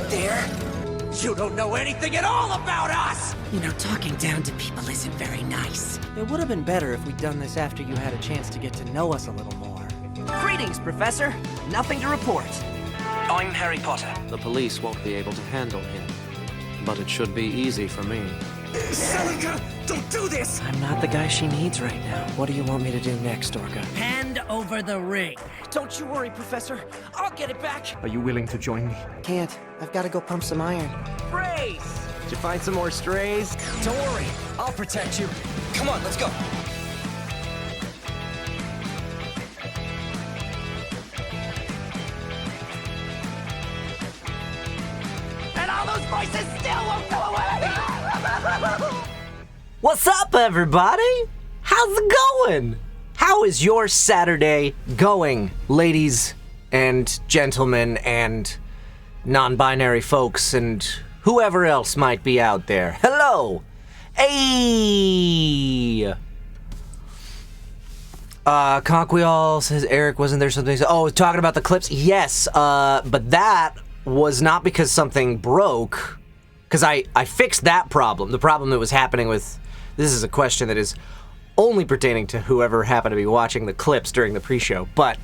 There? You don't know anything at all about us! You know, talking down to people isn't very nice. It would have been better if we'd done this after you had a chance to get to know us a little more. Greetings, Professor. Nothing to report. I'm Harry Potter. The police won't be able to handle him, but it should be easy for me. Celica, don't do this! I'm not the guy she needs right now. What do you want me to do next, Orga? Hand over the ring. Don't you worry, Professor. I'll get it back. Are you willing to join me? Can't. I've got to go pump some iron. Brace! Did you find some more strays? Don't worry. I'll protect you. Come on, let's go. And all those voices still won't go away! What's up, everybody? How's it going? How is your Saturday going, ladies and gentlemen and non-binary folks and whoever else might be out there? Hello! Hey! Conquial says Eric, wasn't there something? Oh, talking about the clips? Yes, but that was not because something broke, because I fixed that problem, the problem that was happening with... This is a question that is only pertaining to whoever happened to be watching the clips during the pre-show, but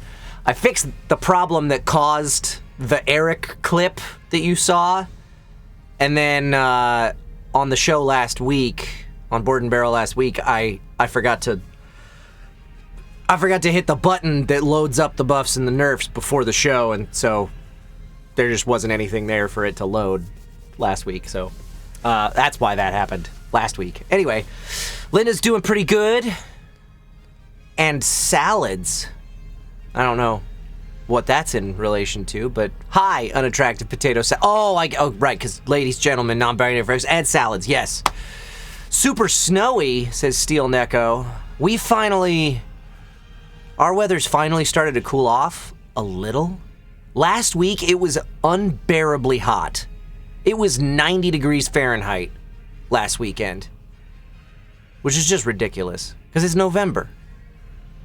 I fixed the problem that caused the Eric clip that you saw, and then on the show last week, on Board and Barrel last week, I forgot to hit the button that loads up the buffs and the nerfs before the show, and so there just wasn't anything there for it to load last week, so that's why that happened last week. Anyway, Linda's doing pretty good. And salads. I don't know what that's in relation to, but hi, unattractive potato salad. Oh, right, because ladies, gentlemen, non-binary folks, and salads, yes. Super snowy, says Steel Neko. Our weather's finally started to cool off a little. Last week, it was unbearably hot. It was 90 degrees Fahrenheit last weekend, which is just ridiculous, because it's November.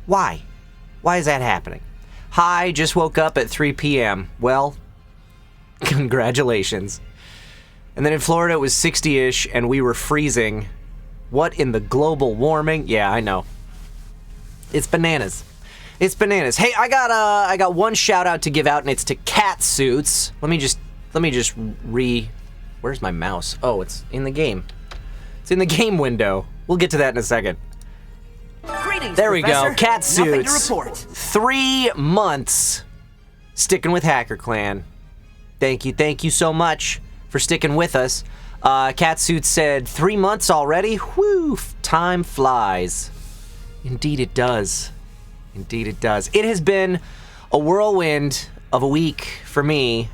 Why? Why is that happening? Hi, just woke up at 3 p.m. Well, congratulations. And then in Florida, it was 60-ish, and we were freezing. What in the global warming? Yeah, I know. It's bananas. It's bananas. Hey, I got one shout out to give out, and it's to Cat Suits. Let me just Where's my mouse? Oh, it's in the game. It's in the game window. We'll get to that in a second. Greetings, there we Professor. go. Cat Suits. Nothing to report. 3 months sticking with Hacker Clan. Thank you so much for sticking with us. Cat Suits said 3 months already. Whew, time flies. Indeed it does. Indeed it does. It has been a whirlwind of a week for me.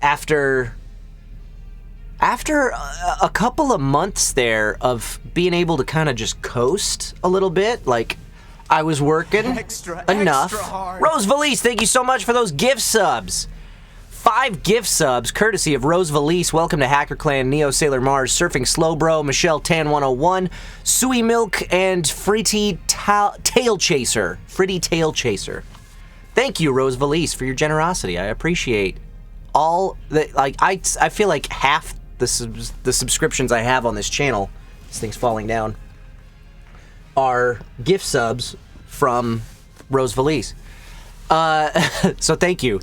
After a couple of months there of being able to kind of just coast a little bit, like I was working enough. hard. Rose Valise, thank you so much for those gift subs. 5 gift subs, courtesy of Rose Valise. Welcome to Hacker Clan, Neo Sailor Mars, Surfing Slow Bro, Michelle Tan 101, Sui Milk, and Fritty Tail Chaser. Thank you, Rose Valise, for your generosity. I appreciate all the, like, I feel like half the subscriptions I have on this channel, this thing's falling down, are gift subs from Rose Valise. So thank you.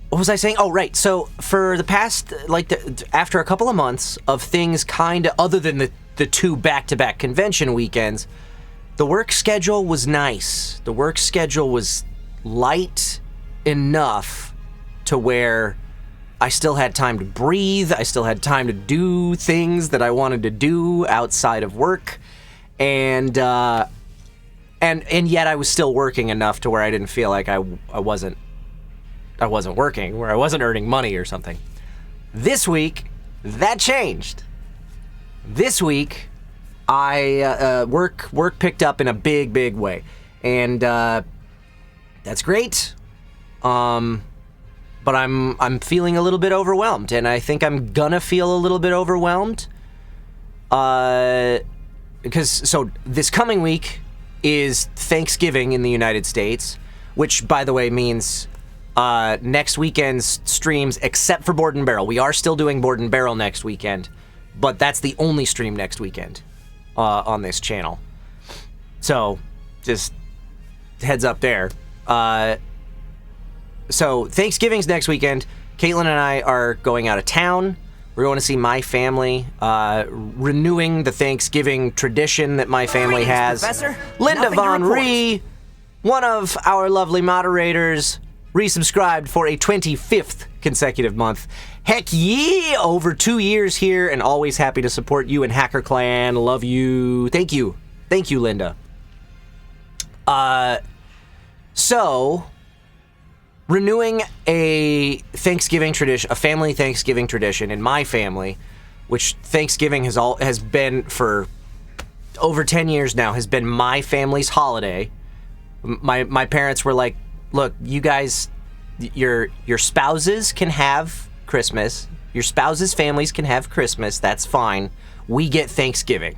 What was I saying? Oh, right. So for the past, after a couple of months of things kind of, other than the 2 back-to-back convention weekends, the work schedule was nice. The work schedule was light enough to where I still had time to breathe. I still had time to do things that I wanted to do outside of work. And yet I was still working enough to where I didn't feel like I wasn't working, where I wasn't earning money or something. This week, that changed. This week, I work picked up in a big way, and that's great. But I'm feeling a little bit overwhelmed, and I think I'm gonna feel a little bit overwhelmed. Because this coming week is Thanksgiving in the United States, which, by the way, means next weekend's streams, except for Board and Barrel. We are still doing Board and Barrel next weekend, but that's the only stream next weekend on this channel. So, just heads up there. So, Thanksgiving's next weekend. Caitlin and I are going out of town. We're going to see my family, renewing the Thanksgiving tradition that my family has. Professor. Linda Nothing to Von report. Rhee, one of our lovely moderators, resubscribed for a 25th consecutive month. Heck yeah! Over 2 years here, and always happy to support you and Hacker Clan. Love you. Thank you. Thank you, Linda. So, renewing a Thanksgiving tradition, a family Thanksgiving tradition in my family, which Thanksgiving has been for over 10 years now, has been my family's holiday. My parents were like, look, you guys, your spouses can have Christmas. Your spouses' families can have Christmas. That's fine. We get Thanksgiving.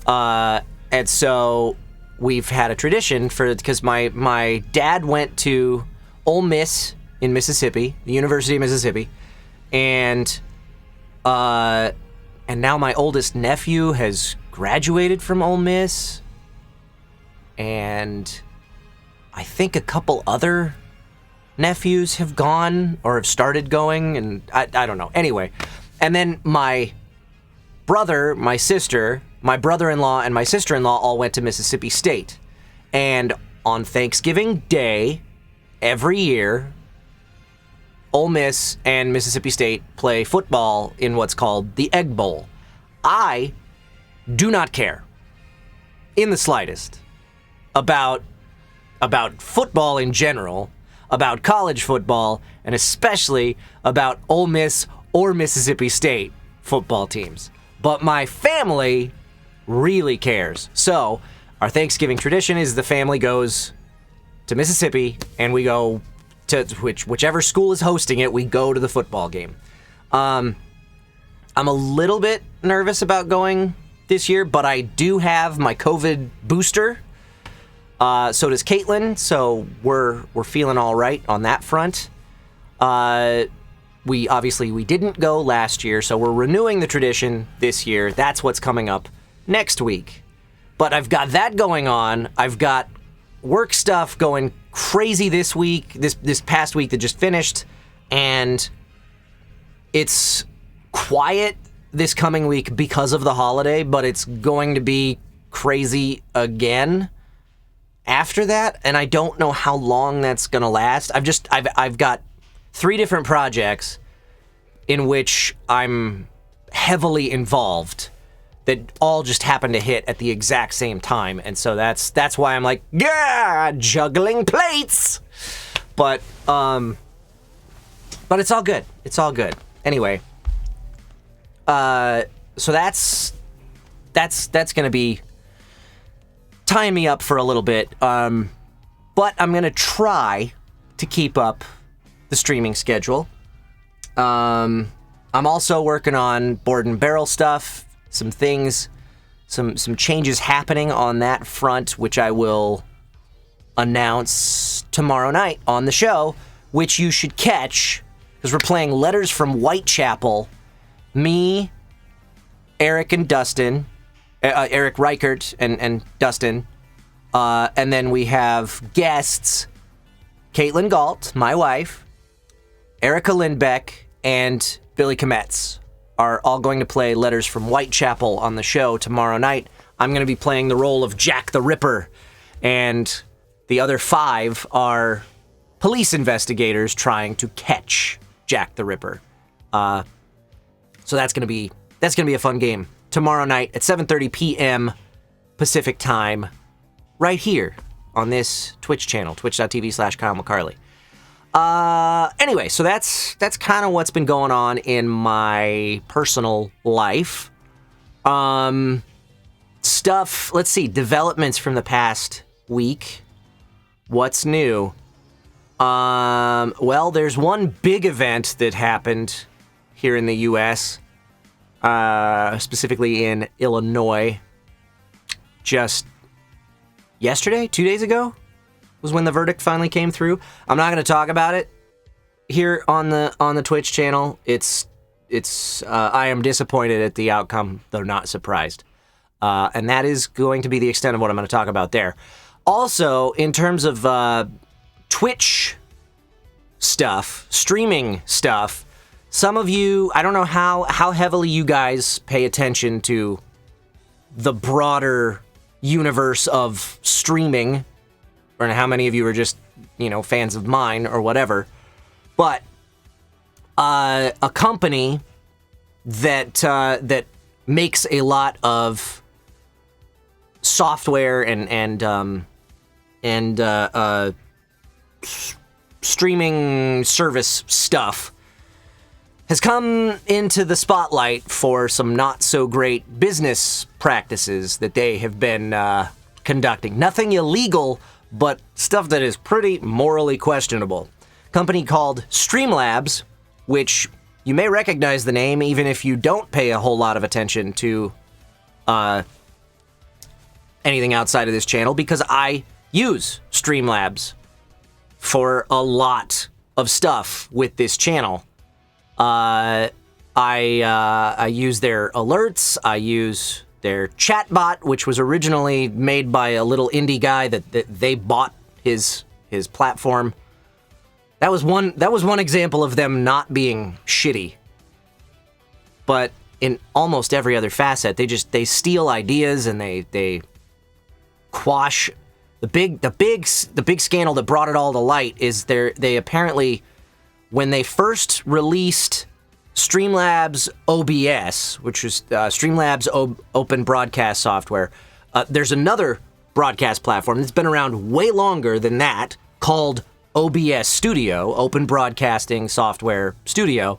And so we've had a tradition because my dad went to Ole Miss in Mississippi, the University of Mississippi, and now my oldest nephew has graduated from Ole Miss, and I think a couple other nephews have gone or have started going, and I don't know. Anyway, and then my brother, my sister, my brother-in-law, and my sister-in-law all went to Mississippi State, and on Thanksgiving Day, every year, Ole Miss and Mississippi State play football in what's called the Egg Bowl. I do not care in the slightest about football in general, about college football, and especially about Ole Miss or Mississippi State football teams. But my family really cares. So, our Thanksgiving tradition is the family goes to Mississippi, and we go to whichever school is hosting it, we go to the football game. I'm a little bit nervous about going this year, but I do have my COVID booster. So does Caitlin, so we're feeling all right on that front. We didn't go last year, so we're renewing the tradition this year. That's what's coming up next week. But I've got that going on. I've got work stuff going crazy this week, this past week that just finished, and it's quiet this coming week because of the holiday, but it's going to be crazy again after that, and I don't know how long that's gonna last. I've got 3 different projects in which I'm heavily involved that all just happen to hit at the exact same time, and so that's why I'm like, yeah, juggling plates. But it's all good. It's all good. Anyway, so that's gonna be tying me up for a little bit. But I'm gonna try to keep up the streaming schedule. I'm also working on Board and Barrel stuff. Some things, some changes happening on that front, which I will announce tomorrow night on the show, which you should catch, because we're playing Letters from Whitechapel. Me, Eric and Dustin, Eric Reichert and Dustin, and then we have guests, Caitlin Galt, my wife, Erica Lindbeck, and Billy Kometz are all going to play Letters from Whitechapel on the show tomorrow night. I'm going to be playing the role of Jack the Ripper, and the other 5 are police investigators trying to catch Jack the Ripper. So that's going to be a fun game tomorrow night at 7:30 p.m. Pacific time, right here on this Twitch channel, twitch.tv/Kyle McCarley. Anyway, so that's kind of what's been going on in my personal life. Stuff, let's see, developments from the past week. What's new? Well, there's one big event that happened here in the U.S., specifically in Illinois, just yesterday, 2 days ago? was when the verdict finally came through. I'm not going to talk about it here on the Twitch channel. I am disappointed at the outcome, though not surprised. And that is going to be the extent of what I'm going to talk about there. Also, in terms of Twitch stuff, streaming stuff, some of you, I don't know how heavily you guys pay attention to the broader universe of streaming, or how many of you are just, fans of mine or whatever, but a company that makes a lot of software and streaming service stuff has come into the spotlight for some not so great business practices that they have been conducting. Nothing illegal, but stuff that is pretty morally questionable. Company called Streamlabs, which you may recognize the name even if you don't pay a whole lot of attention to anything outside of this channel, because I use Streamlabs for a lot of stuff with this channel. I use their alerts. I use their chatbot, which was originally made by a little indie guy that they bought his platform. That was one example of them not being shitty. But in almost every other facet, they steal ideas and they quash the big scandal that brought it all to light. Is they apparently, when they first released Streamlabs OBS, which was Streamlabs open broadcast software, there's another broadcast platform that's been around way longer than that called OBS Studio, Open Broadcasting Software Studio.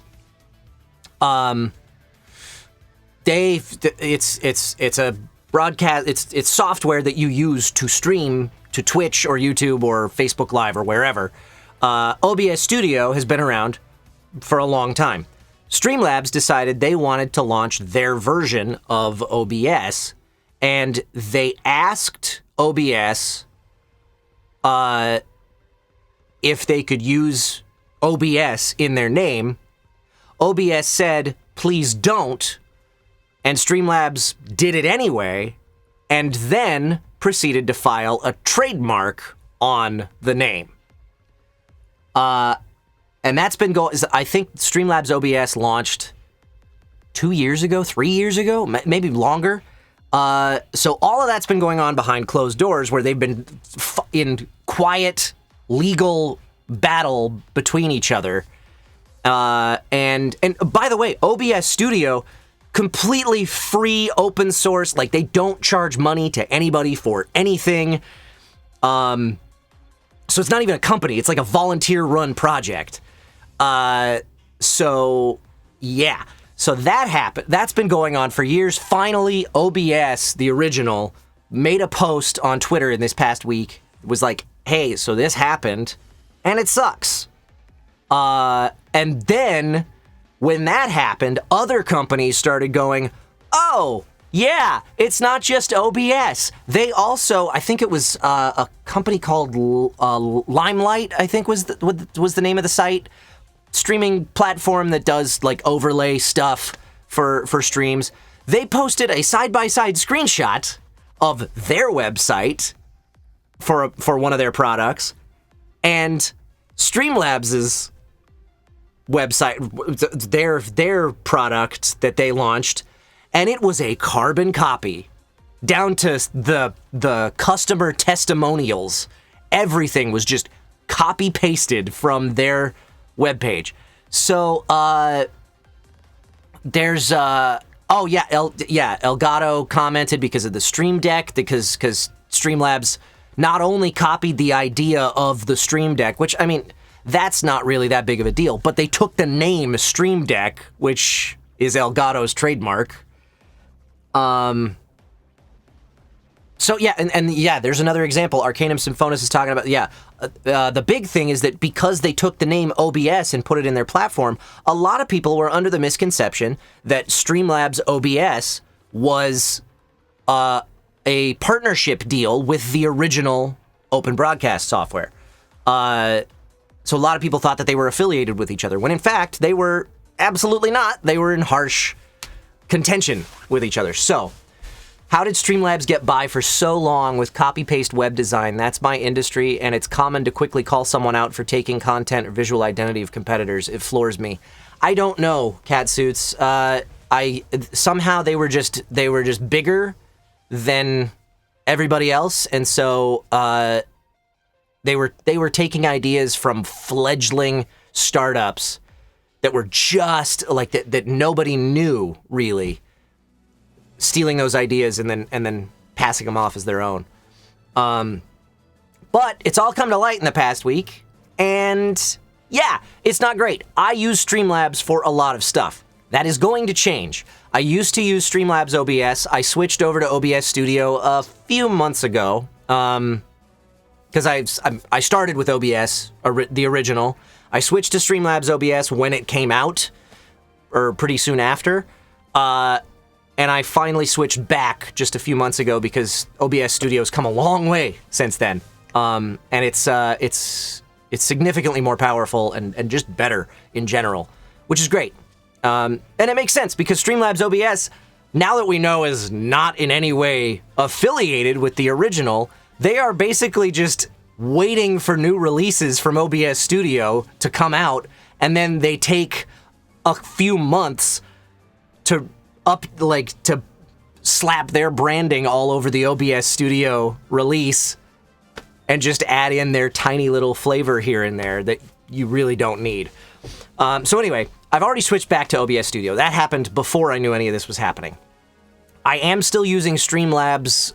It's a broadcast. It's software that you use to stream to Twitch or YouTube or Facebook Live or wherever. OBS Studio has been around for a long time. Streamlabs decided they wanted to launch their version of OBS, and they asked OBS if they could use OBS in their name. OBS said, please don't, and Streamlabs did it anyway, and then proceeded to file a trademark on the name. And that's been going, I think Streamlabs OBS launched 2 years ago, 3 years ago, maybe longer. So all of that's been going on behind closed doors, where they've been in quiet legal battle between each other. And by the way, OBS Studio, completely free, open source. Like, they don't charge money to anybody for anything. So it's not even a company. It's like a volunteer-run project. So yeah. So that happened. That's been going on for years. Finally, OBS, the original, made a post on Twitter in this past week. It was like, hey, so this happened, and it sucks. And then, when that happened, other companies started going, oh, yeah, it's not just OBS. They also, I think it was a company called Limelight, I think was the name of the site. Streaming platform that does like overlay stuff for streams. They posted a side-by-side screenshot of their website for one of their products, and Streamlabs's website, their product that they launched, and it was a carbon copy down to the customer testimonials. Everything was just copy pasted from their webpage. So there's Elgato commented because of the Stream Deck, because Streamlabs not only copied the idea of the Stream Deck, which, I mean, that's not really that big of a deal, but they took the name Stream Deck, which is Elgato's trademark. So yeah, and yeah, there's another example. Arcanum Symphonis is talking about, the big thing is that because they took the name OBS and put it in their platform, a lot of people were under the misconception that Streamlabs OBS was a partnership deal with the original open broadcast software. So a lot of people thought that they were affiliated with each other, when in fact, they were absolutely not. They were in harsh contention with each other. So, how did Streamlabs get by for so long with copy-paste web design? That's my industry, and it's common to quickly call someone out for taking content or visual identity of competitors. It floors me. I don't know, Catsuits. Somehow they were just bigger than everybody else, and so they were taking ideas from fledgling startups that were just like that nobody knew really, stealing those ideas and then passing them off as their own. But it's all come to light in the past week, and yeah, it's not great. I use Streamlabs for a lot of stuff. That is going to change. I used to use Streamlabs OBS. I switched over to OBS Studio a few months ago. Because I started with OBS, the original. I switched to Streamlabs OBS when it came out, or pretty soon after, and I finally switched back just a few months ago because OBS Studio's come a long way since then, and it's significantly more powerful and just better in general, which is great, and it makes sense because Streamlabs OBS, now that we know, is not in any way affiliated with the original. They are basically just waiting for new releases from OBS Studio to come out, and then they take a few months to slap their branding all over the OBS Studio release and just add in their tiny little flavor here and there that you really don't need. So anyway, I've already switched back to OBS Studio. That happened before I knew any of this was happening. I am still using Streamlabs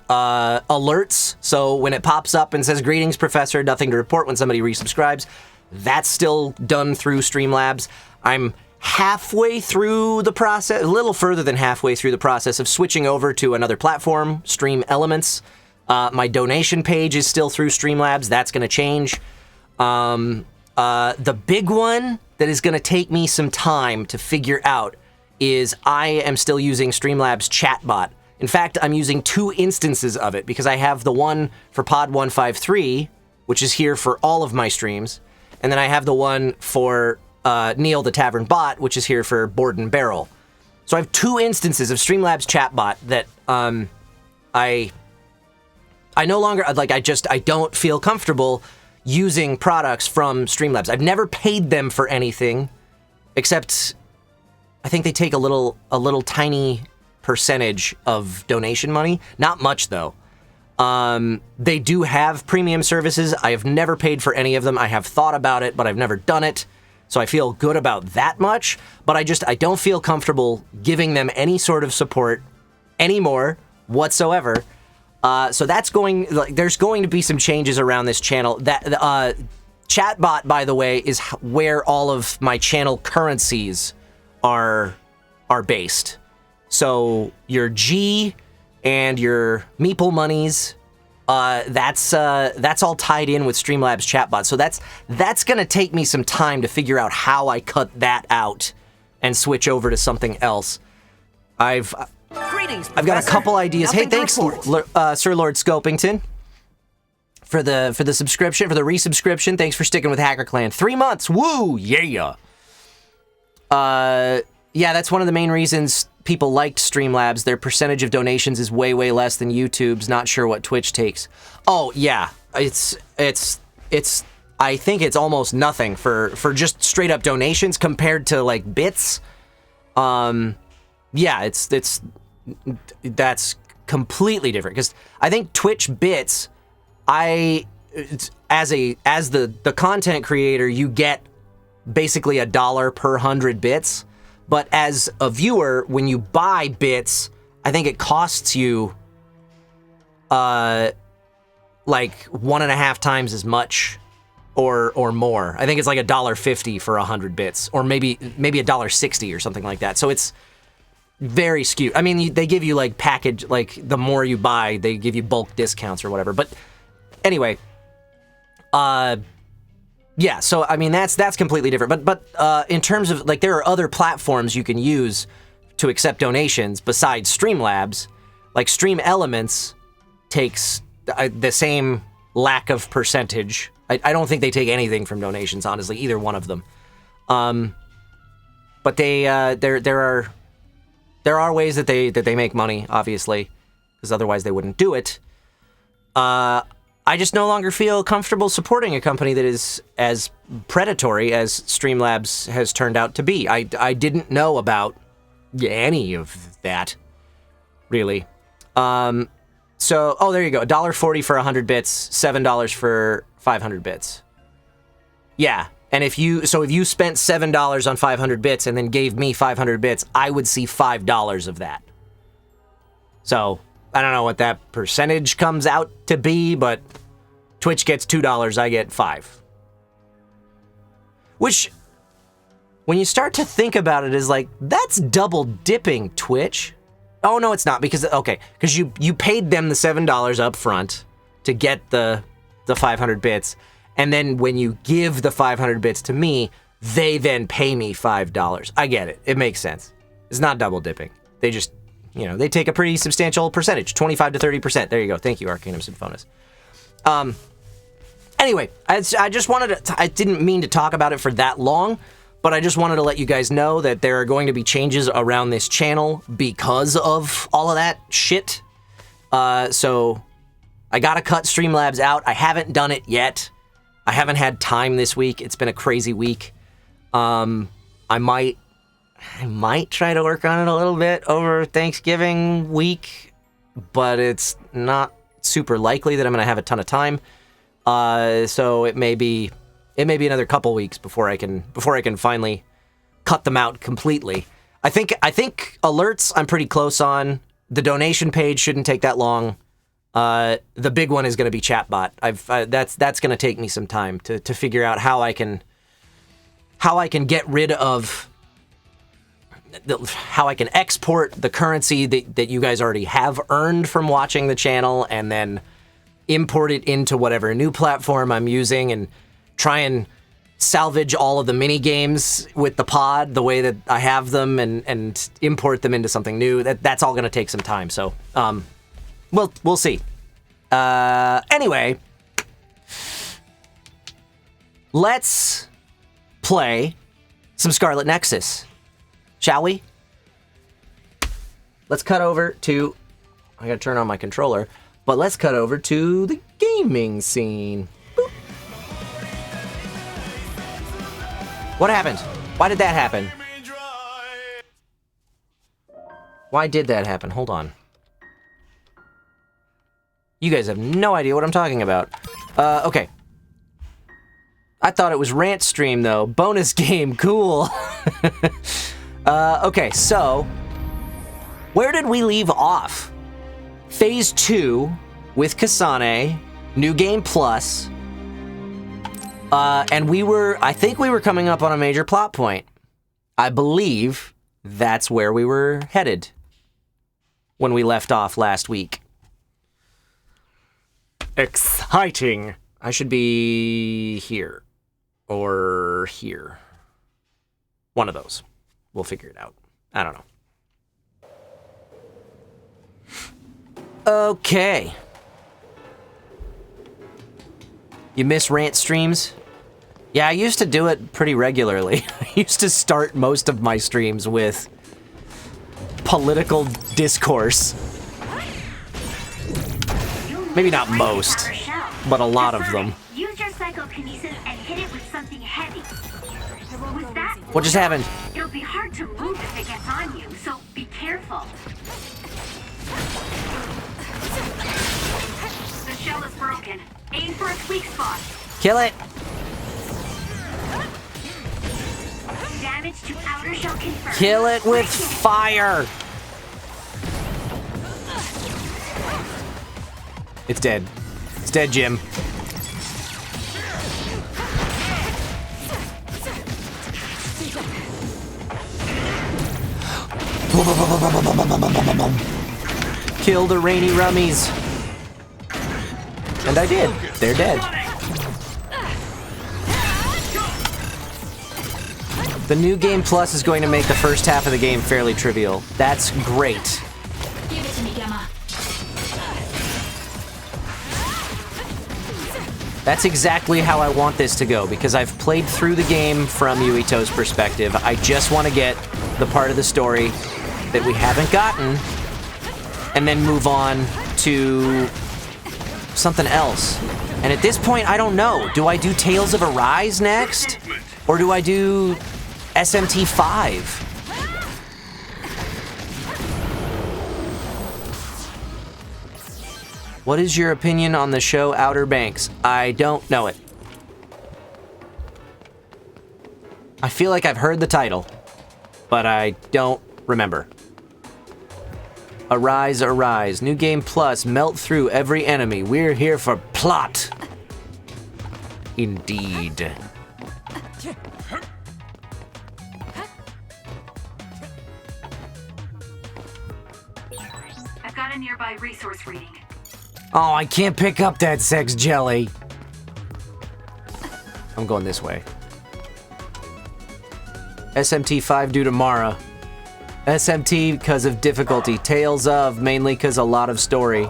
alerts, so when it pops up and says, "Greetings, Professor, nothing to report," when somebody resubscribes, that's still done through Streamlabs. I'm halfway through the process, a little further than halfway through the process of switching over to another platform, Stream Elements. My donation page is still through Streamlabs. That's going to change. The big one that is going to take me some time to figure out is I am still using Streamlabs chatbot. In fact, I'm using 2 instances of it because I have the one for Pod 153, which is here for all of my streams, and then I have the one for Neil the Tavern Bot, which is here for Board and Barrel. So I have 2 instances of Streamlabs chatbot that I no longer, I don't feel comfortable using products from Streamlabs. I've never paid them for anything, except I think they take a little tiny percentage of donation money. Not much, though. They do have premium services. I have never paid for any of them. I have thought about it, but I've never done it. So I feel good about that much. But I don't feel comfortable giving them any sort of support anymore whatsoever. So that's there's going to be some changes around this channel. That chatbot, by the way, is where all of my channel currencies are based. So your G and your Meeple monies, that's all tied in with Streamlabs chatbot. So that's gonna take me some time to figure out how I cut that out and switch over to something else. I've got a couple ideas. Hey, thanks, Sir Lord Scopington, for the subscription, for the resubscription. Thanks for sticking with Hacker Clan. 3 months. Woo! Yeah. Yeah, that's one of the main reasons people liked Streamlabs. Their percentage of donations is way, way less than YouTube's. Not sure what Twitch takes. Oh, yeah. It's I think it's almost nothing for just straight up donations compared to like bits. Yeah, that's completely different because I think Twitch bits, as the content creator, you get basically $1 per 100 bits. But as a viewer, when you buy bits, I think it costs you like 1.5 times as much or more. I think it's like $1.50 for 100 bits, or maybe $1.60 or something like that. So it's very skewed. I mean, they give you like package, like the more you buy, they give you bulk discounts or whatever. But anyway, yeah, so I mean that's completely different. But in terms of like, there are other platforms you can use to accept donations besides Streamlabs. Like Stream Elements takes the same lack of percentage. I don't think they take anything from donations, honestly, either one of them. But there are ways that they make money, obviously, because otherwise they wouldn't do it. I just no longer feel comfortable supporting a company that is as predatory as Streamlabs has turned out to be. I didn't know about any of that, really. So, oh, there you go. $1.40 for 100 bits, $7 for 500 bits. Yeah, and if you spent $7 on 500 bits and then gave me 500 bits, I would see $5 of that. So, I don't know what that percentage comes out to be, but Twitch gets $2, I get $5. Which, when you start to think about it, is like, that's double dipping, Twitch. Oh, no, it's not, because you paid them the $7 up front to get the 500 bits, and then when you give the 500 bits to me, they then pay me $5. I get it. It makes sense. It's not double dipping. They just, they take a pretty substantial percentage, 25 to 30%. There you go. Thank you, Arcanum Symphonis. Anyway, I just wanted to, I didn't mean to talk about it for that long, but I just wanted to let you guys know that there are going to be changes around this channel because of all of that shit. So I gotta cut Streamlabs out. I haven't done it yet. I haven't had time this week. It's been a crazy week. I might try to work on it a little bit over Thanksgiving week, but it's not super likely that I'm gonna have a ton of time. So it may be another couple weeks before I can finally cut them out completely. I think alerts I'm pretty close on. The donation page shouldn't take that long. The big one is going to be chatbot. That's going to take me some time to figure out how I can get rid of how I can export the currency that you guys already have earned from watching the channel and then import it into whatever new platform I'm using and try and salvage all of the mini games with the pod the way that I have them and import them into something new. That's all going to take some time. So, we'll see. Anyway, let's play some Scarlet Nexus, shall we? Let's cut over to, I gotta turn on my controller, but let's cut over to the gaming scene. Boop. What happened? Why did that happen? Why did that happen? Hold on. You guys have no idea what I'm talking about. Okay. I thought it was Rant Stream, though. Bonus game, cool. Okay, so where did we leave off? Phase 2 with Kasane, New Game Plus, and I think we were coming up on a major plot point. I believe that's where we were headed when we left off last week. Exciting. I should be here. Or here. One of those. We'll figure it out. I don't know. Okay. You miss rant streams? Yeah, I used to do it pretty regularly. I used to start most of my streams with political discourse. Maybe not most, but a lot of them. Use your psychokinesis and hit it with something heavy. With that, What just happened? it'll be hard to move if it gets on you, so be careful. The shell is broken. Aim for its weak spot. Kill it! Damage to outer shell confirmed. Kill it with fire! It's dead. It's dead, Jim. Kill the rainy rummies. And I did. They're dead. The New Game Plus is going to make the first half of the game fairly trivial. That's great. Give it to me, Gamma. That's exactly how I want this to go, because I've played through the game from Yuito's perspective. I just want to get the part of the story that we haven't gotten, and then move on to something else. And at this point, I don't know. Do I do Tales of Arise next? Or do I do SMT 5? What is your opinion on the show Outer Banks? I don't know it. I feel like I've heard the title, but I don't remember. Arise, arise. New game plus. Melt through every enemy. We're here for plot. Indeed. I've got a nearby resource reading. Oh, I can't pick up that sex jelly. I'm going this way. SMT 5 due to Mara. SMT because of difficulty. Tales of, mainly because a lot of story.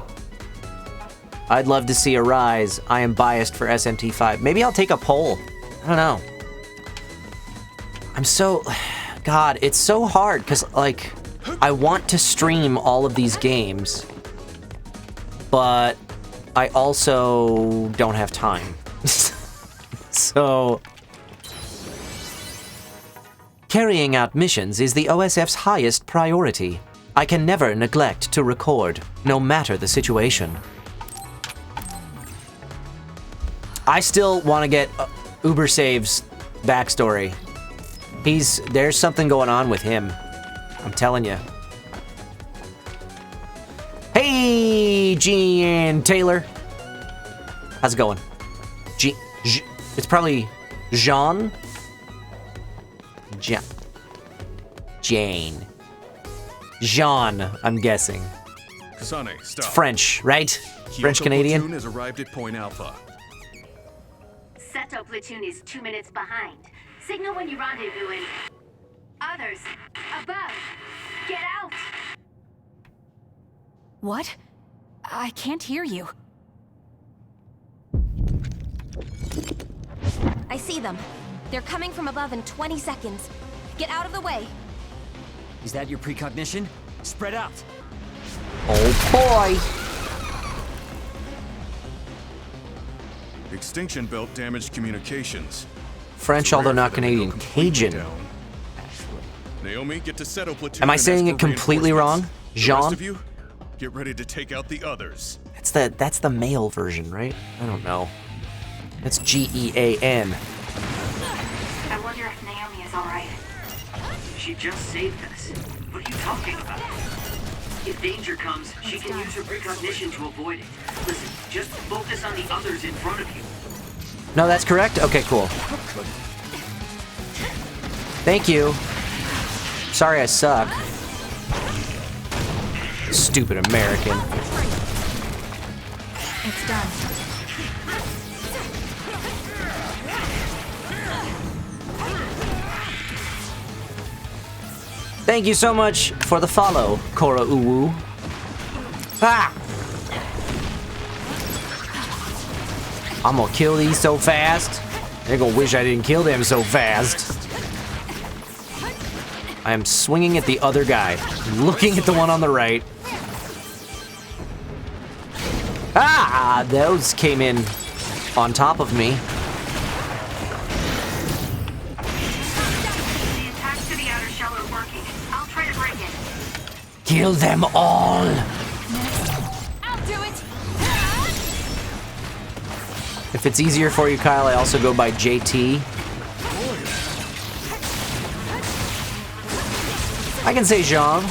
I'd love to see Arise. I am biased for SMT 5. Maybe I'll take a poll. I don't know. I'm so... God, it's so hard because, like, I want to stream all of these games, but I also don't have time. So... Carrying out missions is the OSF's highest priority. I can never neglect to record, no matter the situation. I still want to get Uber Save's backstory. There's something going on with him. I'm telling you. Hey, Jean Taylor. How's it going? It's probably Jean. Jane. Jean, I'm guessing. Kasane, stop. It's French, right? French-Canadian? Platoon has arrived at Point Alpha. Seto platoon is 2 minutes behind. Signal when you rendezvous and... Others, above, get out! What? I can't hear you. I see them. They're coming from above in 20 seconds. Get out of the way. Is that your precognition? Spread out. Oh boy! Extinction belt damaged communications. French, although not Canadian. Cajun. Naomi, get to Seto platoon. Am I and saying ask it for completely wrong? reinforcements. The rest Jean? of you, get ready to take out the others. That's the male version, right? I don't know. That's G-E-A-N. I wonder if Naomi is alright. She just saved us. What are you talking about? If danger comes, she can use her precognition to avoid it. Listen, just focus on the others in front of you. No, that's correct? Okay, cool. Thank you. Sorry I suck. Stupid American. It's done. Thank you so much for the follow, Kora Uwu. Ah! I'm gonna kill these so fast. They're gonna wish I didn't kill them so fast. I am swinging at the other guy, looking at the one on the right. Ah! Those came in on top of me. The attacks to the outer shell are working. I'll try to break it. Kill them all! I'll do it! If it's easier for you, Kyle, I also go by JT. I can say Jean.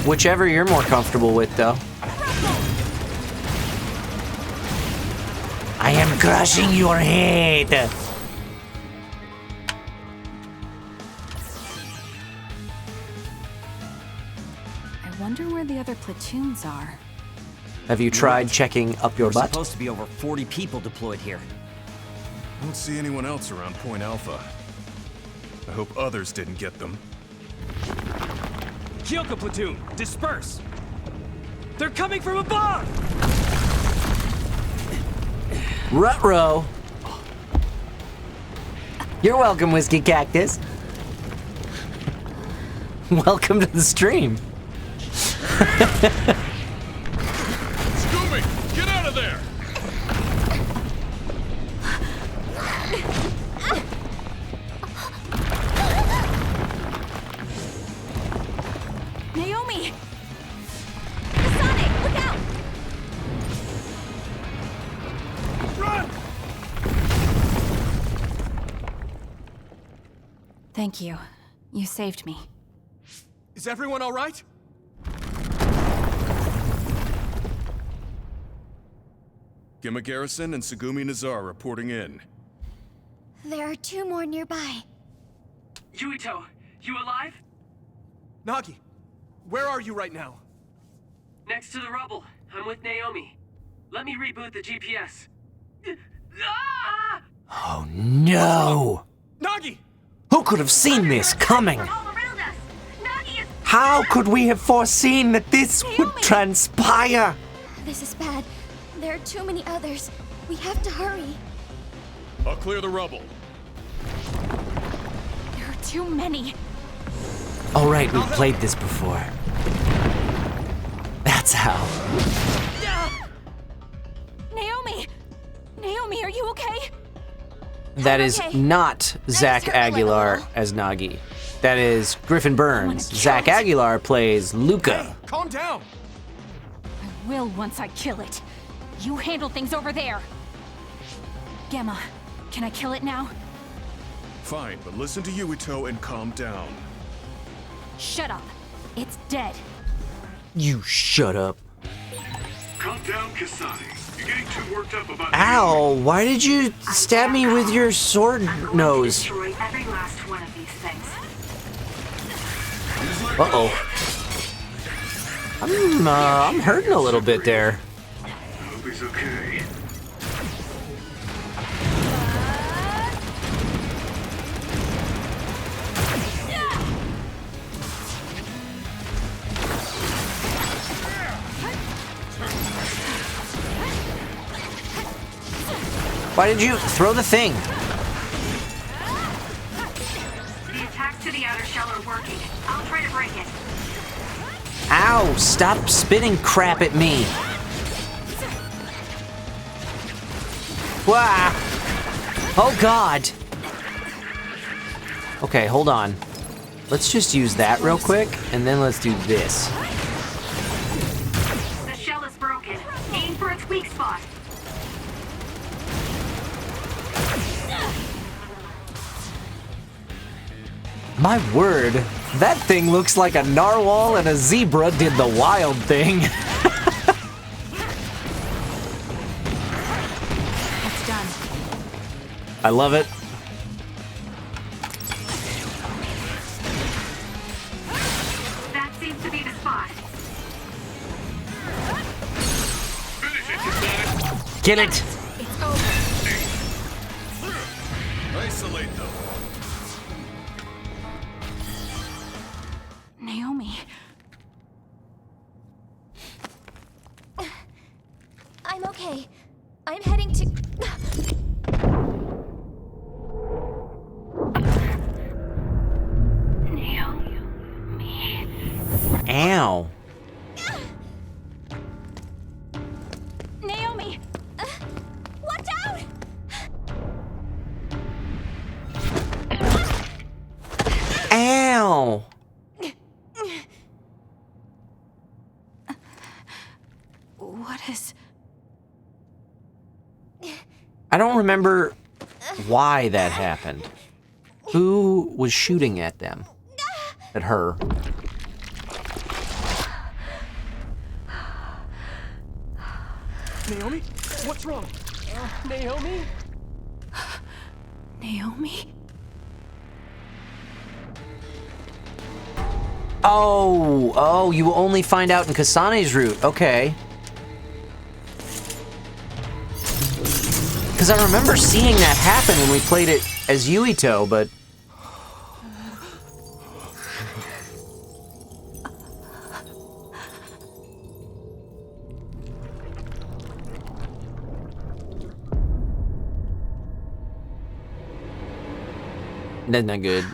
Whichever you're more comfortable with, though. I am crushing your head! I wonder where the other platoons are. Have you tried checking up your There's butt? supposed to be over 40 people deployed here. I don't see anyone else around Point Alpha. I hope others didn't get them. Kyoko platoon, disperse! They're coming from above! Ruh-roh. You're welcome, Whiskey Cactus. Welcome to the stream. Scooby, get out of there! Naomi! Sonic, look out! Run! Thank you. You saved me. Is everyone all right? Gimma Garrison and Segumi Nazar reporting in. There are 2 more nearby. Yuito, you alive? Nagi, where are you right now? Next to the rubble. I'm with Naomi. Let me reboot the GPS. Ah! Oh no! Nagi! Who could have seen this coming? All around us. Nagi is... How could we have foreseen that this would Naomi! transpire? This is bad. There are too many others. We have to hurry. I'll clear the rubble. There are too many. Oh right, we've played this before. That's how. Naomi! Naomi, are you okay? That is okay. not Zach hurt my leg a Aguilar little. as Nagi. That is Griffin Burns. kill Zach it. Aguilar plays Luca. Calm down! I will once I kill it. You handle things over there. Gemma, can I kill it now? Fine, but listen to Yuito and calm down. Shut up. It's dead. You shut up. Calm down, Kasane. You're getting too worked up about Ow, why did you stab me with your sword nose? Destroy every last one of these things. Uh-oh. I'm hurting a little bit there. Hope he's okay. Why did you throw the thing? The attacks to the outer shell are working. I'll try to break it. Ow, stop spitting crap at me. Wah! Oh god. Okay, hold on. Let's just use that real quick, and then let's do this. The shell is broken. Aim for its weak spot. My word, that thing looks like a narwhal and a zebra did the wild thing. It's done. I love it. That seems to be the spot. Finish it, Kasane. Get it! It's over. Isolate them. Naomi. I'm okay. I'm heading to... Ow. Naomi! Watch out! Ow! What is... I don't remember why that happened. Who was shooting at them? At her. Naomi? What's wrong? Naomi? Naomi? Oh, you only find out in Kasane's route. Okay. Because I remember seeing that happen when we played it as Yuito, but... That's not good.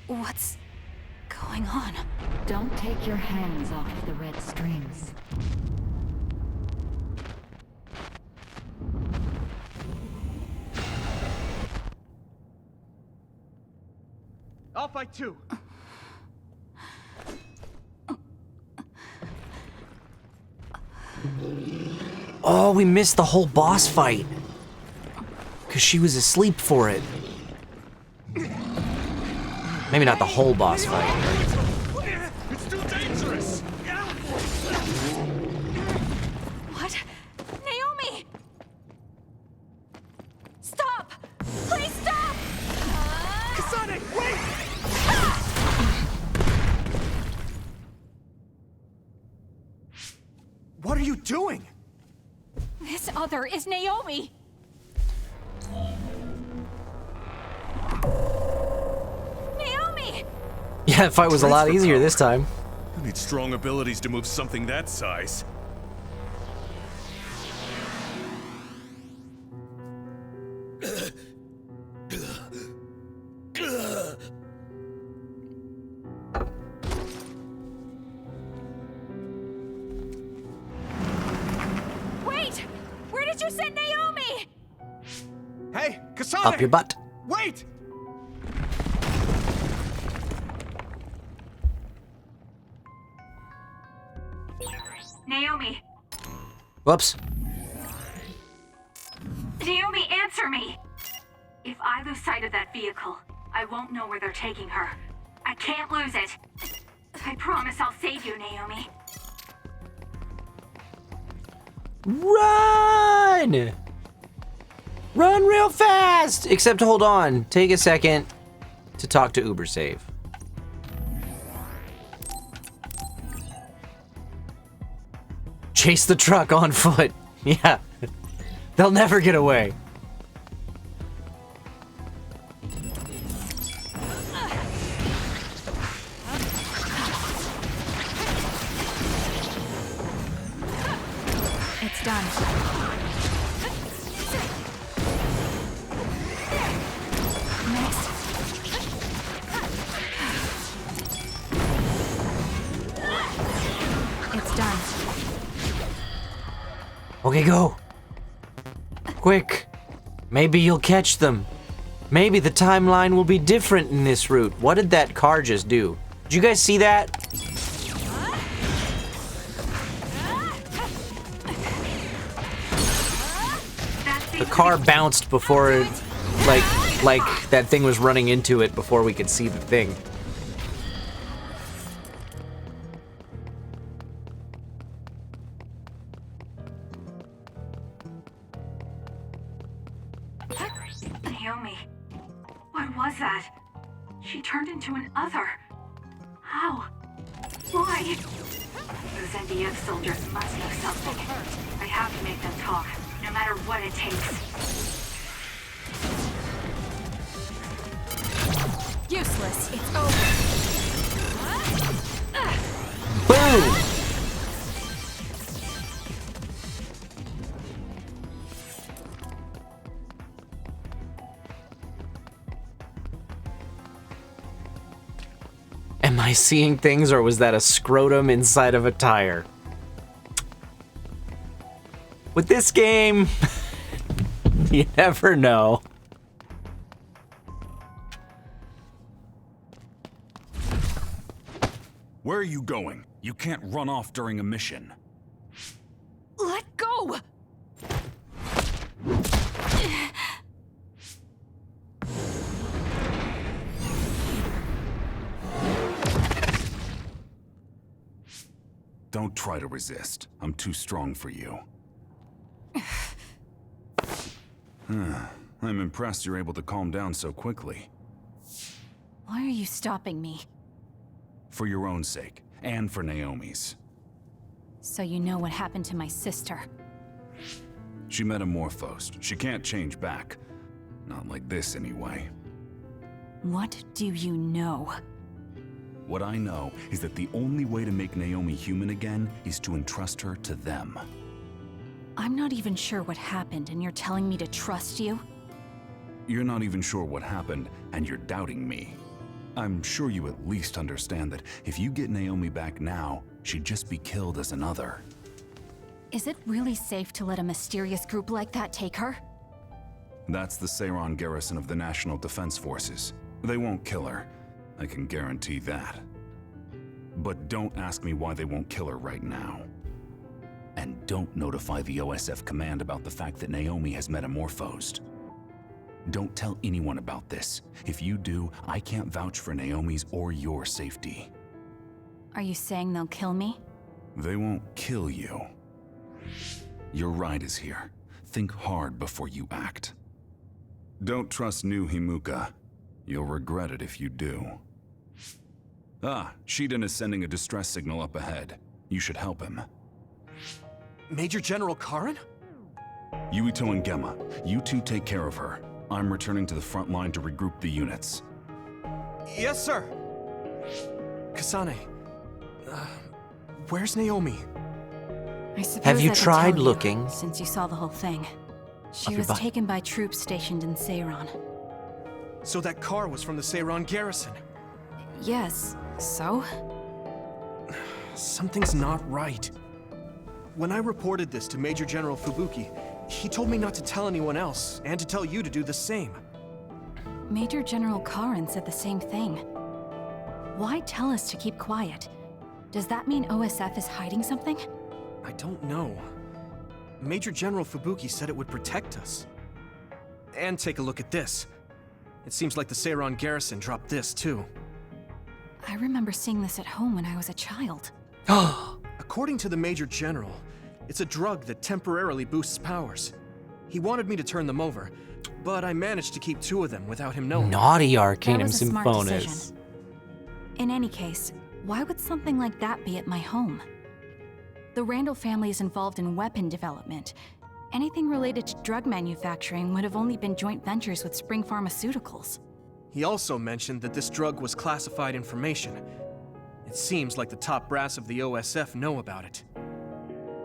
What's going on? Don't take your hands off the red strings. I'll fight too. Oh, we missed the whole boss fight. Because she was asleep for it. Maybe not the whole boss fight. It's too dangerous. What? Naomi! Stop! Please stop! Kasane, wait! What are you doing? This other is Naomi! Naomi! Yeah, the fight was a lot easier this time. You need strong abilities to move something that size. Wait! Where did you send Naomi? Hey, Kasane! Up your butt. Wait! Naomi! Whoops. Naomi, answer me! If I lose sight of that vehicle, I won't know where they're taking her. I can't lose it. I promise I'll save you, Naomi. Run! Run real fast! Except hold on. Take a second to talk to UberSave. Chase the truck on foot. Yeah. They'll never get away. It's done. Next. It's done. Okay, go. Quick. Maybe you'll catch them. Maybe the timeline will be different in this route. What did that car just do? Did you guys see that? The car bounced before it, like that thing was running into it before we could see the thing. Naomi, what was that? She turned into an other. How? Why? Those NDF soldiers must know something. I have to make them talk, no matter what it takes. Useless. It's over. Boom! Am I seeing things, or was that a scrotum inside of a tire? With this game, you never know. Where are you going? You can't run off during a mission. Let go! Don't try to resist. I'm too strong for you. I'm impressed you're able to calm down so quickly. Why are you stopping me? For your own sake, and for Naomi's. So you know what happened to my sister. She metamorphosed. She can't change back. Not like this, anyway. What do you know? What I know is that the only way to make Naomi human again is to entrust her to them. I'm not even sure what happened, and you're telling me to trust you? You're not even sure what happened, and you're doubting me. I'm sure you at least understand that if you get Naomi back now, she'd just be killed as another. Is it really safe to let a mysterious group like that take her? That's the Seiran garrison of the National Defense Forces. They won't kill her. I can guarantee that. But don't ask me why they won't kill her right now. And don't notify the OSF command about the fact that Naomi has metamorphosed. Don't tell anyone about this. If you do, I can't vouch for Naomi's or your safety. Are you saying they'll kill me? They won't kill you. Your ride is here. Think hard before you act. Don't trust new Himuka. You'll regret it if you do. Ah, Shiden is sending a distress signal up ahead. You should help him. Major General Karin? Yuito and Gemma, you two take care of her. I'm returning to the front line to regroup the units. Yes, sir. Kasane, where's Naomi? I suppose Have you I could tried tell looking? Since you saw the whole thing. She your was butt. taken by troops stationed in Seiran. So that car was from the Seiran garrison. Yes, so? Something's not right. When I reported this to Major General Fubuki, he told me not to tell anyone else, and to tell you to do the same. Major General Karin said the same thing. Why tell us to keep quiet? Does that mean OSF is hiding something? I don't know. Major General Fubuki said it would protect us. And take a look at this. It seems like the Seiran garrison dropped this, too. I remember seeing this at home when I was a child. According to the Major General, it's a drug that temporarily boosts powers. He wanted me to turn them over, but I managed to keep 2 of them without him knowing. Naughty That Arcanum was a smart Symphonis. decision. In any case, why would something like that be at my home? The Randall family is involved in weapon development. Anything related to drug manufacturing would have only been joint ventures with Spring Pharmaceuticals. He also mentioned that this drug was classified information. It seems like the top brass of the OSF know about it.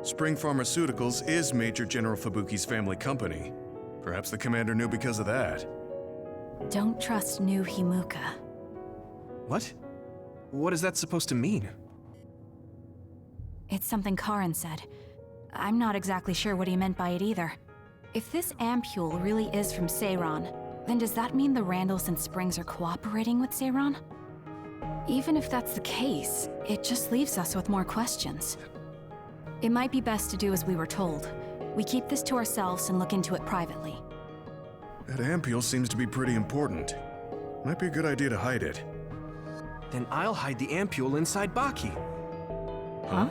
Spring Pharmaceuticals is Major General Fubuki's family company. Perhaps the commander knew because of that. Don't trust new Himuka. What? What is that supposed to mean? It's something Karin said. I'm not exactly sure what he meant by it either. If this ampule really is from Seiran, then does that mean the Randalls and Springs are cooperating with Seiran? Even if that's the case, it just leaves us with more questions. It might be best to do as we were told. We keep this to ourselves and look into it privately. That ampule seems to be pretty important. Might be a good idea to hide it. Then I'll hide the ampule inside Baki. Huh?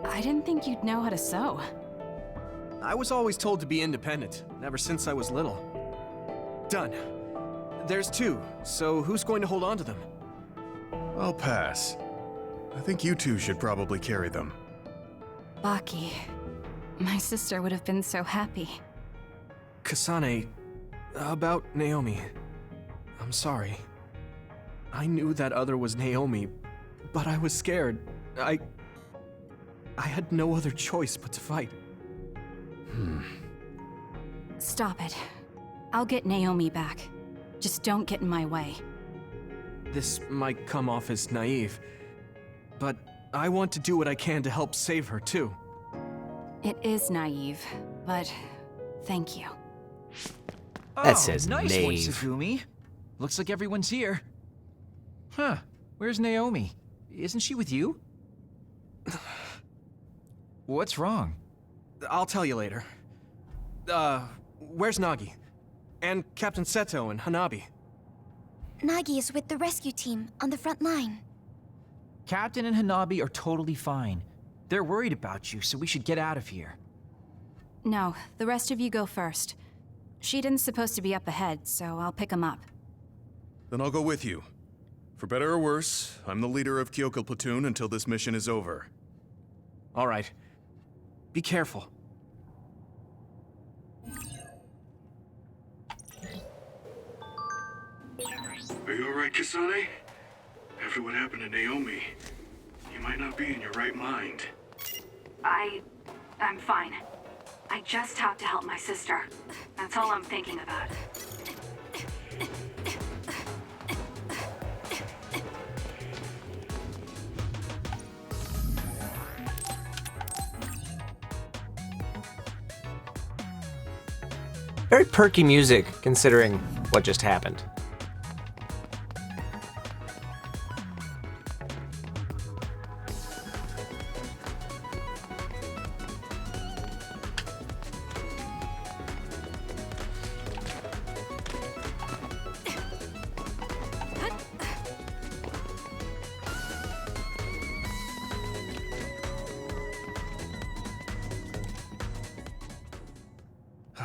I didn't think you'd know how to sew. I was always told to be independent, ever since I was little. Done. There's 2, so who's going to hold on to them? I'll pass. I think you two should probably carry them. Baki. My sister would have been so happy. Kasane, about Naomi. I'm sorry. I knew that other was Naomi, but I was scared. I had no other choice but to fight. Stop it. I'll get Naomi back. Just don't get in my way. This might come off as naive, but I want to do what I can to help save her, too. It is naive, but thank you. That says nice one, naive. Tsugumi. Looks like everyone's here. Huh, where's Naomi? Isn't she with you? What's wrong? I'll tell you later. Where's Nagi? And Captain Seto and Hanabi? Nagi is with the rescue team on the front line. Captain and Hanabi are totally fine. They're worried about you, so we should get out of here. No, the rest of you go first. Shiden's supposed to be up ahead, so I'll pick him up. Then I'll go with you. For better or worse, I'm the leader of Kyoko Platoon until this mission is over. All right. Be careful. Are you alright, Kasane? After what happened to Naomi, you might not be in your right mind. I'm fine. I just have to help my sister. That's all I'm thinking about. Very perky music, considering what just happened.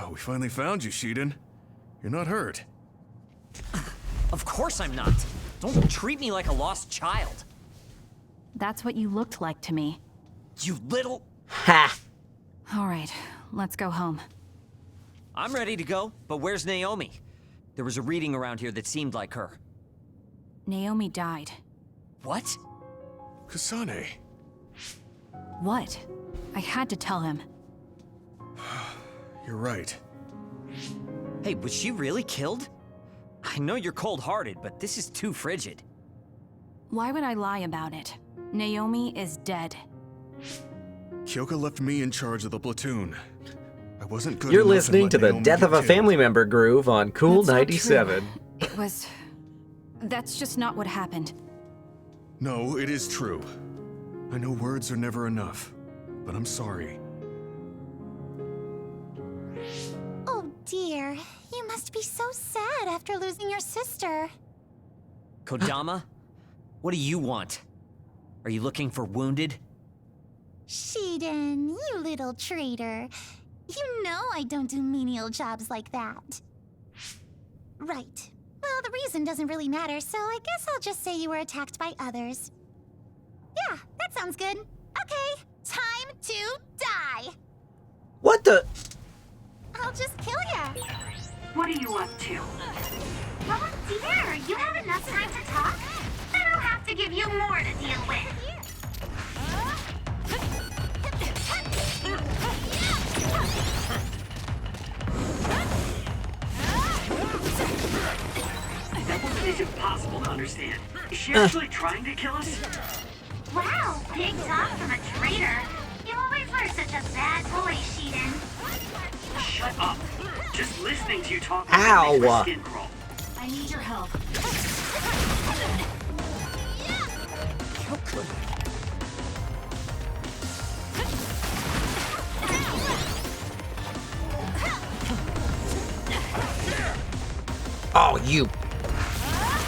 Oh, we finally found you, Shiden. You're not hurt. Of course I'm not. Don't treat me like a lost child. That's what you looked like to me. You little... Ha! All right, let's go home. I'm ready to go, but where's Naomi? There was a reading around here that seemed like her. Naomi died. What? Kasane. What? I had to tell him. You're right. Hey, was she really killed? I know you're cold-hearted, but this is too frigid. Why would I lie about it? Naomi is dead. Kyoko left me in charge of the platoon. I wasn't good You're enough and listening let to the Naomi Death get of a killed. Family Member groove on Cool That's not 97. true. It was... That's just not what happened. No, it is true. I know words are never enough, but I'm sorry. Oh dear, you must be so sad after losing your sister. Kodama? What do you want? Are you looking for wounded? Shiden, you little traitor. You know I don't do menial jobs like that. Right. Well, the reason doesn't really matter, so I guess I'll just say you were attacked by others. Yeah, that sounds good. Okay, time to die. What the? I'll just kill ya. What are you up to? Oh dear, you have enough time to talk? Then I'll have to give you more to deal with. That woman is impossible to understand. Is she actually trying to kill us? Wow, big talk from a traitor. You always were such a bad boy, Shiden. Shut up. Just listening to you talk Ow. makes my skin crawl. I need your help. Oh, you.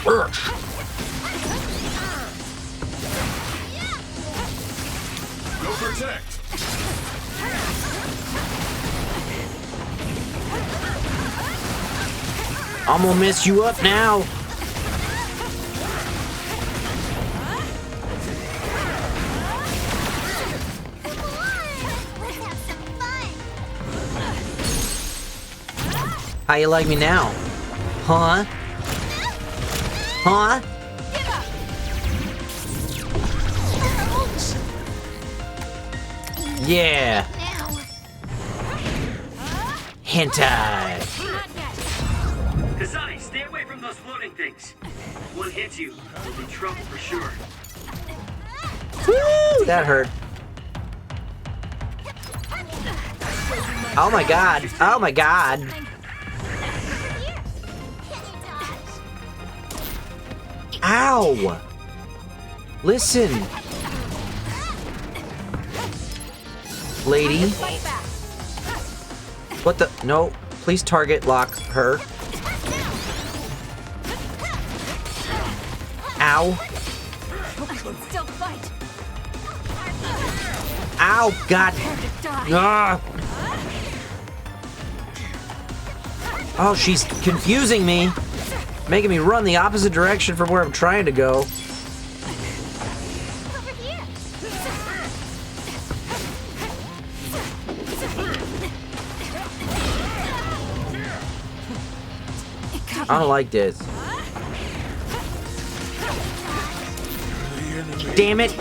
Urgh. Go protect! I'm gonna mess you up now. How you like me now? Huh? Huh? Yeah. Hentai. Kasane, stay away from those floating things. If one hits you, you'll be in trouble for sure. Woo! That hurt. Oh my god. Oh my god. Ow! Listen. Lady. What the? No. Please target lock her. Ow. Still fight. Ow, God. Ah. Oh, she's confusing me. Making me run the opposite direction from where I'm trying to go. I don't like this. Damn it!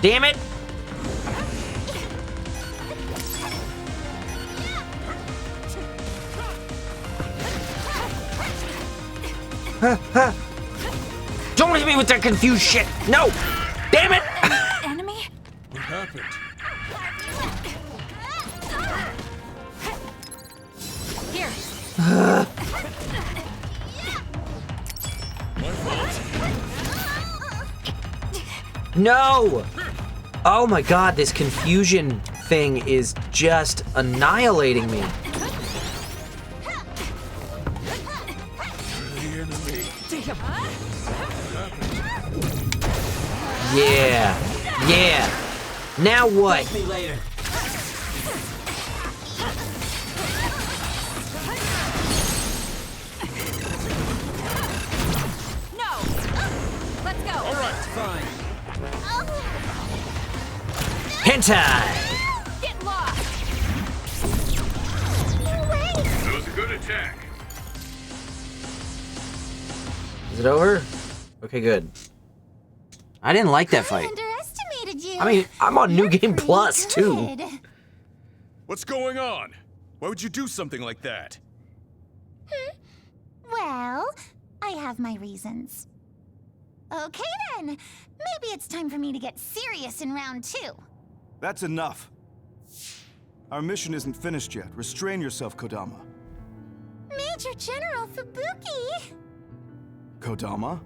Damn it! Don't hit me with that confused shit! No! Damn it! Enemy? What happened? Here. No! Oh my god, this confusion thing is just annihilating me. Yeah. Yeah. Now what? Thank me later. No! Let's go! Alright, fine. Hentai! Get lost! That was a good attack. Is it over? Okay, good. I didn't like that fight. Underestimated you. I mean, I'm on New You're Game pretty Plus, too. good. What's going on? Why would you do something like that? Well, I have my reasons. Okay then. Maybe it's time for me to get serious in round 2. That's enough. Our mission isn't finished yet. Restrain yourself, Kodama. Major General Fubuki! Kodama,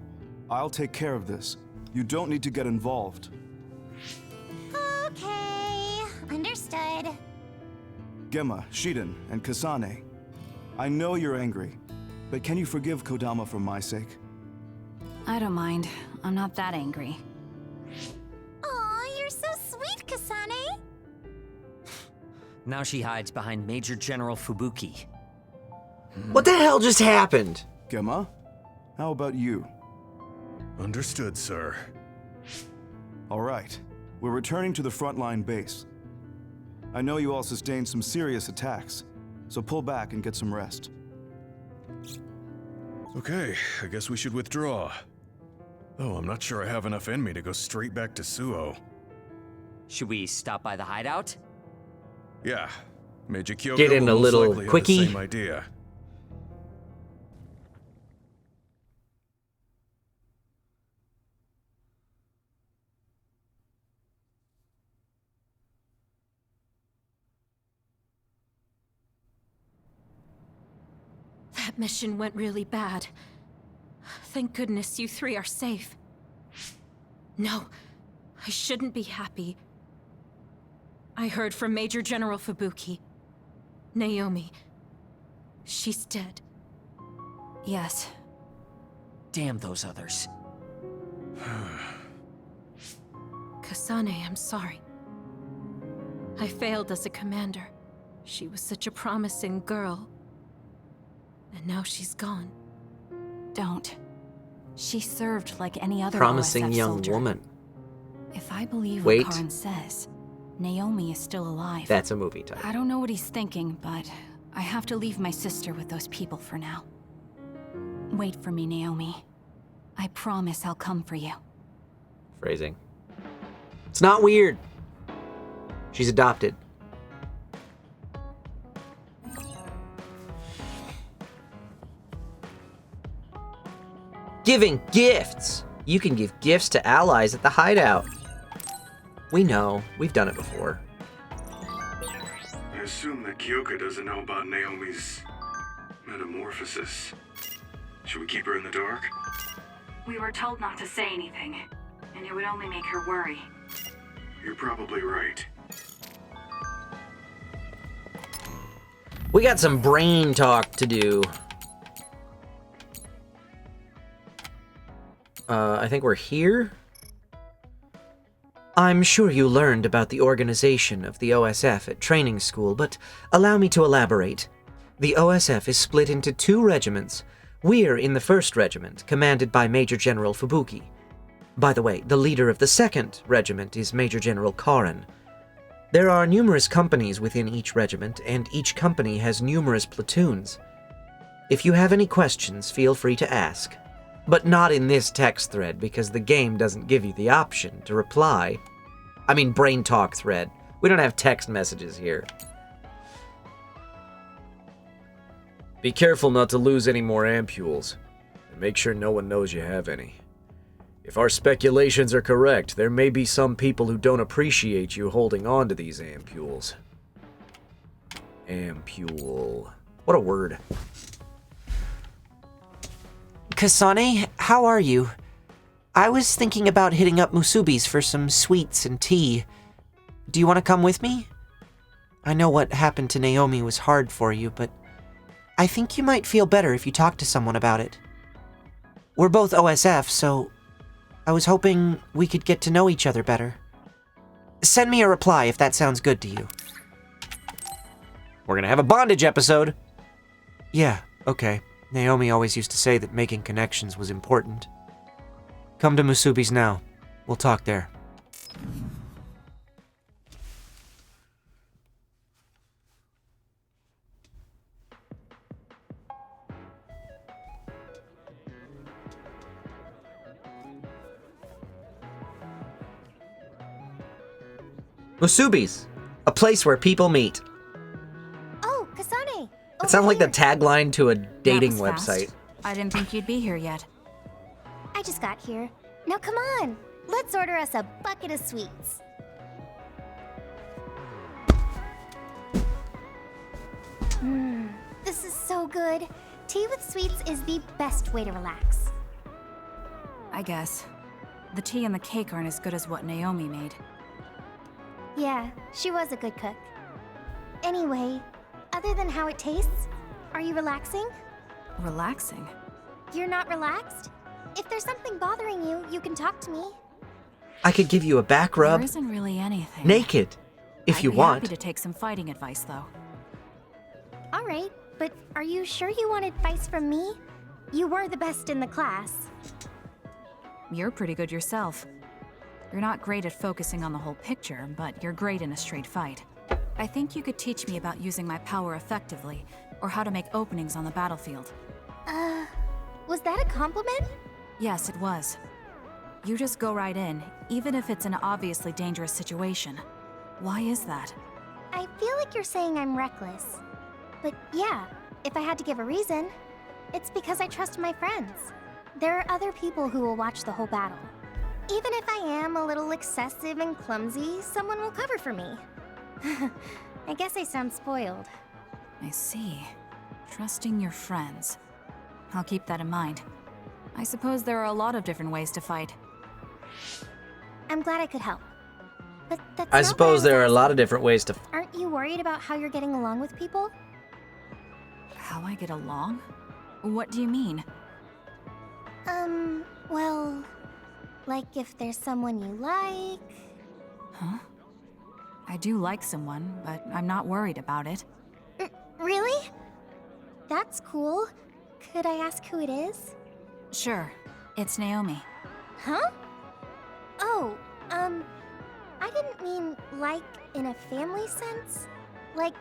I'll take care of this. You don't need to get involved. Okay, understood. Gemma, Shiden, and Kasane. I know you're angry, but can you forgive Kodama for my sake? I don't mind. I'm not that angry. Aw, you're so sweet, Kasane. Now she hides behind Major General Fubuki. What the hell just happened? Gemma, how about you? Understood, sir. All right, we're returning to the frontline base. I know you all sustained some serious attacks, so pull back and get some rest. Okay, I guess we should withdraw. Oh, I'm not sure I have enough in me to go straight back to Suo. Should we stop by the hideout? Yeah, Major Kyoko Get in will a most little likely have quickie. the same idea. That mission went really bad. Thank goodness you 3 are safe. No, I shouldn't be happy. I heard from Major General Fubuki. Naomi. She's dead. Yes. Damn those others. Kasane, I'm sorry. I failed as a commander. She was such a promising girl. And now she's gone. Don't. She served like any other Promising OSF young soldier. woman. If I believe Wait. what Karin says, Naomi is still alive. That's a movie title. I don't know what he's thinking, but I have to leave my sister with those people for now. Wait for me, Naomi. I promise I'll come for you. Phrasing. It's not weird. She's adopted. Giving gifts! You can give gifts to allies at the hideout. We know. We've done it before. I assume that Kyoko doesn't know about Naomi's metamorphosis. Should we keep her in the dark? We were told not to say anything, and it would only make her worry. You're probably right. We got some brain talk to do. I think we're here. I'm sure you learned about the organization of the OSF at training school, but allow me to elaborate. The OSF is split into 2 regiments. We're in the 1st Regiment, commanded by Major General Fubuki. By the way, the leader of the 2nd Regiment is Major General Karin. There are numerous companies within each regiment, and each company has numerous platoons. If you have any questions, feel free to ask. But not in this text thread, because the game doesn't give you the option to reply. I mean, brain talk thread. We don't have text messages here. Be careful not to lose any more ampules, and make sure no one knows you have any. If our speculations are correct, there may be some people who don't appreciate you holding on to these ampules. Ampule. What a word. Kasane, how are you? I was thinking about hitting up Musubi's for some sweets and tea. Do you want to come with me? I know what happened to Naomi was hard for you, but I think you might feel better if you talk to someone about it. We're both OSF, so I was hoping we could get to know each other better. Send me a reply if that sounds good to you. We're gonna have a bondage episode. Yeah, okay. Naomi always used to say that making connections was important. Come to Musubi's now. We'll talk there. Musubi's, a place where people meet. Oh, Kasane! It sounds like the tagline to a dating That was website. fast. I didn't think you'd be here yet. I just got here. Now come on, let's order us a bucket of sweets. This is so good. Tea with sweets is the best way to relax. I guess. The tea and the cake aren't as good as what Naomi made. Yeah, she was a good cook. Anyway, other than how it tastes, are you relaxing? Relaxing? You're not relaxed? If there's something bothering you, you can talk to me. I could give you a back rub. There isn't really anything. Naked, if you I'd be want. happy to take some fighting advice, though. All right, but are you sure you want advice from me? You were the best in the class. You're pretty good yourself. You're not great at focusing on the whole picture, but you're great in a straight fight. I think you could teach me about using my power effectively, or how to make openings on the battlefield. Was that a compliment? Yes, it was. You just go right in, even if it's an obviously dangerous situation. Why is that? I feel like you're saying I'm reckless. But yeah, if I had to give a reason, it's because I trust my friends. There are other people who will watch the whole battle. Even if I am a little excessive and clumsy, someone will cover for me. I guess I sound spoiled. I see. Trusting your friends. I'll keep that in mind. I suppose there are a lot of different ways to fight. I'm glad I could help. But that's I not suppose what I there are a was lot of different ways to. Aren't you worried about how you're getting along with people? How I get along? What do you mean? Well, like if there's someone you like... Huh? I do like someone, but I'm not worried about it. Really? That's cool. Could I ask who it is? Sure. It's Naomi. Huh? Oh, I didn't mean like in a family sense. Like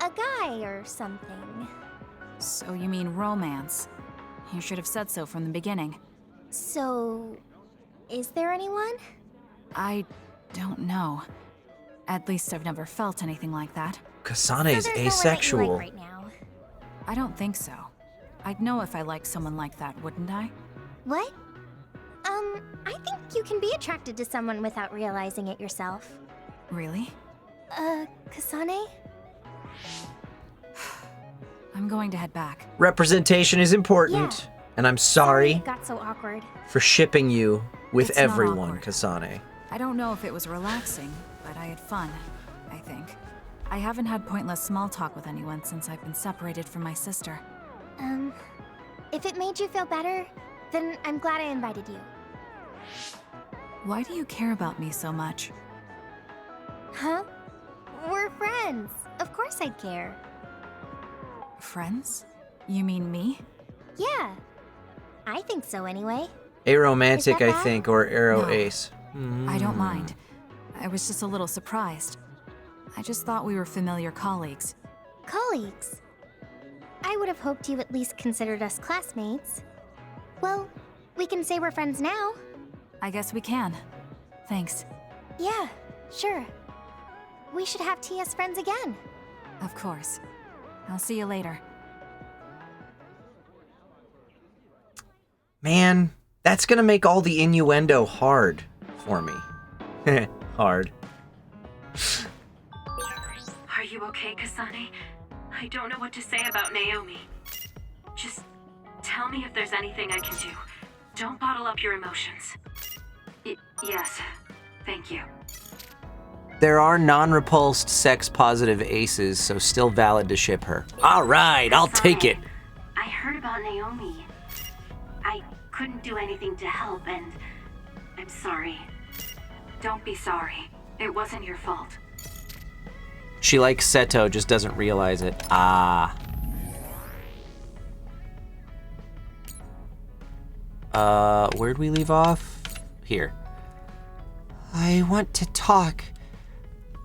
a guy or something. So you mean romance. You should have said so from the beginning. So, is there anyone? I don't know. At least I've never felt anything like that. Kasane's So there's no one that you asexual. like right now. I don't think so. I'd know if I liked someone like that, wouldn't I? What? I think you can be attracted to someone without realizing it yourself. Really? Kasane? I'm going to head back. Representation is important, and I'm sorry It got so awkward. for shipping you with It's not everyone, awkward. Kasane. I don't know if it was relaxing, but I had fun, I think. I haven't had pointless small talk with anyone since I've been separated from my sister. If it made you feel better, then I'm glad I invited you. Why do you care about me so much? Huh? We're friends. Of course I'd care. Friends? You mean me? Yeah. I think so anyway. Aromantic, Is that I bad? think, or Arrow No. Ace. I don't mind. I was just a little surprised. I just thought we were familiar colleagues. Colleagues. I would have hoped you at least considered us classmates. Well, we can say we're friends now. I guess we can. Thanks. Yeah, sure. We should have tea as friends again. Of course. I'll see you later. Man, that's gonna make all the innuendo hard for me. Hard. Are you okay, Kasane? I don't know what to say about Naomi. Just tell me if there's anything I can do. Don't bottle up your emotions. Yes, thank you. There are non-repulsed sex-positive aces, so still valid to ship her. All right, I'll take it. I heard about Naomi. I couldn't do anything to help, and I'm sorry. Don't be sorry. It wasn't your fault. She likes Seto, just doesn't realize it. Ah. Where'd we leave off? Here. I want to talk.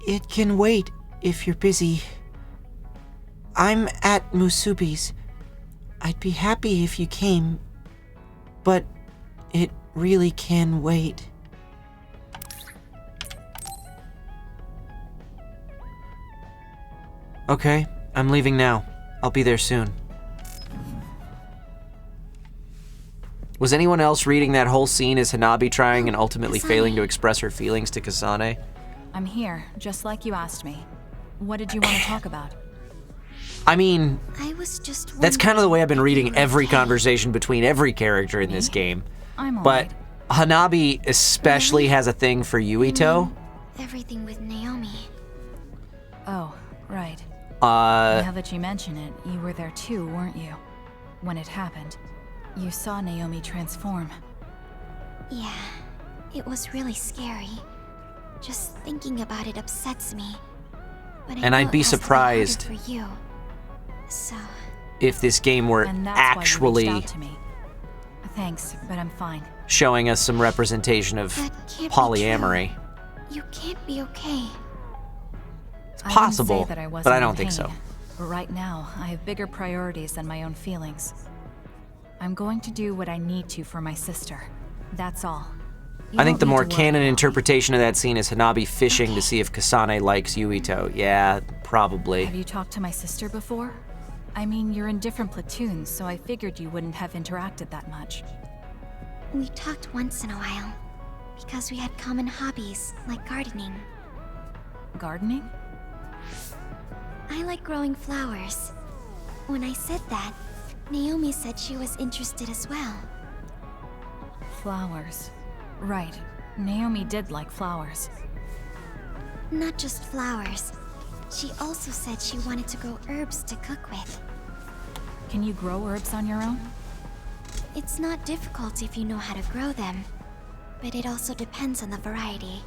It can wait if you're busy. I'm at Musubi's. I'd be happy if you came, but it really can wait. Okay, I'm leaving now. I'll be there soon. Was anyone else reading that whole scene as Hanabi trying and ultimately failing to express her feelings to Kasane? I'm here, just like you asked me. What did you want to talk about? I mean, I was just that's kind of the way I've been reading every conversation between every character in this game. I'm But Hanabi especially has a thing for Yuito. everything with Naomi. Oh, right. Now that you mention it, you were there too, weren't you? When it happened, you saw Naomi transform. Yeah, it was really scary. Just thinking about it upsets me. But And I I'd know be it has to surprised harder for you. So, if this game were And that's actually why you reached out to me. Thanks, but I'm fine. showing us some representation of That can't be polyamory. you can't be okay. It's I didn't say possible, that I wasn't but I in don't think so. pain. But right now, I have bigger priorities than my own feelings. I'm going to do what I need to for my sister. That's all. You I think don't the need more to worry canon about interpretation of that scene is Hanabi fishing to see if Kasane likes Yuito. Yeah, probably. Have you talked to my sister before? I mean, you're in different platoons, so I figured you wouldn't have interacted that much. We talked once in a while. Because we had common hobbies, like gardening. Gardening? I like growing flowers. When I said that, Naomi said she was interested as well. Flowers. Right. Naomi did like flowers. Not just flowers. She also said she wanted to grow herbs to cook with. Can you grow herbs on your own? It's not difficult if you know how to grow them, but it also depends on the variety.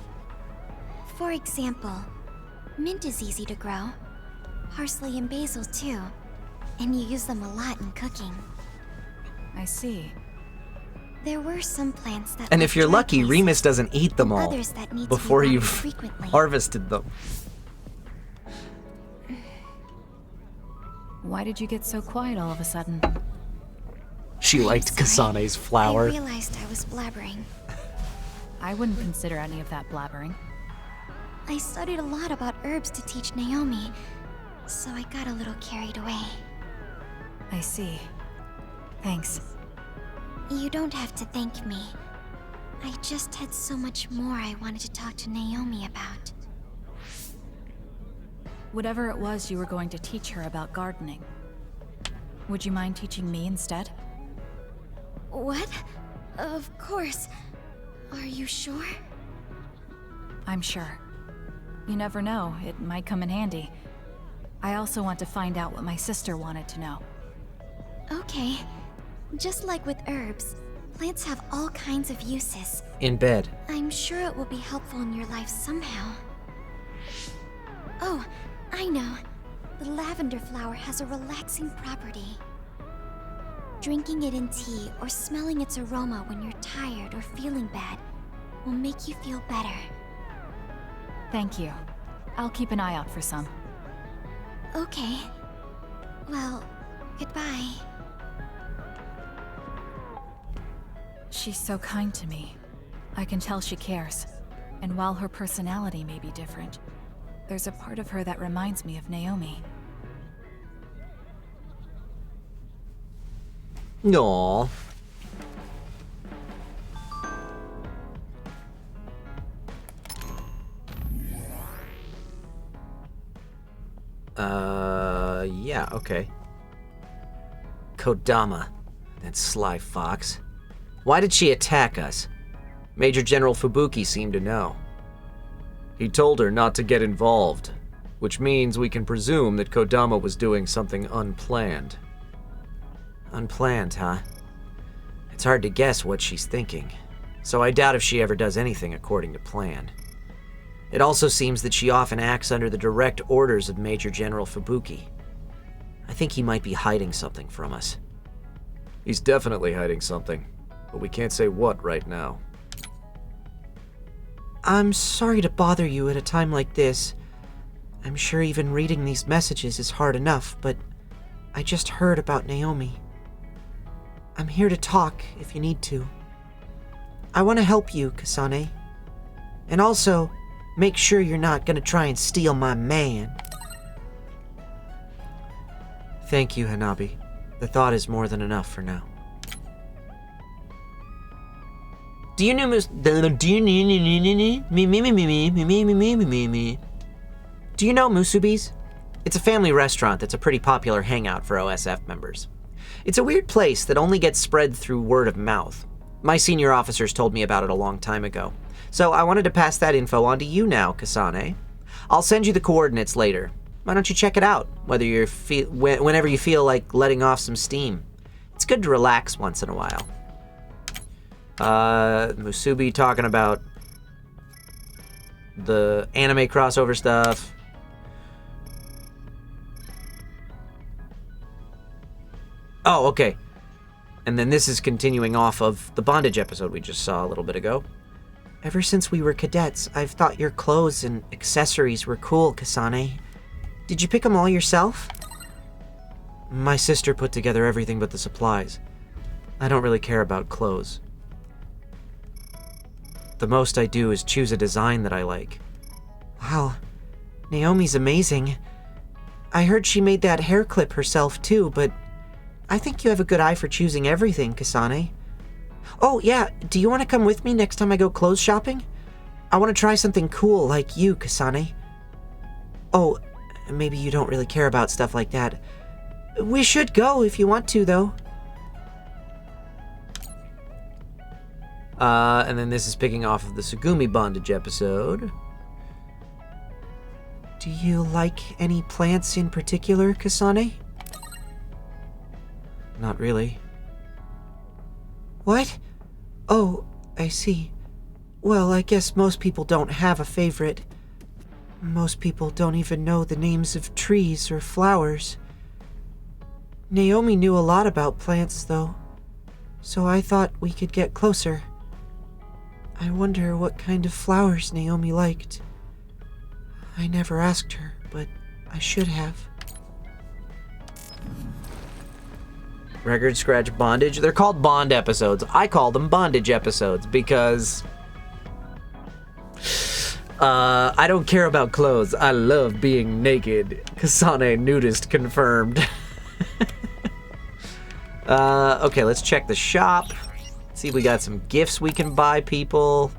For example, mint is easy to grow. Parsley and basil too. And you use them a lot in cooking. I see. There were some plants that And like if you're dry lucky, places, Remus doesn't eat them and all others that need to be before watered you've frequently. harvested them. Why did you get so quiet all of a sudden? She liked Kasane's flower. I realized I was blabbering. I wouldn't consider any of that blabbering. I studied a lot about herbs to teach Naomi, so I got a little carried away. I see. Thanks. You don't have to thank me. I just had so much more I wanted to talk to Naomi about. Whatever it was you were going to teach her about gardening. Would you mind teaching me instead? What? Of course. Are you sure? I'm sure. You never know, it might come in handy. I also want to find out what my sister wanted to know. Okay. Just like with herbs, plants have all kinds of uses, in bed. I'm sure it will be helpful in your life somehow. Oh, I know. The lavender flower has a relaxing property. Drinking it in tea or smelling its aroma when you're tired or feeling bad will make you feel better. Thank you. I'll keep an eye out for some. Okay. Well, goodbye. She's so kind to me. I can tell she cares. And while her personality may be different, there's a part of her that reminds me of Naomi. Aww. Yeah, okay. Kodama, that sly fox. Why did she attack us? Major General Fubuki seemed to know. He told her not to get involved, which means we can presume that Kodama was doing something unplanned. Unplanned, huh? It's hard to guess what she's thinking, so I doubt if she ever does anything according to plan. It also seems that she often acts under the direct orders of Major General Fubuki. I think he might be hiding something from us. He's definitely hiding something, but we can't say what right now. I'm sorry to bother you at a time like this. I'm sure even reading these messages is hard enough, but I just heard about Naomi. I'm here to talk if you need to. I want to help you, Kasane. And also, make sure you're not gonna try and steal my man. Thank you, Hanabi. The thought is more than enough for now. Do you know Musubi's? It's a family restaurant that's a pretty popular hangout for OSF members. It's a weird place that only gets spread through word of mouth. My senior officers told me about it a long time ago, so I wanted to pass that info on to you now, Kasane. I'll send you the coordinates later. Why don't you check it out, whenever you feel like letting off some steam. It's good to relax once in a while. Musubi talking about the anime crossover stuff. Oh, okay. And then this is continuing off of the bondage episode we just saw a little bit ago. Ever since we were cadets, I've thought your clothes and accessories were cool, Kasane. Did you pick them all yourself? My sister put together everything but the supplies. I don't really care about clothes. The most I do is choose a design that I like. Wow, Naomi's amazing. I heard she made that hair clip herself too, but I think you have a good eye for choosing everything, Kasane. Oh yeah, do you want to come with me next time I go clothes shopping? I want to try something cool like you, Kasane. Oh, maybe you don't really care about stuff like that. We should go if you want to, though. And then this is picking off of the Tsugumi bondage episode. Do you like any plants in particular, Kasane? Not really. What? Oh, I see. Well, I guess most people don't have a favorite. Most people don't even know the names of trees or flowers. Naomi knew a lot about plants, though, so I thought we could get closer. I wonder what kind of flowers Naomi liked. I never asked her, but I should have. Record scratch bondage? They're called bond episodes. I call them bondage episodes because I don't care about clothes. I love being naked. Kasane nudist confirmed. Okay, let's check the shop. See if we got some gifts we can buy people.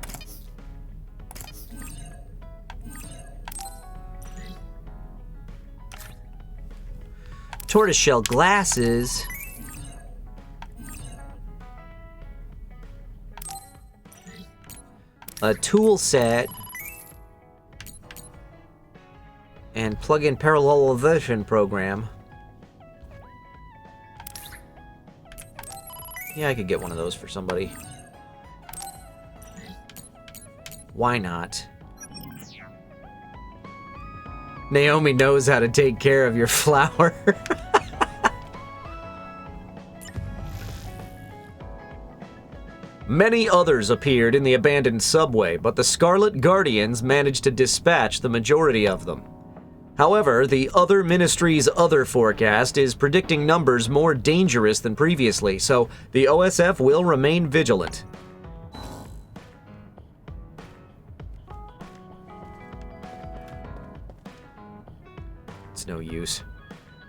Tortoiseshell glasses. A tool set. And plug-in parallelization program. Yeah, I could get one of those for somebody. Why not? Naomi knows how to take care of your flower. Many others appeared in the abandoned subway, but the Scarlet Guardians managed to dispatch the majority of them. However, the other ministry's other forecast is predicting numbers more dangerous than previously, so the OSF will remain vigilant. It's no use.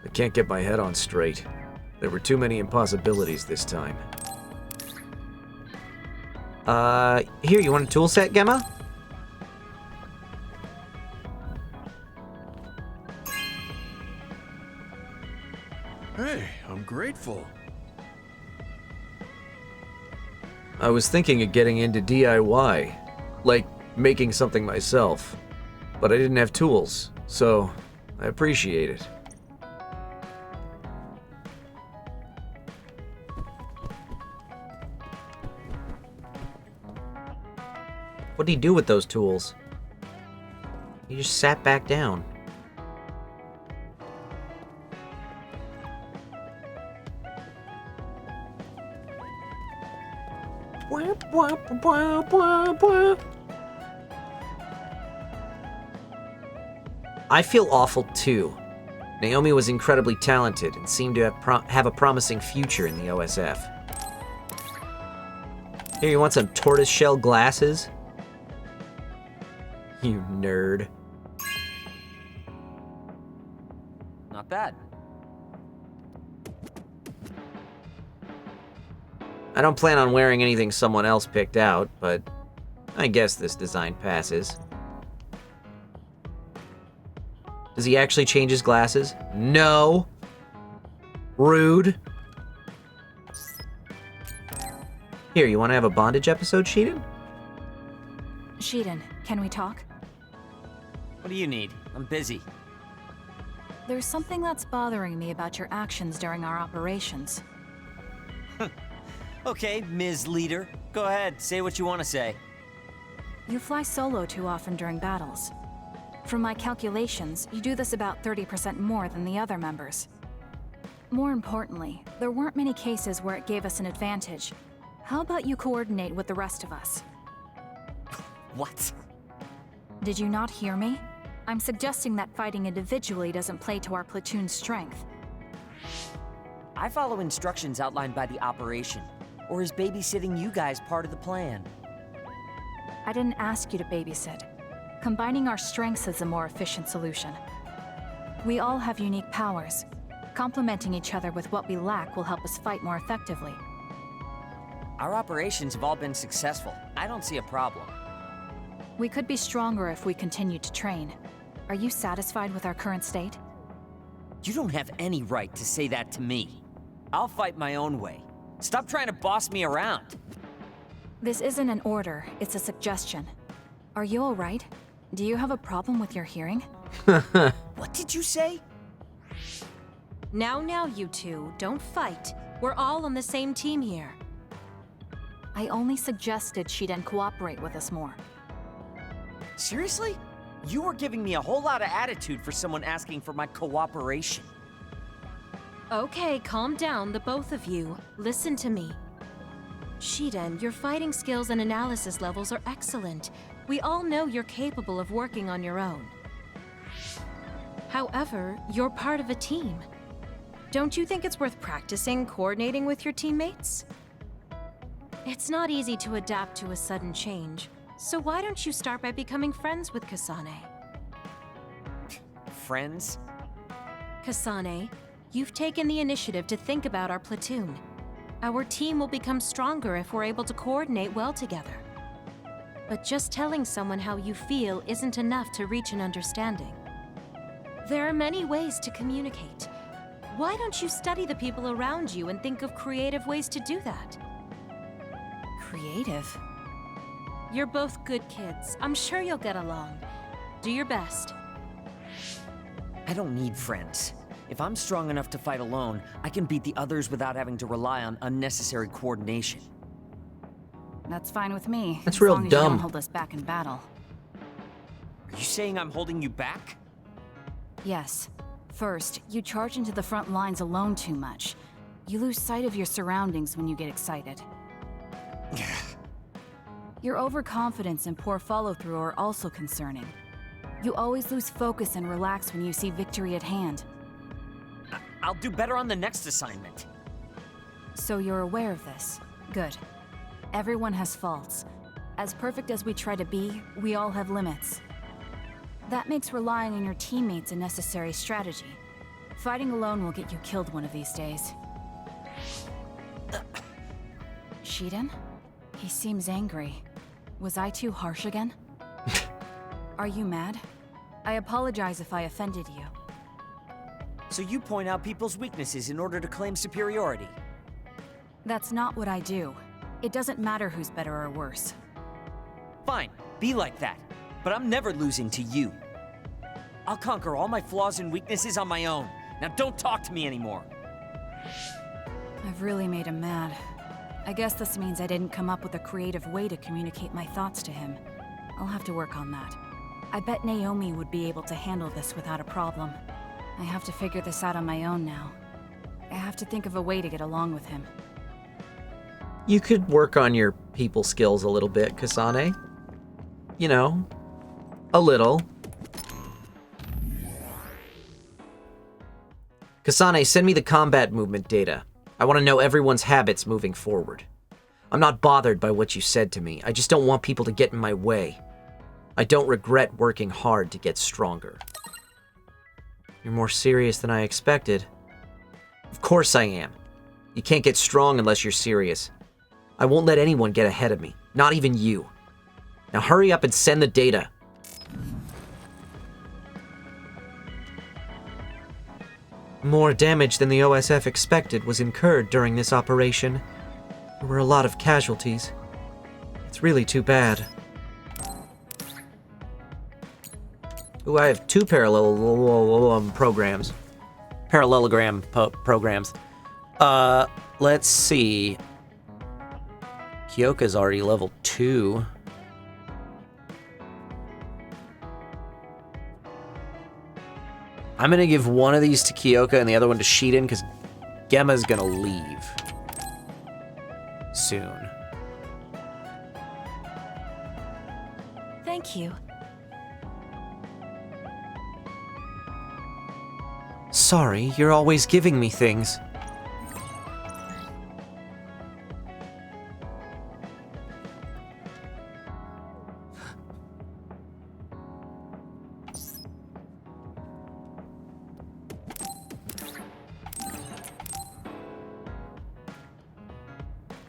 I can't get my head on straight. There were too many impossibilities this time. Here, you want a tool set, Gemma? Hey, I'm grateful. I was thinking of getting into DIY, like making something myself, but I didn't have tools, so I appreciate it. What did he do with those tools? He just sat back down. I feel awful too. Naomi was incredibly talented and seemed to have a promising future in the OSF. Here, you want some tortoiseshell glasses? You nerd. Not bad. I don't plan on wearing anything someone else picked out, but I guess this design passes. Does he actually change his glasses? No. Rude. Here, you want to have a bondage episode, Sheedan? Sheedan, can we talk? What do you need? I'm busy. There's something that's bothering me about your actions during our operations. Okay, Ms. Leader. Go ahead, say what you want to say. You fly solo too often during battles. From my calculations, you do this about 30% more than the other members. More importantly, there weren't many cases where it gave us an advantage. How about you coordinate with the rest of us? What? Did you not hear me? I'm suggesting that fighting individually doesn't play to our platoon's strength. I follow instructions outlined by the operation. Or is babysitting you guys part of the plan? I didn't ask you to babysit. Combining our strengths is a more efficient solution. We all have unique powers. Complementing each other with what we lack will help us fight more effectively. Our operations have all been successful. I don't see a problem. We could be stronger if we continued to train. Are you satisfied with our current state? You don't have any right to say that to me. I'll fight my own way. Stop trying to boss me around. This isn't an order, it's a suggestion. Are you all right? Do you have a problem with your hearing? What did you say? Now, you two, don't fight. We're all on the same team here. I only suggested Sheedan cooperate with us more. Seriously? You were giving me a whole lot of attitude for someone asking for my cooperation. Okay, calm down, the both of you. Listen to me. Sheedan, your fighting skills and analysis levels are excellent. We all know you're capable of working on your own. However, you're part of a team. Don't you think it's worth practicing coordinating with your teammates? It's not easy to adapt to a sudden change, so why don't you start by becoming friends with Kasane? Friends? Kasane, you've taken the initiative to think about our platoon. Our team will become stronger if we're able to coordinate well together. But just telling someone how you feel isn't enough to reach an understanding. There are many ways to communicate. Why don't you study the people around you and think of creative ways to do that? Creative? You're both good kids. I'm sure you'll get along. Do your best. I don't need friends. If I'm strong enough to fight alone, I can beat the others without having to rely on unnecessary coordination. That's fine with me. That's as real long as you dumb. don't hold us back in battle. Are you saying I'm holding you back? Yes. First, you charge into the front lines alone too much. You lose sight of your surroundings when you get excited. Your overconfidence and poor follow-through are also concerning. You always lose focus and relax when you see victory at hand. I'll do better on the next assignment. So you're aware of this. Good. Everyone has faults. As perfect as we try to be, we all have limits. That makes relying on your teammates a necessary strategy. Fighting alone will get you killed one of these days. Shiden? He seems angry. Was I too harsh again? Are you mad? I apologize if I offended you. So you point out people's weaknesses in order to claim superiority? That's not what I do. It doesn't matter who's better or worse. Fine, be like that. But I'm never losing to you. I'll conquer all my flaws and weaknesses on my own. Now don't talk to me anymore. I've really made him mad. I guess this means I didn't come up with a creative way to communicate my thoughts to him. I'll have to work on that. I bet Naomi would be able to handle this without a problem. I have to figure this out on my own now. I have to think of a way to get along with him. You could work on your people skills a little bit, Kasane. You know, a little. Kasane, send me the combat movement data. I want to know everyone's habits moving forward. I'm not bothered by what you said to me. I just don't want people to get in my way. I don't regret working hard to get stronger. You're more serious than I expected. Of course I am. You can't get strong unless you're serious. I won't let anyone get ahead of me, not even you. Now hurry up and send the data. More damage than the OSF expected was incurred during this operation. There were a lot of casualties. It's really too bad. Ooh, I have 2 programs. Parallelogram programs. Let's see. Kyoka's already level 2. I'm gonna give one of these to Kyoka and the other one to Shiden, because Gemma's gonna leave soon. Thank you. Sorry, you're always giving me things.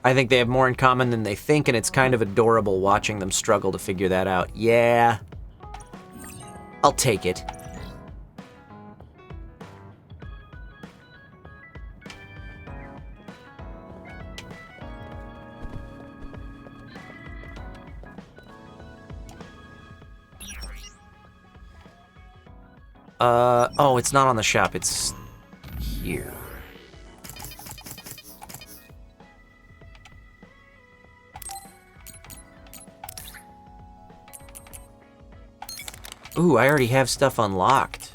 I think they have more in common than they think, and it's kind of adorable watching them struggle to figure that out. Yeah. I'll take it. Oh, it's not on the shop, it's here. Ooh, I already have stuff unlocked.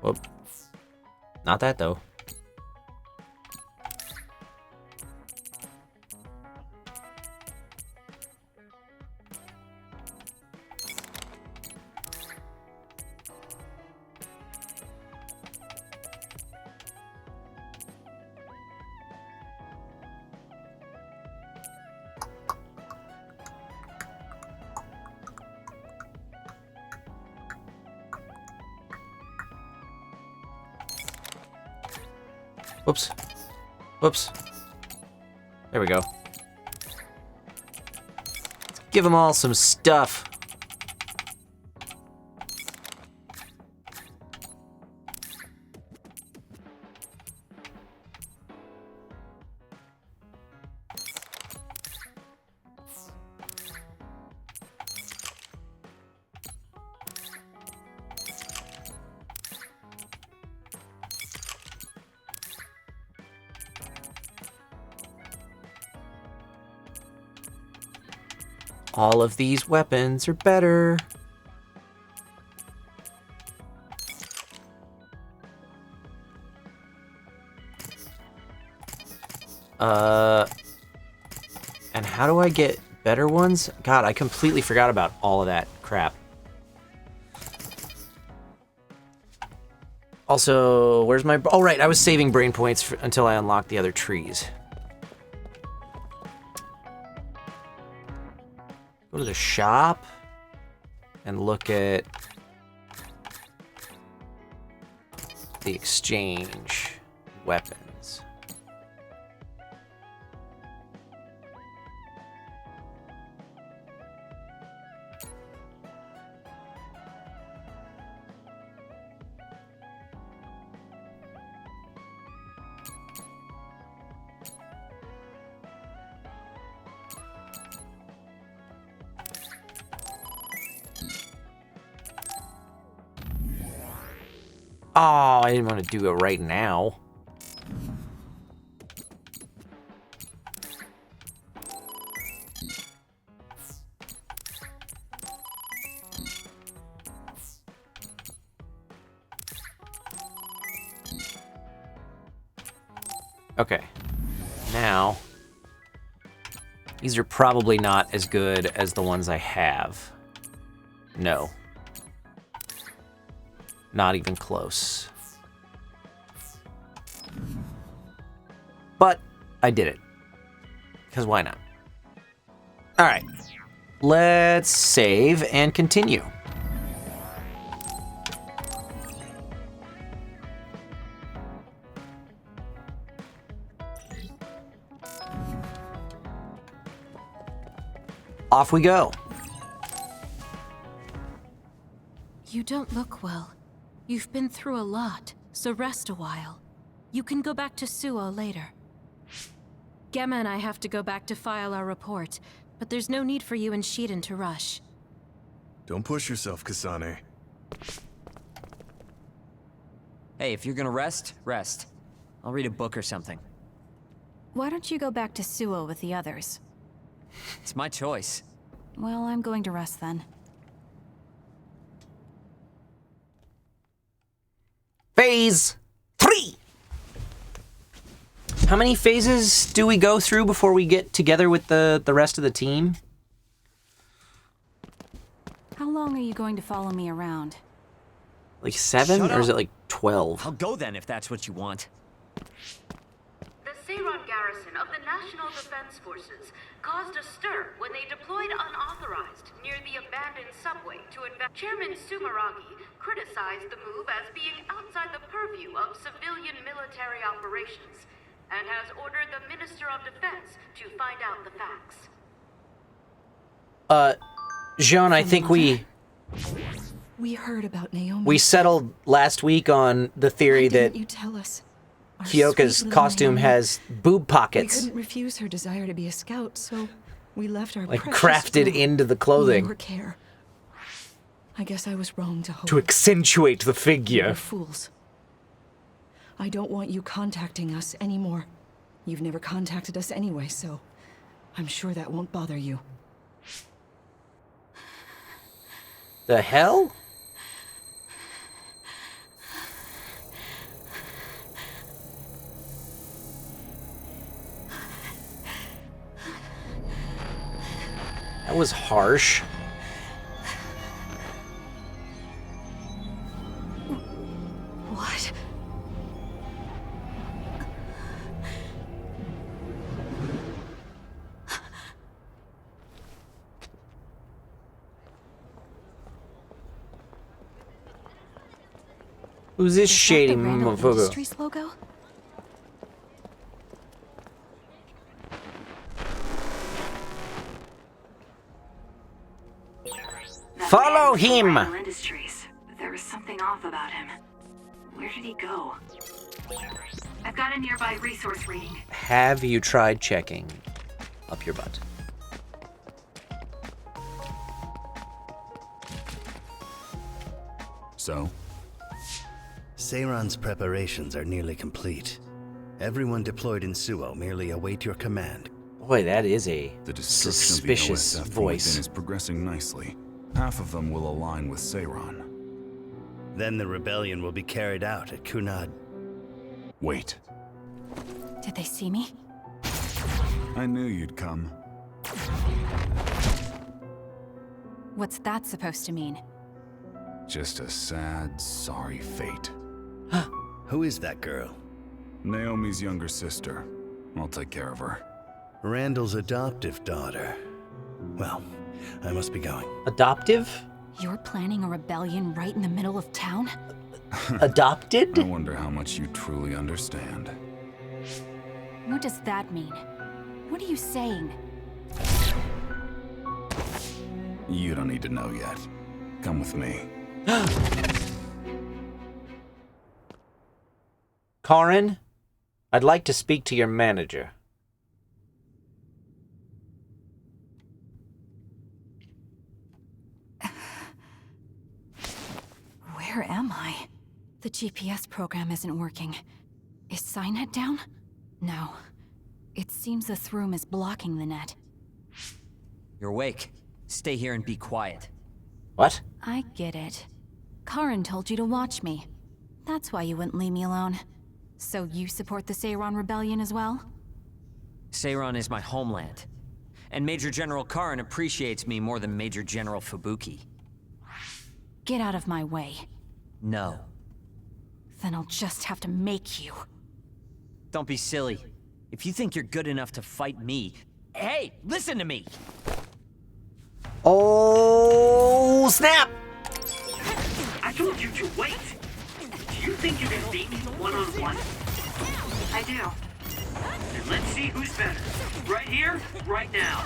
Whoop. Not that, though. Whoops. Whoops. There we go. Let's give them all some stuff. All of these weapons are better. And how do I get better ones? God, I completely forgot about all of that crap. Also, where's my... Oh, right, I was saving brain points until I unlocked the other trees. Go to the shop and look at the exchange weapons. Oh, I didn't want to do it right now. Okay. Now, these are probably not as good as the ones I have. No. Not even close. But I did it. Because why not? Alright. Let's save and continue. Off we go. You don't look well. You've been through a lot, so rest a while. You can go back to Suo later. Gemma and I have to go back to file our report, but there's no need for you and Shiden to rush. Don't push yourself, Kasane. Hey, if you're gonna rest, rest. I'll read a book or something. Why don't you go back to Suo with the others? It's my choice. Well, I'm going to rest then. Phase 3! How many phases do we go through before we get together with the rest of the team? How long are you going to follow me around? Like 7? Shut or is up. it like 12? I'll go then if that's what you want. The Seiron garrison of the National Defense Forces caused a stir when they deployed unauthorized near the abandoned subway to invest. Chairman Sumeragi criticized the move as being outside the purview of civilian military operations and has ordered the Minister of Defense to find out the facts. Jean, I think we heard about Naomi. we settled last week on the theory that You tell us. Our Kyoka's sweet little costume Naomi. has boob We pockets, couldn't refuse her desire to be a scout, so we left our like precious crafted girl into the in clothing your care. I guess I was wrong to hope. to accentuate the We were figure. fools. I don't want you contacting us anymore. You've never contacted us anyway, so I'm sure that won't bother you. The hell? That was harsh. What? Who's this shady The Randall motherfucker? Industries logo? Follow him! Randall Industries. There was something off about him. Where did he go? I've got a nearby resource reading. Have you tried checking up your butt? So? Seiron's preparations are nearly complete. Everyone deployed in Suo merely await your command. Boy, that is a The destruction suspicious of the OSF from voice. within is progressing nicely. Half of them will align with Seiron. Then the rebellion will be carried out at Kunad. Wait. Did they see me? I knew you'd come. What's that supposed to mean? Just a sad, sorry fate. Who is that girl? Naomi's younger sister. I'll take care of her. Randall's adoptive daughter. Well, I must be going. Adoptive? You're planning a rebellion right in the middle of town? Adopted? I wonder how much you truly understand. What does that mean? What are you saying? You don't need to know yet. Come with me. Karin, I'd like to speak to your manager. Where am I? The GPS program isn't working. Is Signet down? No. It seems the Throom is blocking the net. You're awake. Stay here and be quiet. What? I get it. Karin told you to watch me. That's why you wouldn't leave me alone. So you support the Seiron Rebellion as well? Seiron is my homeland. And Major General Karin appreciates me more than Major General Fubuki. Get out of my way. No. Then I'll just have to make you. Don't be silly. If you think you're good enough to fight me... Hey, listen to me! Oh, snap! I told you to wait! Do you think you can beat me one-on-one? I do. Then let's see who's better. Right here, right now.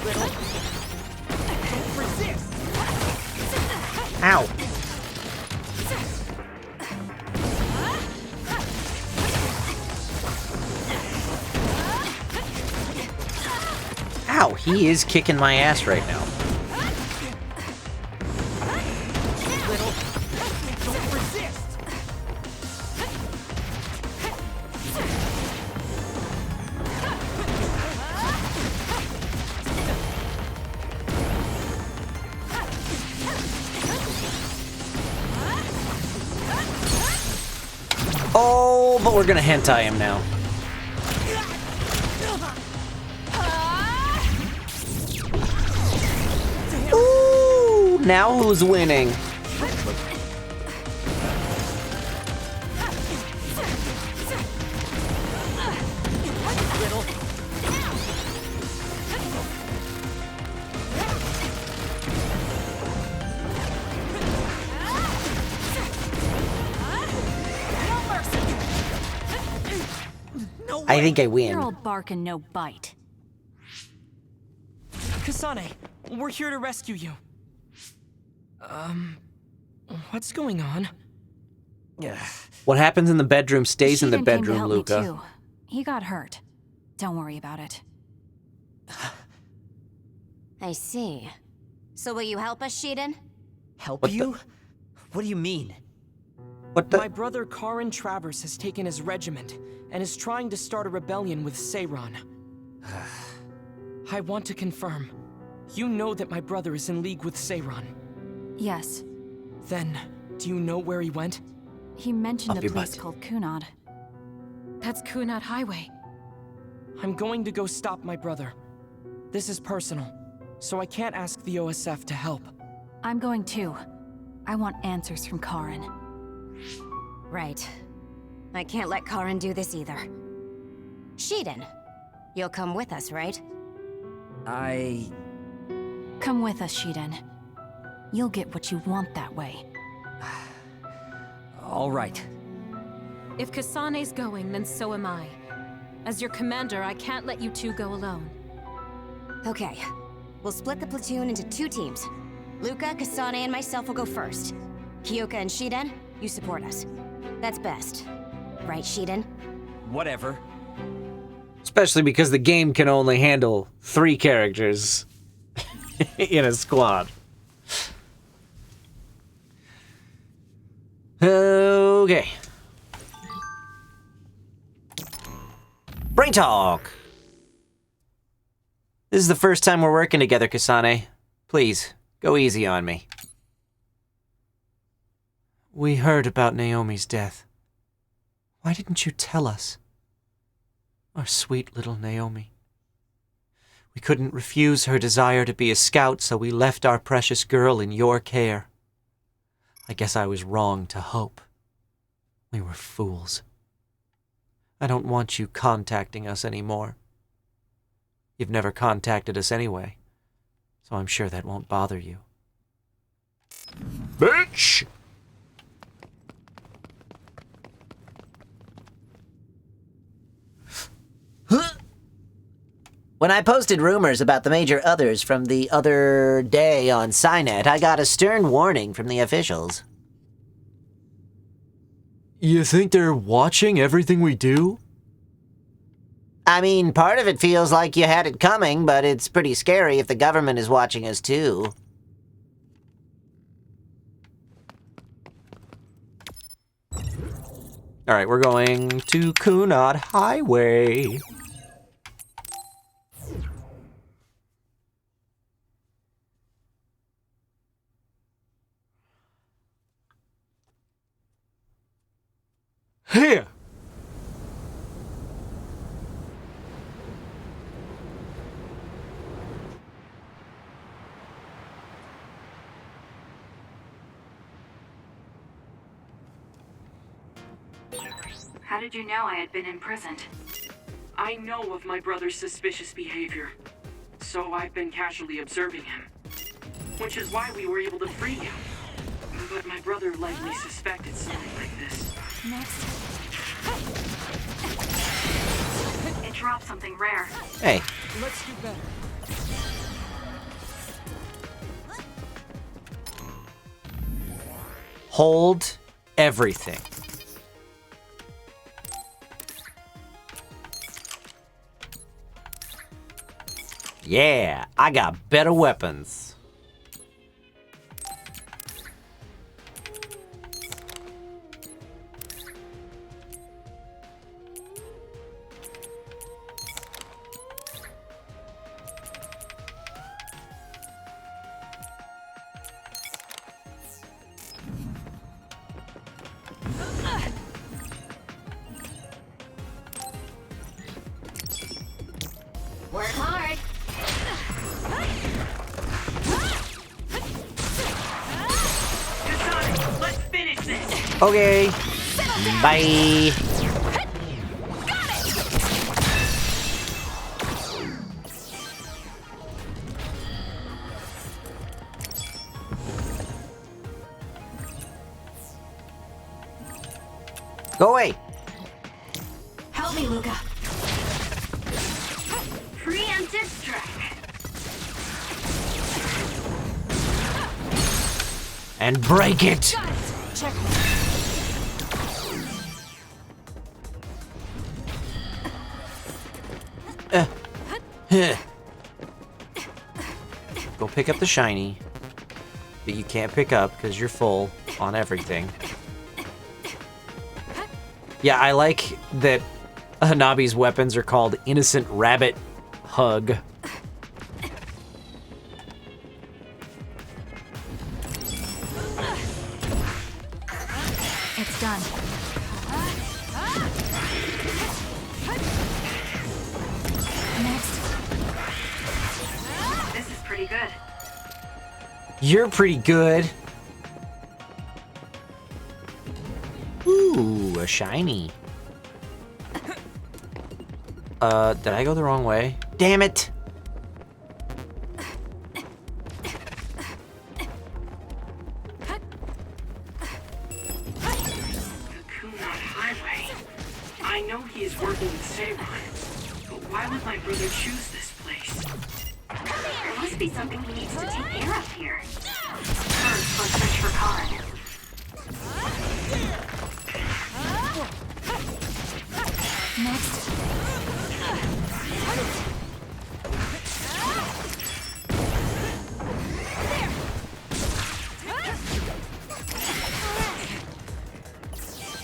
Don't resist! Ow. Ow, he is kicking my ass right now. Don't resist! Oh, but we're gonna hentai him now. Ooh, now who's winning? I think I win. You're all bark and no bite. Kasane, we're here to rescue you. What's going on? What happens in the bedroom stays in the Shiden came to bedroom, help me Luca. too. He got hurt. Don't worry about it. I see. So will you help us, Shiden? Help you? What do you mean? My brother Karin Travers has taken his regiment and is trying to start a rebellion with Seiron. I want to confirm. You know that my brother is in league with Seiron. Yes. Then, do you know where he went? He mentioned Up a your place butt. called Kunad. That's Kunad Highway. I'm going to go stop my brother. This is personal, so I can't ask the OSF to help. I'm going too. I want answers from Karin. Right. I can't let Karin do this either. Shiden, you'll come with us, right? Come with us, Shiden. You'll get what you want that way. All right. If Kasane's going, then so am I. As your commander, I can't let you two go alone. Okay. We'll split the platoon into 2 teams. Luca, Kasane, and myself will go first. Kyoka and Shiden, you support us. That's best. Right, Shiden? Whatever. Especially because the game can only handle 3 characters in a squad. Okay. Brain Talk! This is the first time we're working together, Kasane. Please, go easy on me. We heard about Naomi's death. Why didn't you tell us? Our sweet little Naomi. We couldn't refuse her desire to be a scout, so we left our precious girl in your care. I guess I was wrong to hope. We were fools. I don't want you contacting us anymore. You've never contacted us anyway, so I'm sure that won't bother you. Bitch! When I posted rumors about the major others from the other day on Cynet, I got a stern warning from the officials. You think they're watching everything we do? I mean, part of it feels like you had it coming, but it's pretty scary if the government is watching us too. Alright, we're going to Kunad Highway. Here! How did you know I had been imprisoned? I know of my brother's suspicious behavior, so I've been casually observing him. Which is why we were able to free him. But my brother likely suspected something like this. Next. It dropped something rare. Hey. Let's do better. Hold everything. Yeah, I got better weapons. Work hard. Kasane, let's finish this! Okay. Bye. Go away. Help me, Luca. Preemptive strike. And break it. Check. Go pick up the shiny that you can't pick up because you're full on everything. Yeah, I like that Hanabi's weapons are called Innocent Rabbit Hug. It's done. Next. This is pretty good. You're pretty good. Ooh, a shiny. Did I go the wrong way? Damn it! Highway. I know he is working with Seiron, but why would my brother choose this place? There must be something he needs to take care of here. First, let's search for Khan. Next.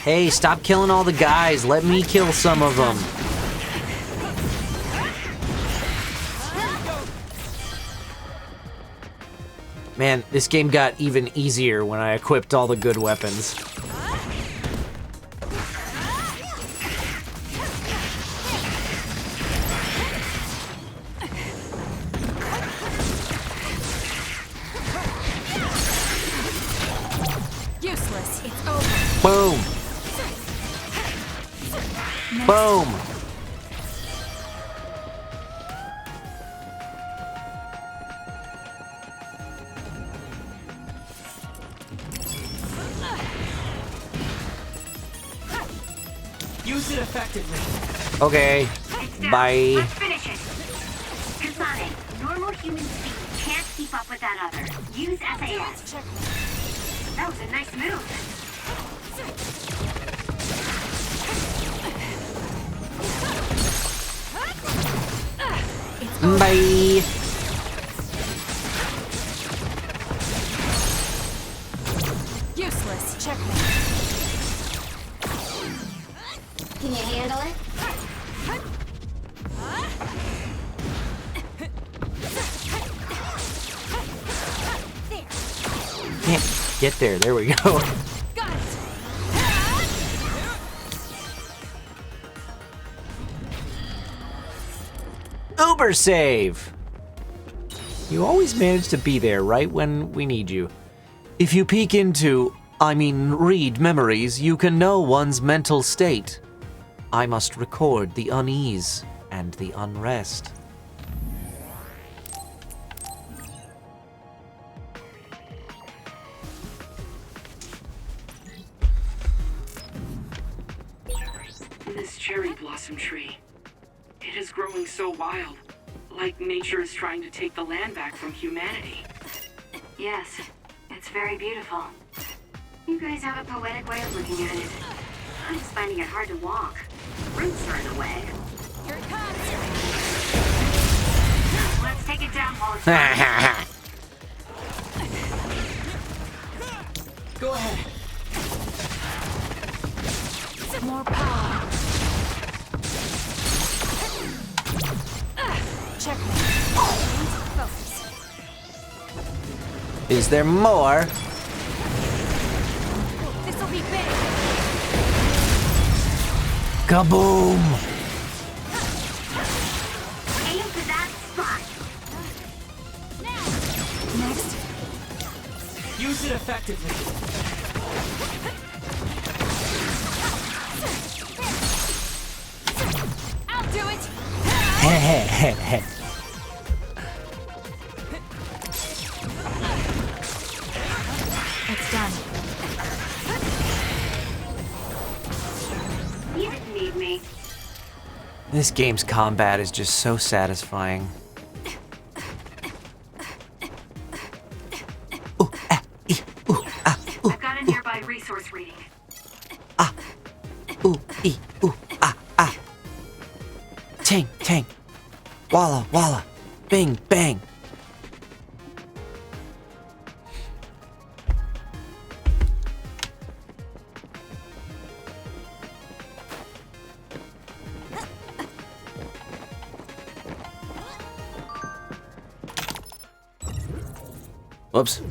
Hey, stop killing all the guys. Let me kill some of them. Man, this game got even easier when I equipped all the good weapons. Useless. It's over. Boom! Boom! Use it effectively. Okay. Bye. Let's finish it. Kasane, normal human speed can't keep up with that other. Use SAS. That was a nice move. Bye. Useless. Checkmate. Can you handle it? Can't get there. There we go. Got it. Uber save. You always manage to be there right when we need you. If you peek into, read memories, you can know one's mental state. I must record the unease and the unrest. This cherry blossom tree. It is growing so wild, like nature is trying to take the land back from humanity. Yes, it's very beautiful. You guys have a poetic way of looking at it. I'm just finding it hard to walk. Roots are in the way. Here it comes. Let's take it down while it's Go ahead. More power. Checkmate. Focus. Is there more? This'll be big. Kaboom! aim to that spot. Next. Use it effectively. I'll do it. It's done. You didn't need me. This game's combat is just so satisfying. I've got a nearby resource reading. Ting, ting. Walla, walla. Bing, bang. Whoops.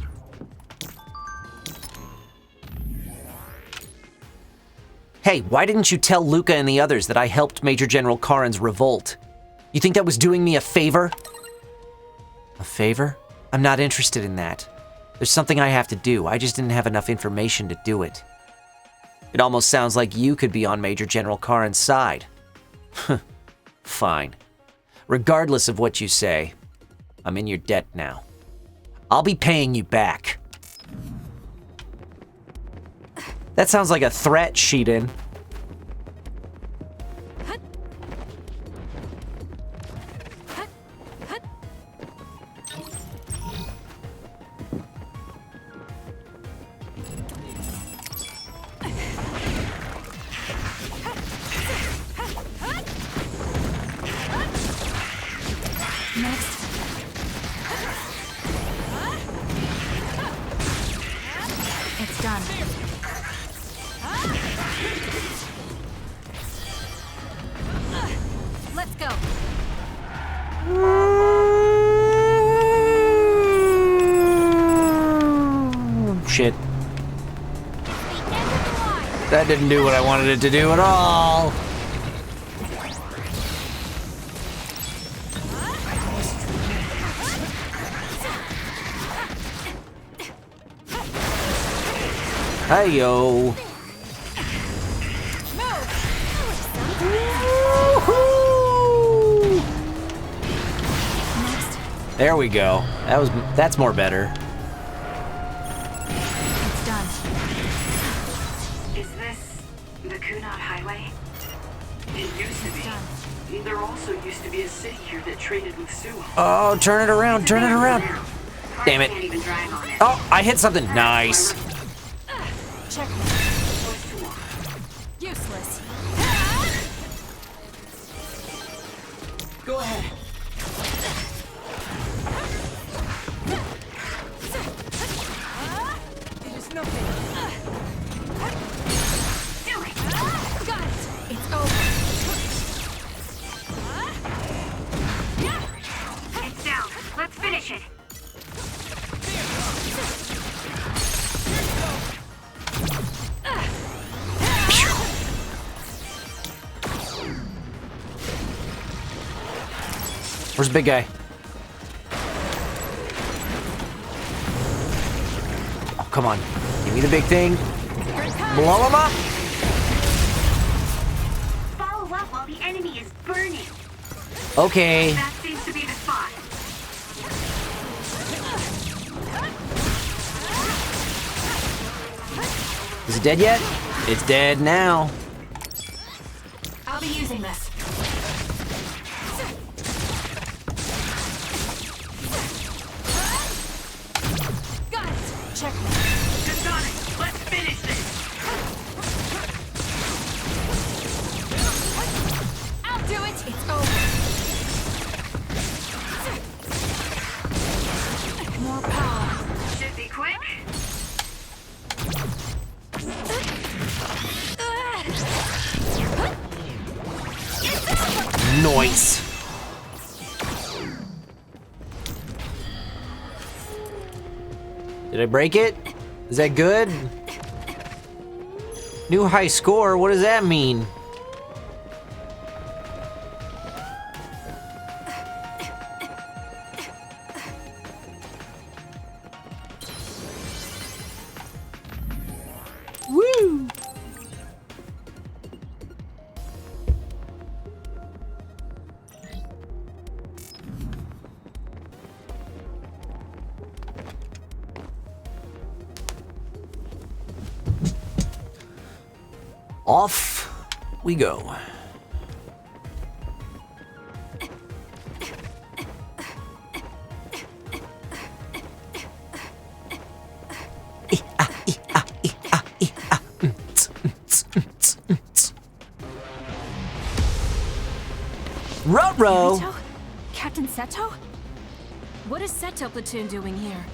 Hey, why didn't you tell Luca and the others that I helped Major General Karin's revolt? You think that was doing me a favor? A favor? I'm not interested in that. There's something I have to do. I just didn't have enough information to do it. It almost sounds like you could be on Major General Karin's side. Fine. Regardless of what you say, I'm in your debt now. I'll be paying you back. That sounds like a threat, Shiden. It's done. Let's go. shit. That didn't do what I wanted it to do at all. Hey-yo. There we go. That's more better. It's done. Is this the Kunad Highway? It used to be. There also used to be a city here that traded with Suo. Oh, turn it around, turn it around. Damn it. Can't even drive on it. Oh, I hit something. Nice. Check. Useless. Go ahead. It is nothing. Do it. Got it. It's over. It's down. Let's finish it. Where's the big guy? Oh, come on. Give me the big thing. Blow him up. Follow up while the enemy is burning. Okay. That seems to be the spot. Is it dead yet? It's dead now. I'll be using this. Got it. Check. Sonic, let's finish this. I'll do it. It's over. More power. Should be quick. Nice. Did I break it? Is that good? New high score? What does that mean? Woo! Off we go. Ruh-roh! Kirito? Captain Seto? What is Seto platoon doing here?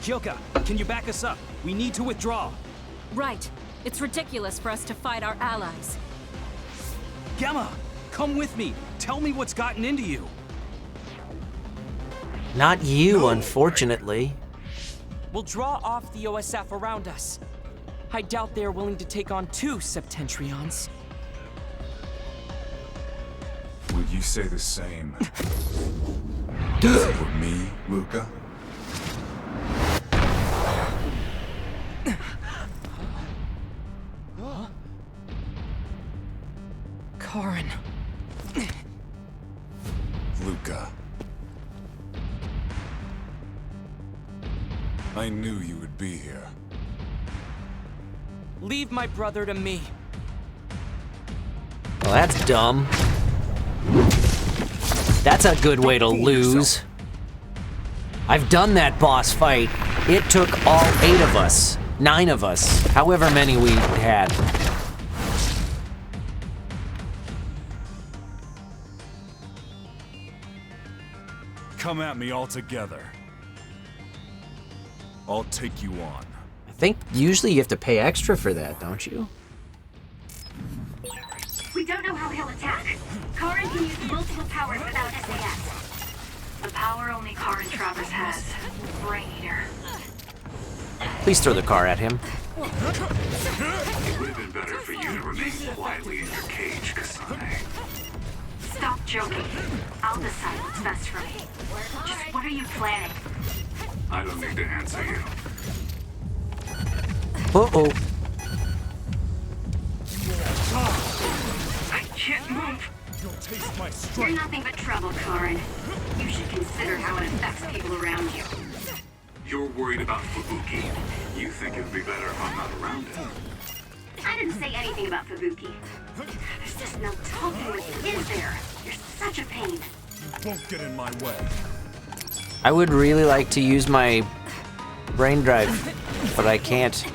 Kyoka, can you back us up? We need to withdraw. Right. It's ridiculous for us to fight our allies. Gemma, come with me. Tell me what's gotten into you. Not you, unfortunately. We'll draw off the OSF around us. I doubt they're willing to take on 2 Septentrions. Would you say the same for me, Luca? Karin. Luca. I knew you would be here. Leave my brother to me. Well, that's dumb. That's a good way to lose. I've done that boss fight. It took all 8 of us. 9 of us. However many we had. Come at me all together. I'll take you on. I think usually you have to pay extra for that, don't you? We don't know how he'll attack. Karin can use multiple powers without SAS. The power only Karin Travers has. Brain Eater. Please throw the car at him. It would have been better for you to remain quietly in your cage, Kasane. Stop joking. I'll decide what's best for me. Just what are you planning? I don't need to answer you. Uh-oh. I can't move. You're nothing but trouble, Karin. You should consider how it affects people around you. You're worried about Fubuki. You think it'd be better if I'm not around him. I didn't say anything about Fubuki. There's just no talking with you, is there? You're such a pain. Won't get in my way. I would really like to use my brain drive, but I can't.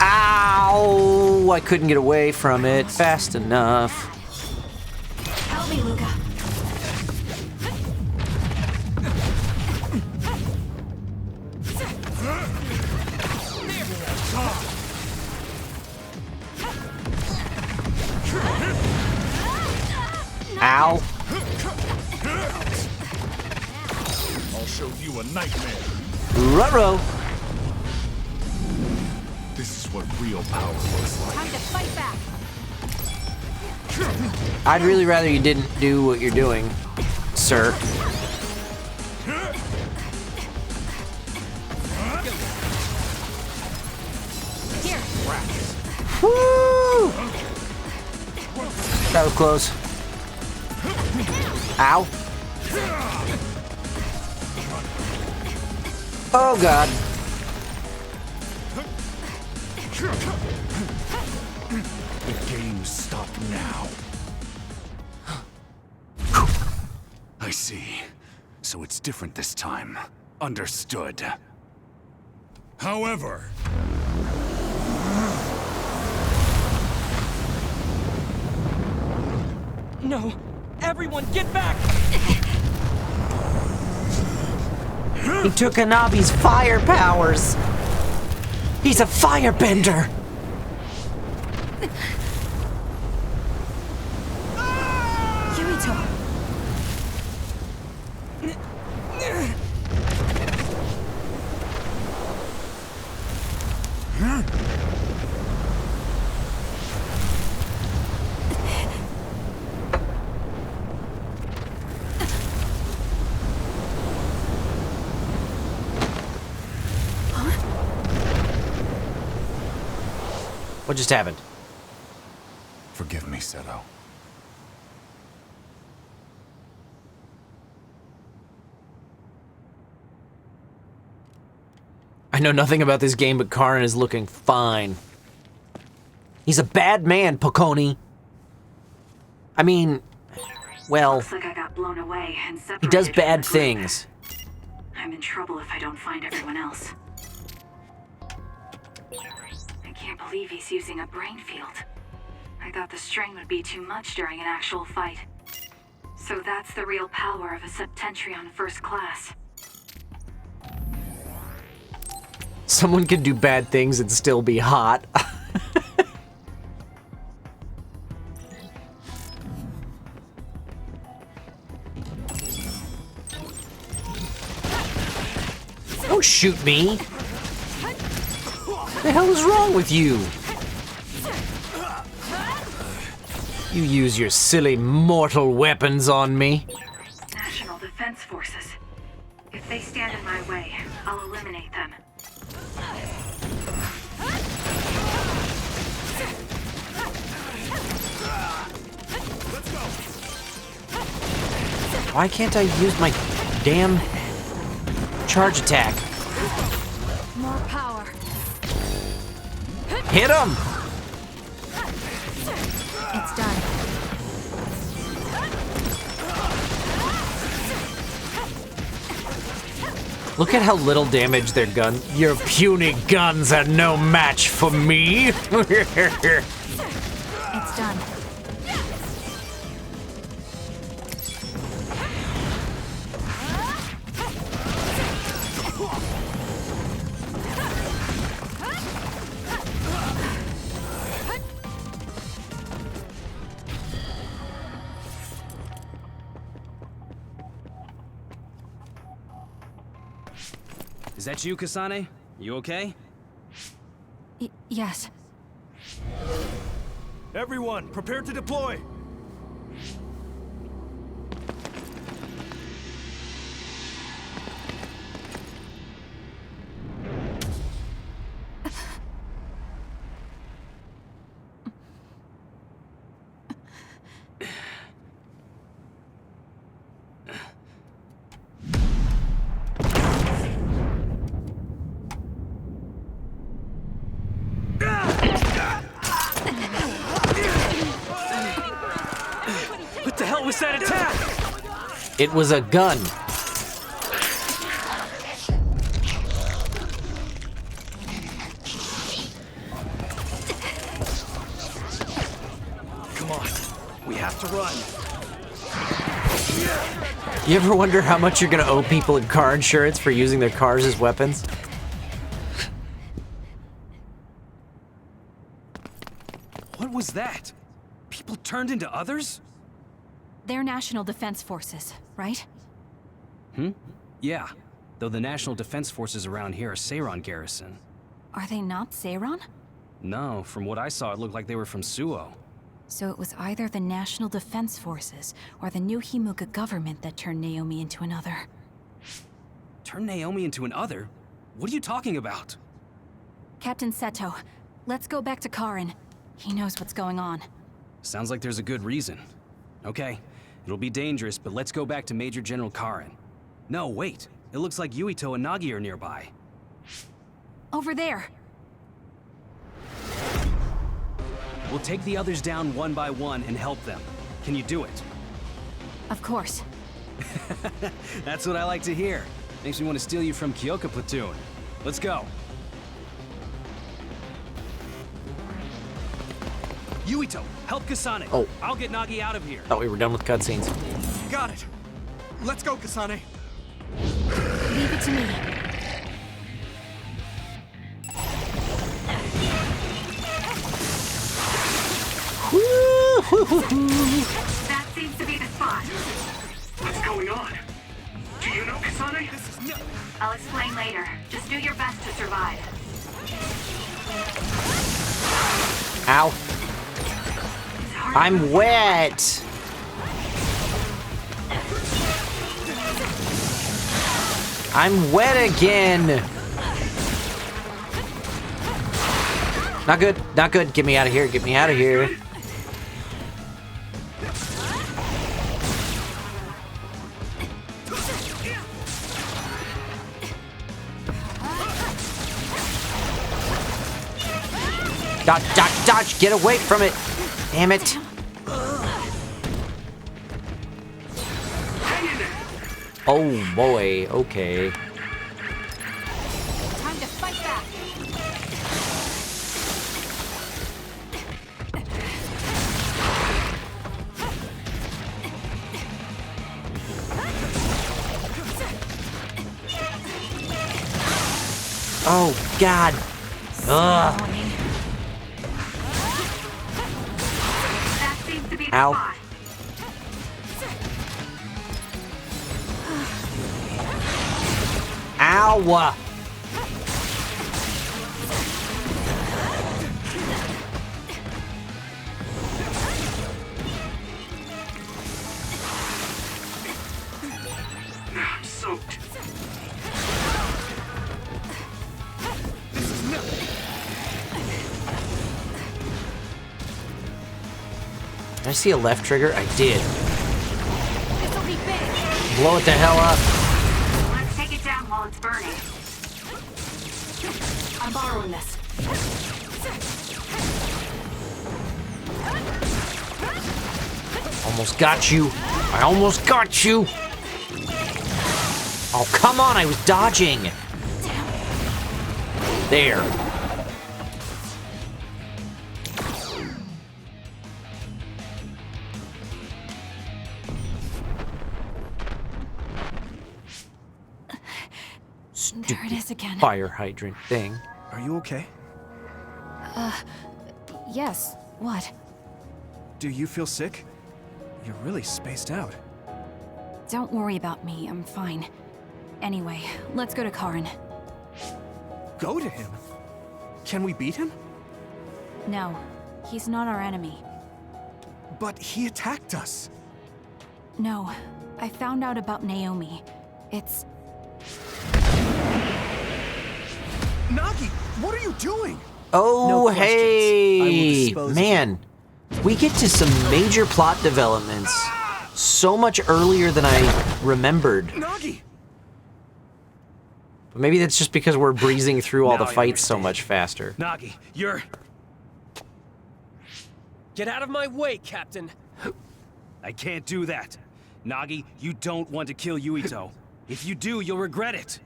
Ow! I couldn't get away from it fast enough. Help me, Luca. Ow. I'll show you a nightmare. Ruh-roh. This is what real power looks like. Time to fight back. I'd really rather you didn't do what you're doing, sir. Here. Woo! That was close. Ow. Oh, God. The game's stopped now. I see. So it's different this time. Understood. However... No! Everyone, get back! He took Anabi's fire powers. He's a firebender. Kirito. What just happened? Forgive me, Seto. I know nothing about this game, but Karin is looking fine. He's a bad man, Poconi. I mean, well, Looks like I got blown away and he separated does from bad the group. things. I'm in trouble if I don't find everyone else. I can't believe he's using a brain field. I thought the strain would be too much during an actual fight. So that's the real power of a Septentrion first class. Someone can do bad things and still be hot. Don't shoot me! What the hell is wrong with you? You use your silly mortal weapons on me. National Defense Forces. If they stand in my way, I'll eliminate them. Why can't I use my damn charge attack? More power. Hit him! It's done. Look at how little damage their gun. Your puny guns are no match for me. It's done. Is that you, Kasane? You okay? Yes. Everyone, prepare to deploy! What the hell was that attack? It was a gun. Come on, we have to run. You ever wonder how much you're gonna owe people in car insurance for using their cars as weapons? What was that? People turned into others? They're National Defense Forces, right? Yeah, though the National Defense Forces around here are Seiron Garrison. Are they not Seiron? No, from what I saw, it looked like they were from Suo. So it was either the National Defense Forces or the new Himuka government that turned Naomi into another. Turn Naomi into an other? What are you talking about? Captain Seto, let's go back to Karin. He knows what's going on. Sounds like there's a good reason. Okay, it'll be dangerous, but let's go back to Major General Karin. No, wait. It looks like Yuito and Nagi are nearby. Over there! We'll take the others down one by one and help them. Can you do it? Of course. That's what I like to hear. Makes me want to steal you from Kyoka Platoon. Let's go. Yuito, help Kasane. Oh. I'll get Nagi out of here. Thought we were done with cutscenes. Got it. Let's go, Kasane. Leave it to me. That seems to be the spot. What's going on? Do you know Kasane? I'll explain later. Just do your best to survive. Ow. I'm wet. I'm wet again. Not good. Not good. Get me out of here. Get me out of here. Dodge, dodge, dodge. Get away from it. Damn it. Oh boy, okay. Time to fight back. Oh God. Ugh. That seems to be the Ow. spot. Ow. I'm soaked. Did I see a left trigger? I did. This'll be big. Blow it the hell up. Let's take it down while it's burning. I'm borrowing this. Almost got you. I almost got you. Oh, come on. I was dodging. There. There it is again. Fire hydrant thing. Are you okay? Yes. What? Do you feel sick? You're really spaced out. Don't worry about me. I'm fine. Anyway, let's go to Karin. go to him. Can we beat him? No, he's not our enemy. But he attacked us. No, I found out about Naomi. It's... Nagi, what are you doing? Oh, No questions. I will hey, dispose of man. We get to some major plot developments so much earlier than I remembered. Nagi! But maybe that's just because we're breezing through all Now the I fights so understand. much faster. Nagi, you're... Get out of my way, Captain. I can't do that. Nagi, you don't want to kill Yuito. If you do, you'll regret it.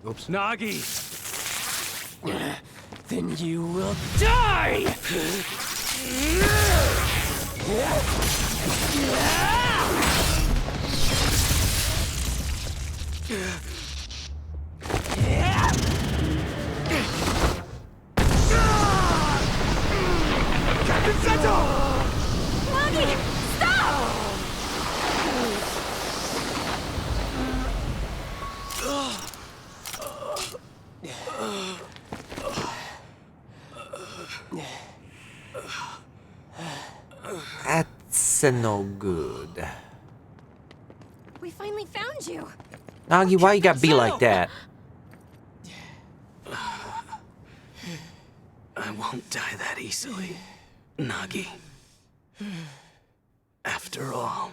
Oops. Nagi! Then you will die! Captain Seto! Nagi, stop! That's no good. We finally found you. Nagi, why you gotta be like that? I won't die that easily, Nagi. After all,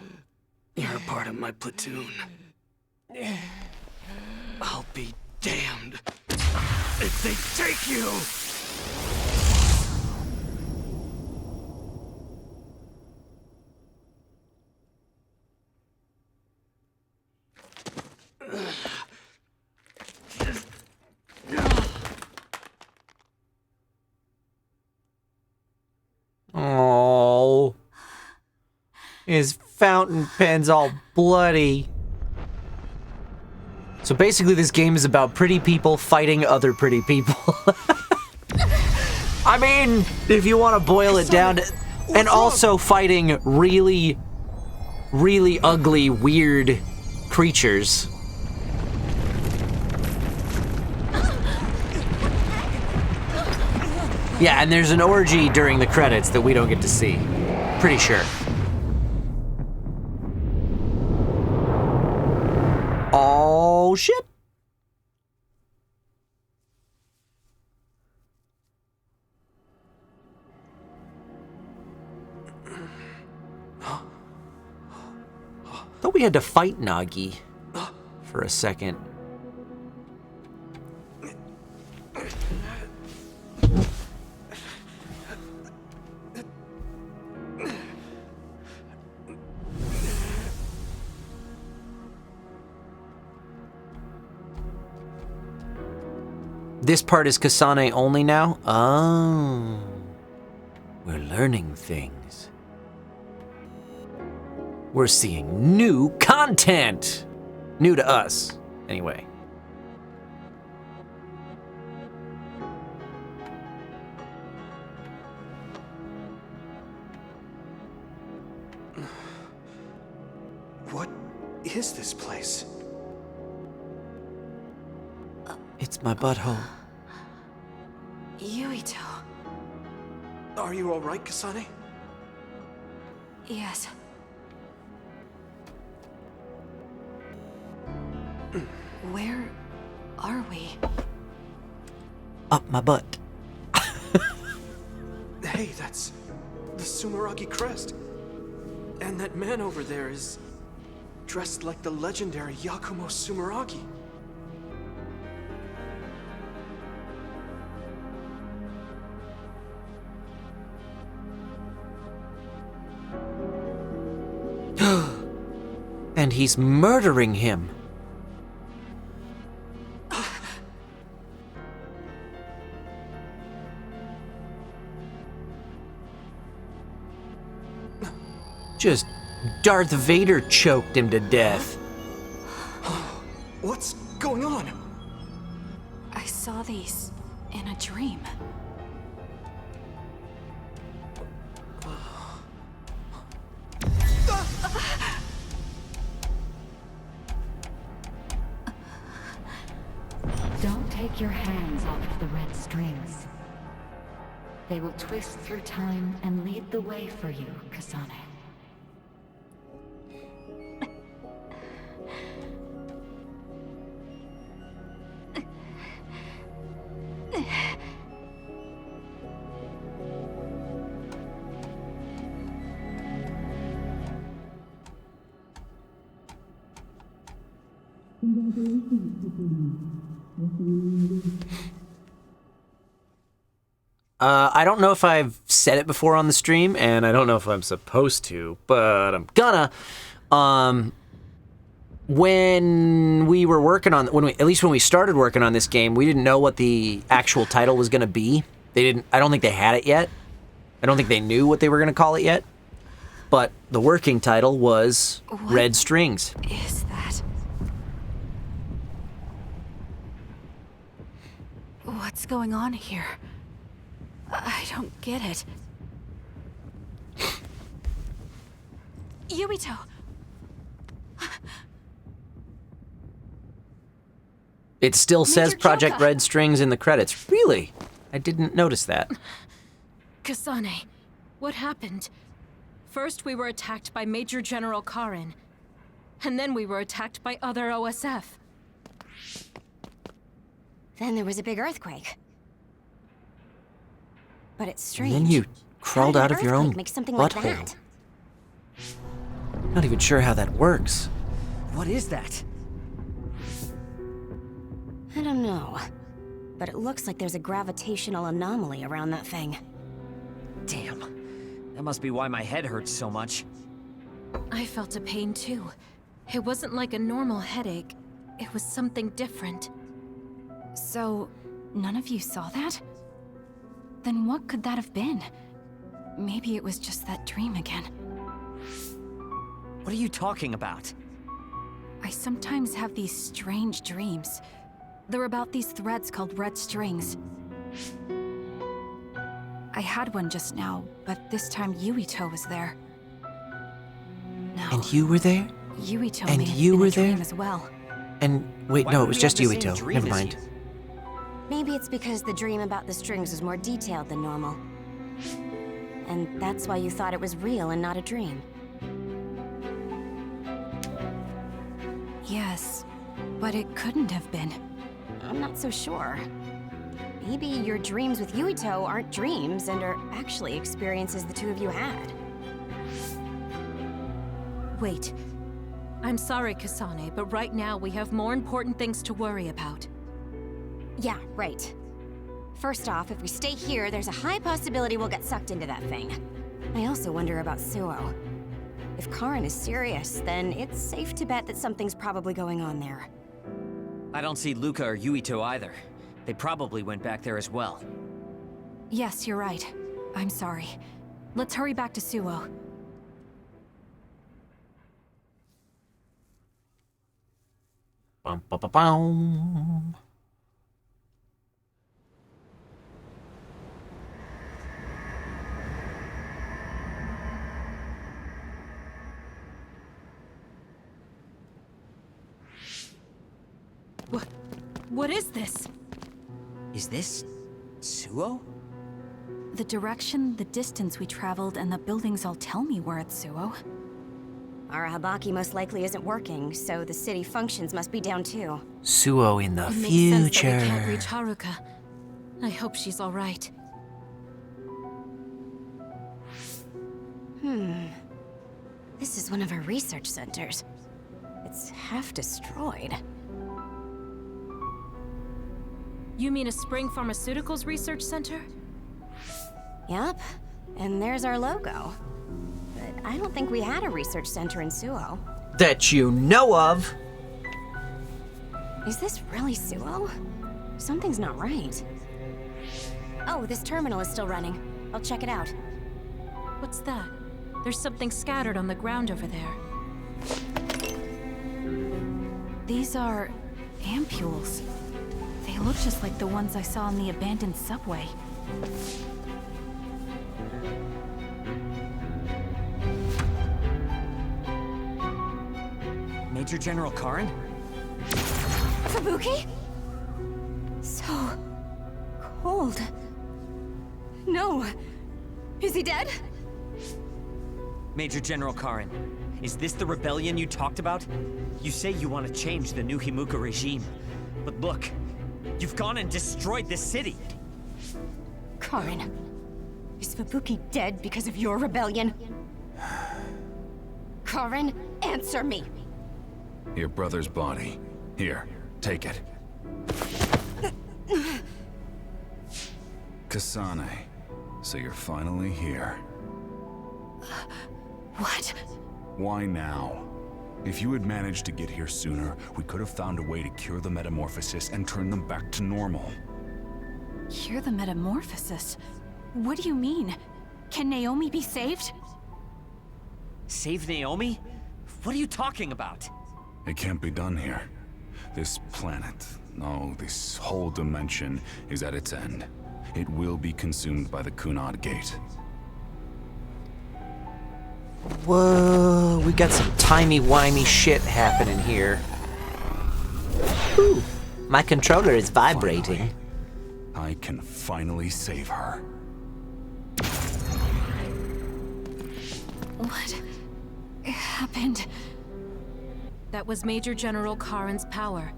you're a part of my platoon. I'll be damned if they take you! Oh, his fountain pen's all bloody. So basically this game is about pretty people fighting other pretty people. I mean, if you want to boil it down to... And also fighting really, really ugly, weird creatures. Yeah, and there's an orgy during the credits that we don't get to see. Pretty sure. Oh, shit. Thought we had to fight Nagi for a second. This part is Kasane only now? Oh. We're learning things. We're seeing new content! New to us, anyway. What is this place? It's my butthole. Yuito. Are you alright, Kasane? Yes. Where are we? Up my butt. Hey, that's the Sumeragi crest. And that man over there is dressed like the legendary Yakumo Sumeragi. And he's murdering him. Just Darth Vader choked him to death. What's going on? I saw these in a dream. Take your hands off of the red strings. They will twist through time and lead the way for you, Kasane. I don't know if I've said it before on the stream, and I don't know if I'm supposed to, but I'm gonna. When we were working on, at least when we started working on this game, we didn't know what the actual title was gonna be. I don't think they had it yet. I don't think they knew what they were gonna call it yet. But the working title was Red Strings. Is that? What's going on here? I don't get it. Yuito! It still says Major Project Kyoka. Red Strings in the credits. Really? I didn't notice that. Kasane, what happened? First we were attacked by Major General Karin, and then we were attacked by other OSF. Then there was a big earthquake. But it's And strange. then you crawled How out did of an your own earthquake make something like butthole. that? Not even sure how that works. What is that? I don't know. But it looks like there's a gravitational anomaly around that thing. Damn. That must be why my head hurts so much. I felt a pain too. It wasn't like a normal headache. It was something different. So, none of you saw that? Then what could that have been? Maybe it was just that dream again. What are you talking about? I sometimes have these strange dreams. They're about these threads called red strings. I had one just now, but this time Yuito was there. No, And you were there? Yuito And may have you been were a dream there? as well. And wait, Why no, would it was we just have the same Yuito. dream Never as mind. Maybe it's because the dream about the strings was more detailed than normal. And that's why you thought it was real and not a dream. Yes, but it couldn't have been. I'm not so sure. Maybe your dreams with Yuito aren't dreams and are actually experiences the two of you had. Wait. I'm sorry, Kasane, but right now we have more important things to worry about. Yeah, right. First off, if we stay here, there's a high possibility we'll get sucked into that thing. I also wonder about Suo. If Karin is serious, then it's safe to bet that something's probably going on there. I don't see Luca or Yuito either. They probably went back there as well. Yes, you're right. I'm sorry. Let's hurry back to Suo. Bum, ba, ba, bum. What is this? Is this Suo? The direction, the distance we traveled, and the buildings all tell me we're at Suo. Arahabaki most likely isn't working, so the city functions must be down too. Suo in the It makes sense future. that we can't reach Haruka. I hope she's all right. This is one of our research centers. It's half destroyed. You mean a Spring Pharmaceuticals Research Center? Yep, and there's our logo. But I don't think we had a research center in Suo. That you know of. Is this really Suo? Something's not right. Oh, this terminal is still running. I'll check it out. What's that? There's something scattered on the ground over there. These are ampules. They look just like the ones I saw in the abandoned subway. Major General Karin? Fubuki? So So cold. No. Is he dead? Major General Karen, is this the rebellion you talked about? You say you want to change the new Himuka regime. But look, you've gone and destroyed the city. Karen, is Fubuki dead because of your rebellion? Karen, answer me. Your brother's body. Here, take it. Kasane, so you're finally here. What? Why now? If you had managed to get here sooner, we could have found a way to cure the metamorphosis and turn them back to normal. Cure the metamorphosis? What do you mean? Can Naomi be saved? Save Naomi? What are you talking about? It can't be done here. This planet, no, this whole dimension is at its end. It will be consumed by the Kunad Gate. Whoa, we got some timey-wimey shit happening here. Ooh, my controller is vibrating. I can finally save her. What happened? That was Major General Karen's power.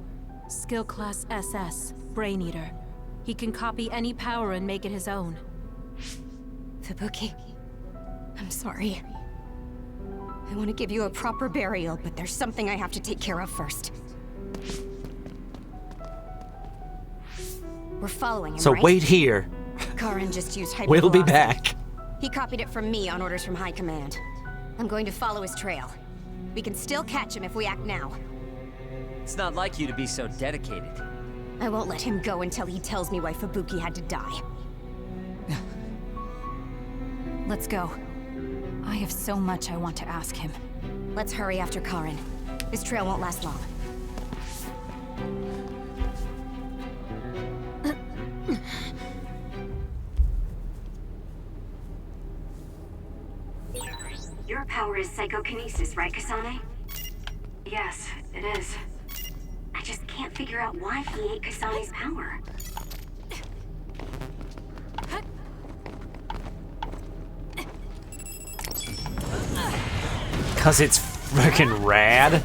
Skill class SS, Brain Eater. He can copy any power and make it his own. Fubuki, I'm sorry. I want to give you a proper burial, but there's something I have to take care of first. We're following him, So right? wait here. Karen just used hypervelocity. We'll be back. He copied it from me on orders from High Command. I'm going to follow his trail. We can still catch him if we act now. It's not like you to be so dedicated. I won't let him go until he tells me why Fubuki had to die. Let's go. I have so much I want to ask him. Let's hurry after Karen. His trail won't last long. Your power is psychokinesis, right, Kasane? Yes, it is. I just can't figure out why he ate Kasane's power. Cause it's freaking rad.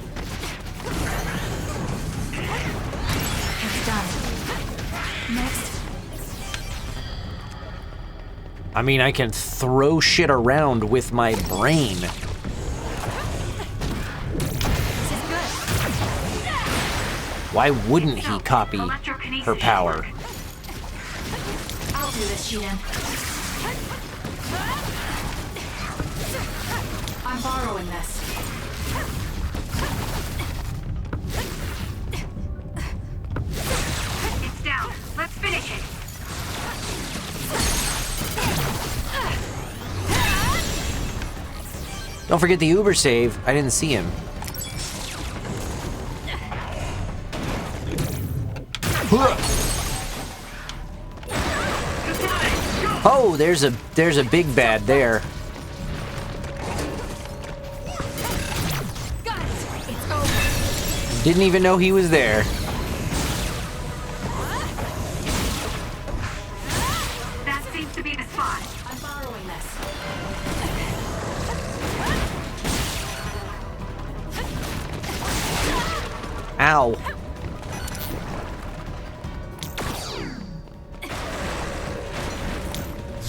It's done. Next. I mean, I can throw shit around with my brain. Why wouldn't he copy her power? I'll do this, Shiden. I'm borrowing this. It's down. Let's finish it. Don't forget the Uber save. I didn't see him. Oh, there's a big bad there. Didn't even know he was there. That seems to be the spot. I'm borrowing this. Ow.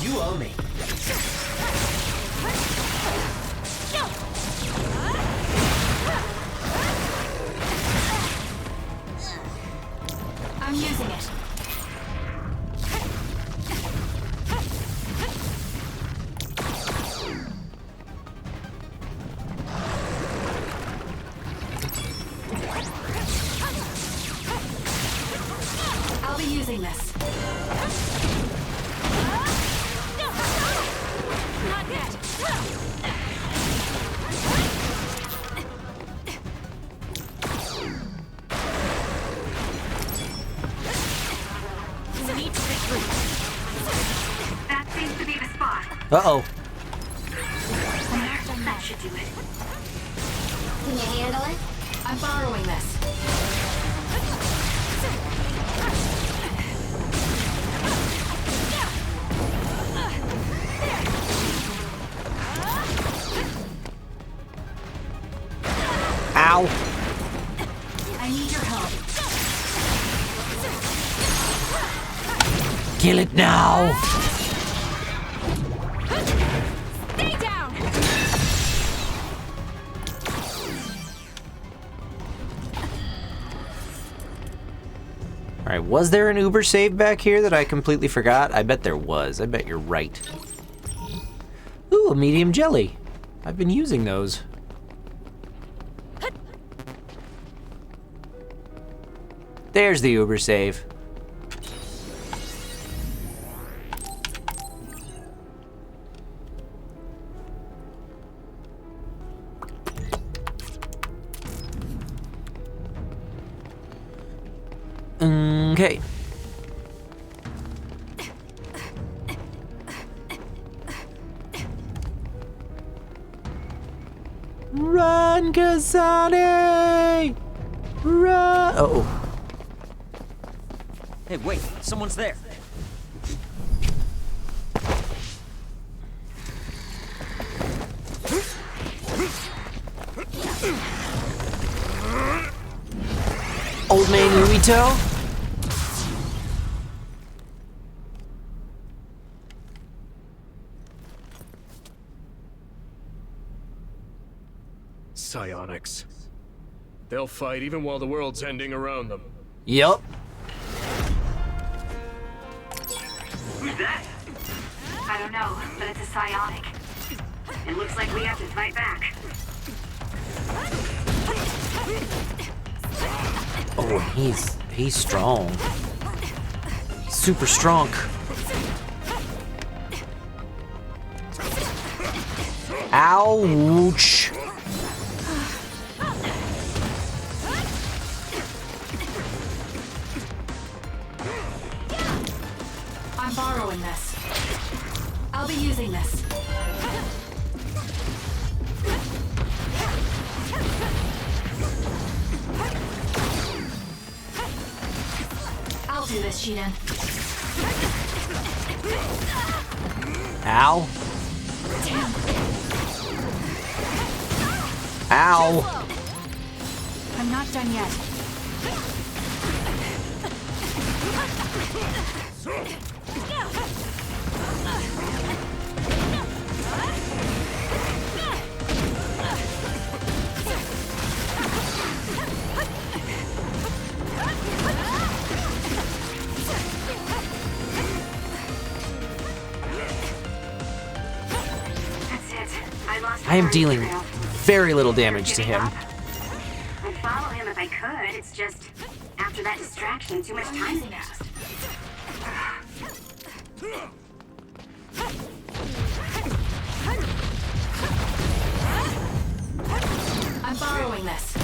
You owe me. I'm using it. I'll be using this. Not yet. That seems to be the spot. Uh-oh. That should do it. Can you handle it? I'm borrowing this. Kill it now! Stay down! Alright, was there an Uber save back here that I completely forgot? I bet there was. I bet you're right. Ooh, a medium jelly. I've been using those. There's the Uber save. Okay. Run, Kasane! Run! Uh-oh. Hey, wait, someone's there. Old man Yuito? Psionics. They'll fight even while the world's ending around them. Yup. Who's that? I don't know, but it's a psionic. It looks like we have to fight back. Oh, he's strong. He's super strong. Ouch. I'm borrowing this. I'll be using this. I'll do this, Shiden. Ow. Damn. Ow. I'm not done yet. I am dealing very little damage to him. I'd follow him if I could. It's just, after that distraction, too much time passed. I'm borrowing this.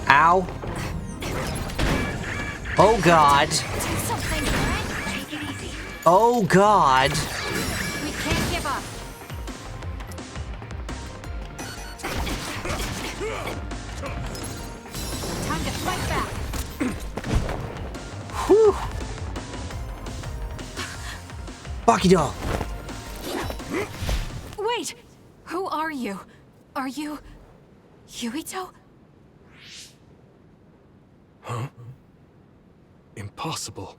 Ow. Oh God. Oh God. We can't give up. Time to fight back. Whew. Bakudo. Wait! Who are you? Are you... Yuito? Huh? Impossible.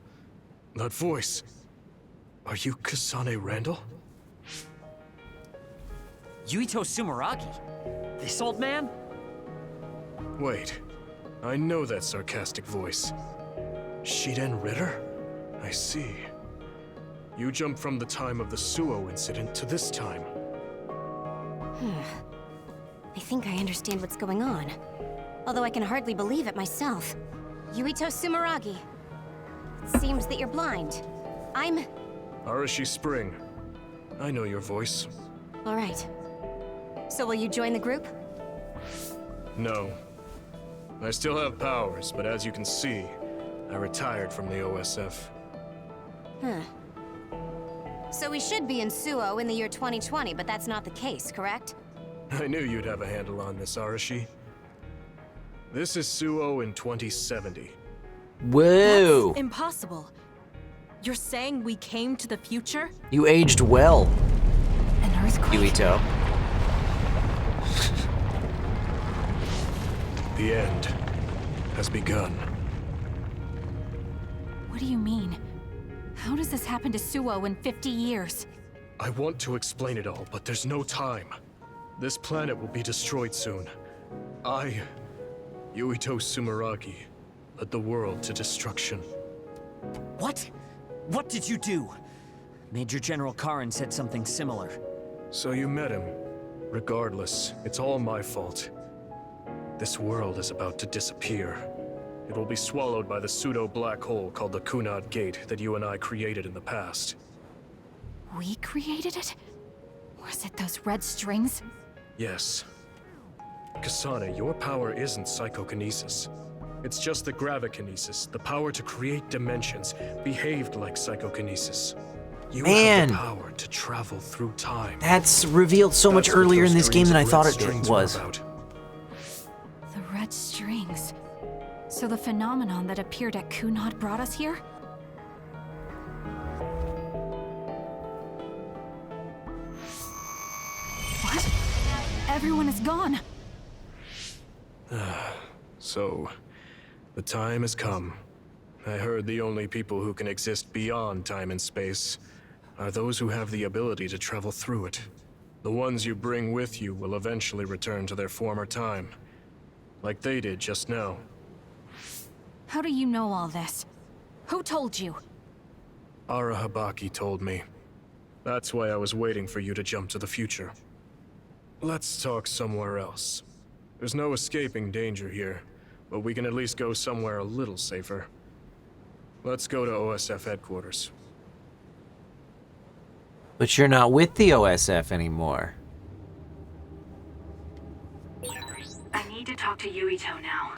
That voice. Are you Kasane Randall? Yuito Sumeragi? This old man? Wait. I know that sarcastic voice. Shiden Ritter? I see. You jumped from the time of the Suo incident to this time. I think I understand what's going on. Although I can hardly believe it myself. Yuito Sumeragi. It seems that you're blind. I'm... Arashi Spring. I know your voice. All right. So will you join the group? No. I still have powers, but as you can see, I retired from the OSF. Huh. So we should be in Suo in the year 2020, but that's not the case, correct? I knew you'd have a handle on this, Arashi. This is Suo in 2070. Whoa. That's impossible. You're saying we came to the future? You aged well. An earthquake? Yuito. The end has begun. What do you mean? How does this happen to Suo in 50 years? I want to explain it all, but there's no time. This planet will be destroyed soon. I, Yuito Sumeragi, led the world to destruction. What? What did you do? Major General Karin said something similar. So you met him. Regardless, it's all my fault. This world is about to disappear. It will be swallowed by the pseudo-black hole called the Kunad Gate that you and I created in the past. We created it? Was it those red strings? Yes. Kasane, your power isn't psychokinesis. It's just the gravikinesis, the power to create dimensions, behaved like psychokinesis. You have the power to travel through time. That's revealed so much earlier in this game than I thought it was. The red strings. So the phenomenon that appeared at Kunad brought us here? What? Everyone is gone. So, the time has come. I heard the only people who can exist beyond time and space are those who have the ability to travel through it. The ones you bring with you will eventually return to their former time, like they did just now. How do you know all this? Who told you? Arahabaki told me. That's why I was waiting for you to jump to the future. Let's talk somewhere else. There's no escaping danger here, but we can at least go somewhere a little safer. Let's go to OSF headquarters. But you're not with the OSF anymore. I need to talk to Yuito now.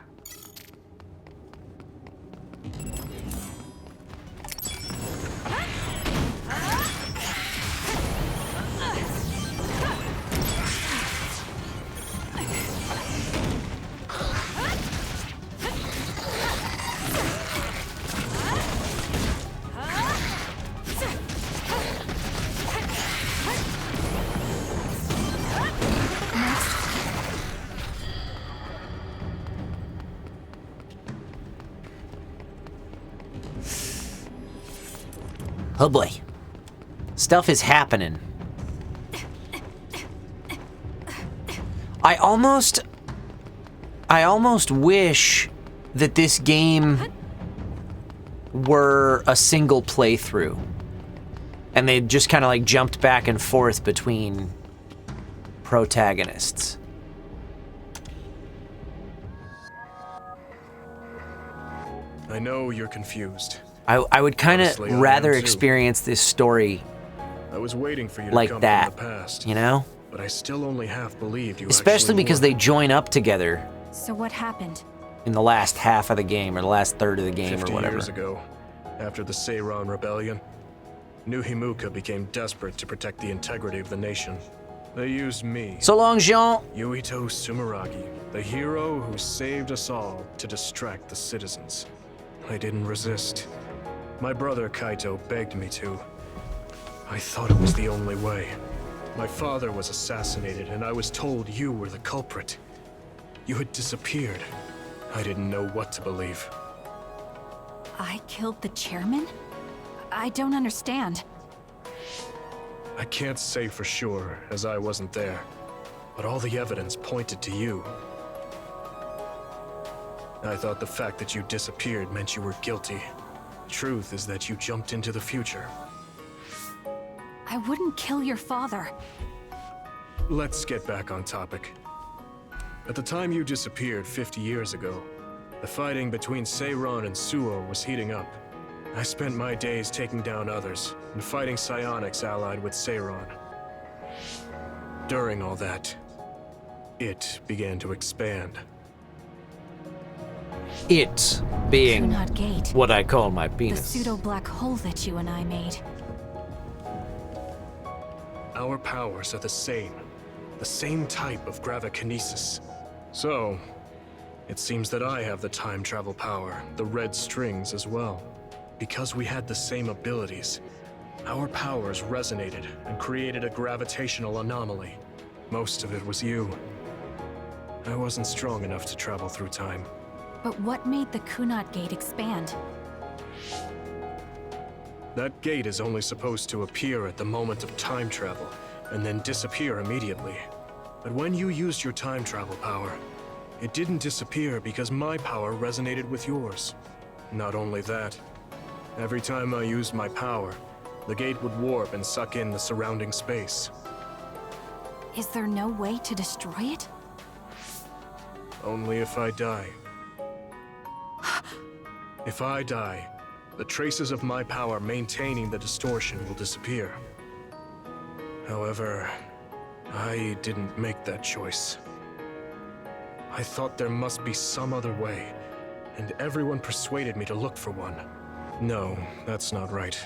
Oh boy. Stuff is happening. I almost wish that this game were a single playthrough. And they just kind of like jumped back and forth between protagonists. I know you're confused. I would kind of Honestly, I rather am too. experience this story I was waiting for you to like come that, from the past, you know? but I still only half believed you Especially actually because would. they join up together So what happened? in the last half of the game, or the last third of the game, 50 or whatever. years ago, after the Seiran Rebellion, New Himuka became desperate to protect the integrity of the nation. They used me, So long, Jean. Yuito Sumeragi, the hero who saved us all, to distract the citizens. I didn't resist. My brother Kaito begged me to. I thought it was the only way. My father was assassinated, and I was told you were the culprit. You had disappeared. I didn't know what to believe. I killed the chairman? I don't understand. I can't say for sure, as I wasn't there, but all the evidence pointed to you. I thought the fact that you disappeared meant you were guilty. Truth is that you jumped into the future. I wouldn't kill your father. Let's get back on topic. At the time you disappeared 50 years ago, the fighting between Seiran and Suo was heating up. I spent my days taking down others and fighting psionics allied with Seiran. During all that, it began to expand. It being Kunad Gate. what I call my The penis. pseudo-black hole that you and I made. Our powers are the same type of gravikinesis. So, it seems that I have the time travel power, the red strings as well. Because we had the same abilities, our powers resonated and created a gravitational anomaly. Most of it was you. I wasn't strong enough to travel through time. But what made the Kunad Gate expand? That gate is only supposed to appear at the moment of time travel, and then disappear immediately. But when you used your time travel power, it didn't disappear because my power resonated with yours. Not only that, every time I used my power, the gate would warp and suck in the surrounding space. Is there no way to destroy it? Only if I die. If I die, the traces of my power maintaining the distortion will disappear. However, I didn't make that choice. I thought there must be some other way, and everyone persuaded me to look for one. No, that's not right.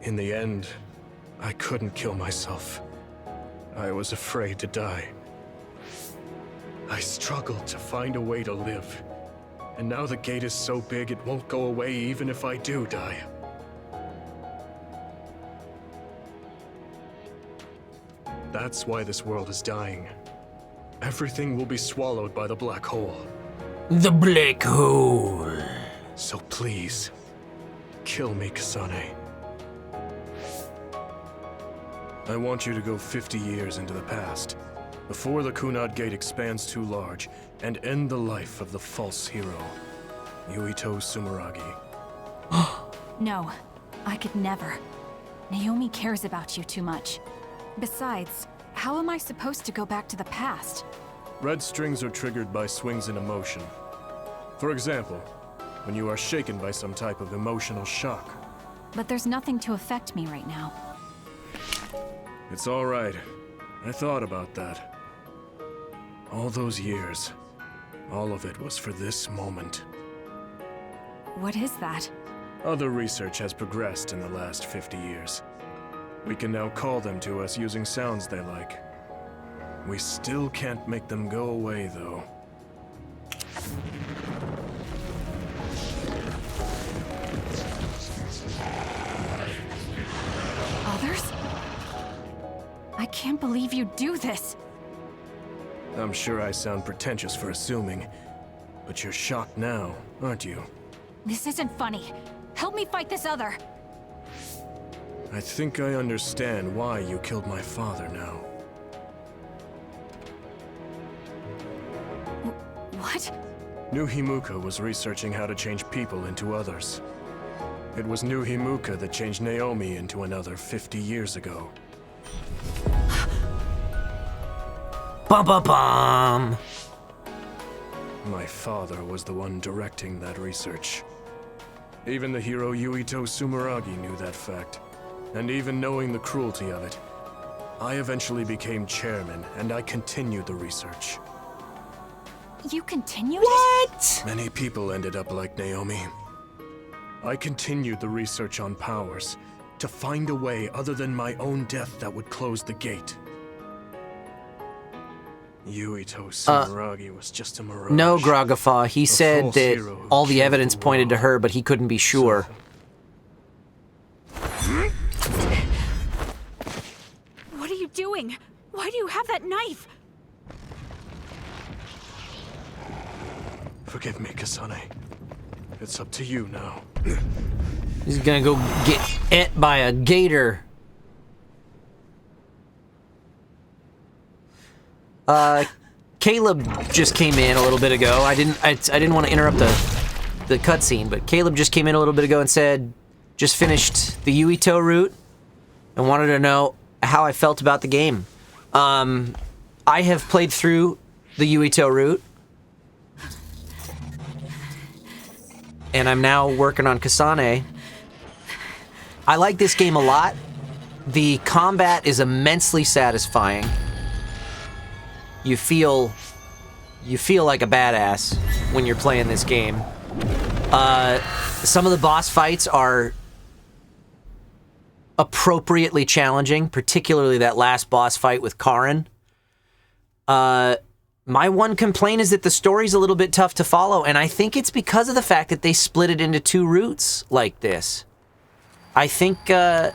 In the end, I couldn't kill myself. I was afraid to die. I struggled to find a way to live. And now the gate is so big it won't go away even if I do die. That's why this world is dying. Everything will be swallowed by the black hole. The black hole. So please, kill me, Kasane. I want you to go 50 years into the past, before the Kunad Gate expands too large, and end the life of the false hero, Yuito Sumeragi. No, I could never. Naomi cares about you too much. Besides, how am I supposed to go back to the past? Red strings are triggered by swings in emotion. For example, when you are shaken by some type of emotional shock. But there's nothing to affect me right now. It's all right. I thought about that. All those years, all of it was for this moment. What is that? Other research has progressed in the last 50 years. We can now call them to us using sounds they like. We still can't make them go away, though. Others? I can't believe you do this. I'm sure I sound pretentious for assuming, but you're shocked now, aren't you? This isn't funny. Help me fight this other. I think I understand why you killed my father now. What? New Himuka was researching how to change people into others. It was New Himuka that changed Naomi into another 50 years ago. Bum bum bum! My father was the one directing that research. Even the hero Yuito Sumeragi knew that fact. And even knowing the cruelty of it, I eventually became chairman and I continued the research. You continued What? Many people ended up like Naomi. I continued the research on powers to find a way other than my own death that would close the gate. Yuito Sumeragi was just a mirage. No, Gragafa. He said that all the evidence pointed to her, but he couldn't be sure. What are you doing? Why do you have that knife? Forgive me, Kasane. It's up to you now. He's gonna go get ate by a gator. Caleb just came in a little bit ago. I didn't want to interrupt the cutscene, but Caleb just came in a little bit ago and said, just finished the Yuito route and wanted to know how I felt about the game. I have played through the Yuito route, and I'm now working on Kasane. I like this game a lot. The combat is immensely satisfying. You feel like a badass when you're playing this game. Some of the boss fights are appropriately challenging, particularly that last boss fight with Karin. My one complaint is that the story's a little bit tough to follow, and I think it's because of the fact that they split it into two routes like this. I think if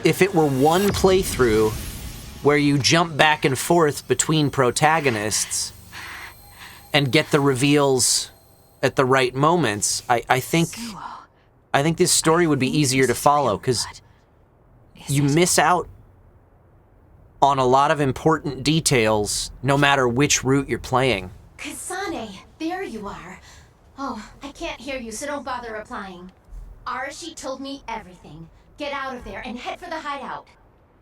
it were one playthrough, where you jump back and forth between protagonists and get the reveals at the right moments, I think this story would be easier to follow, because you miss out on a lot of important details no matter which route you're playing. Kasane, there you are. Oh, I can't hear you, so don't bother replying. Arashi told me everything. Get out of there and head for the hideout.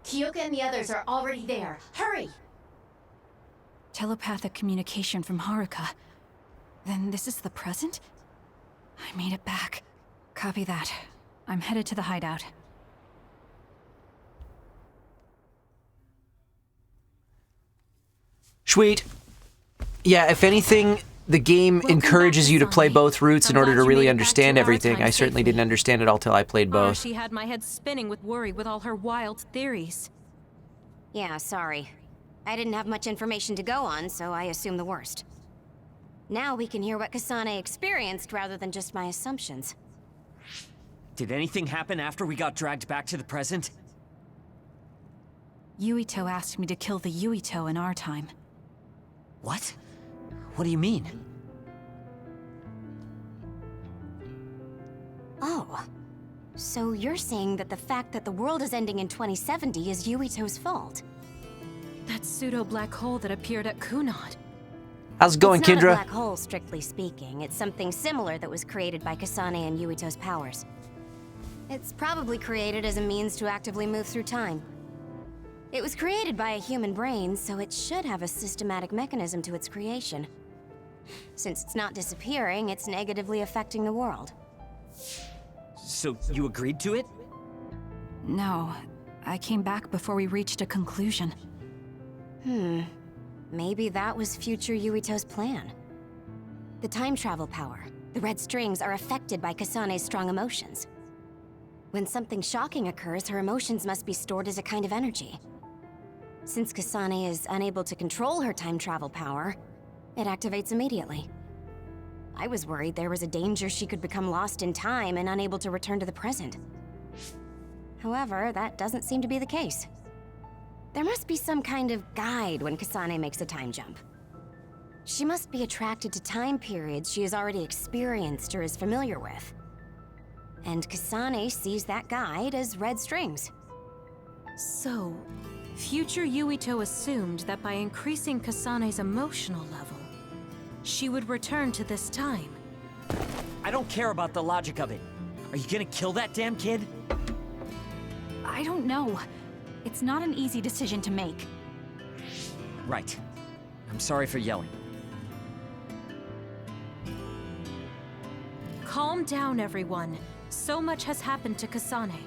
Kyoka and the others are already there. Hurry! Telepathic communication from Haruka. Then this is the present? I made it back. Copy that. I'm headed to the hideout. Sweet. Yeah, if anything, the game encourages you to play both routes in order to really understand everything. I certainly didn't understand it all till I played both. She had my head spinning with worry with all her wild theories. Yeah, sorry. I didn't have much information to go on, so I assumed the worst. Now we can hear what Kasane experienced rather than just my assumptions. Did anything happen after we got dragged back to the present? Yuito asked me to kill the Yuito in our time. What? What do you mean? Oh. So you're saying that the fact that the world is ending in 2070 is Yuito's fault? That pseudo-black hole that appeared at Kunad. How's it going, It's not Kendra? a black hole, strictly speaking. It's something similar that was created by Kasane and Yuito's powers. It's probably created as a means to actively move through time. It was created by a human brain, so it should have a systematic mechanism to its creation. Since it's not disappearing, it's negatively affecting the world. So you agreed to it? No, I came back before we reached a conclusion. Maybe that was future Yuito's plan. The time travel power, the red strings, are affected by Kasane's strong emotions. When something shocking occurs, her emotions must be stored as a kind of energy. Since Kasane is unable to control her time travel power, it activates immediately. I was worried there was a danger she could become lost in time and unable to return to the present. However, that doesn't seem to be the case. There must be some kind of guide when Kasane makes a time jump. She must be attracted to time periods she has already experienced or is familiar with. And Kasane sees that guide as red strings. So, future Yuito assumed that by increasing Kasane's emotional level, she would return to this time. I don't care about the logic of it. Are you gonna kill that damn kid? I don't know. It's not an easy decision to make. Right. I'm sorry for yelling. Calm down, everyone. So much has happened to Kasane.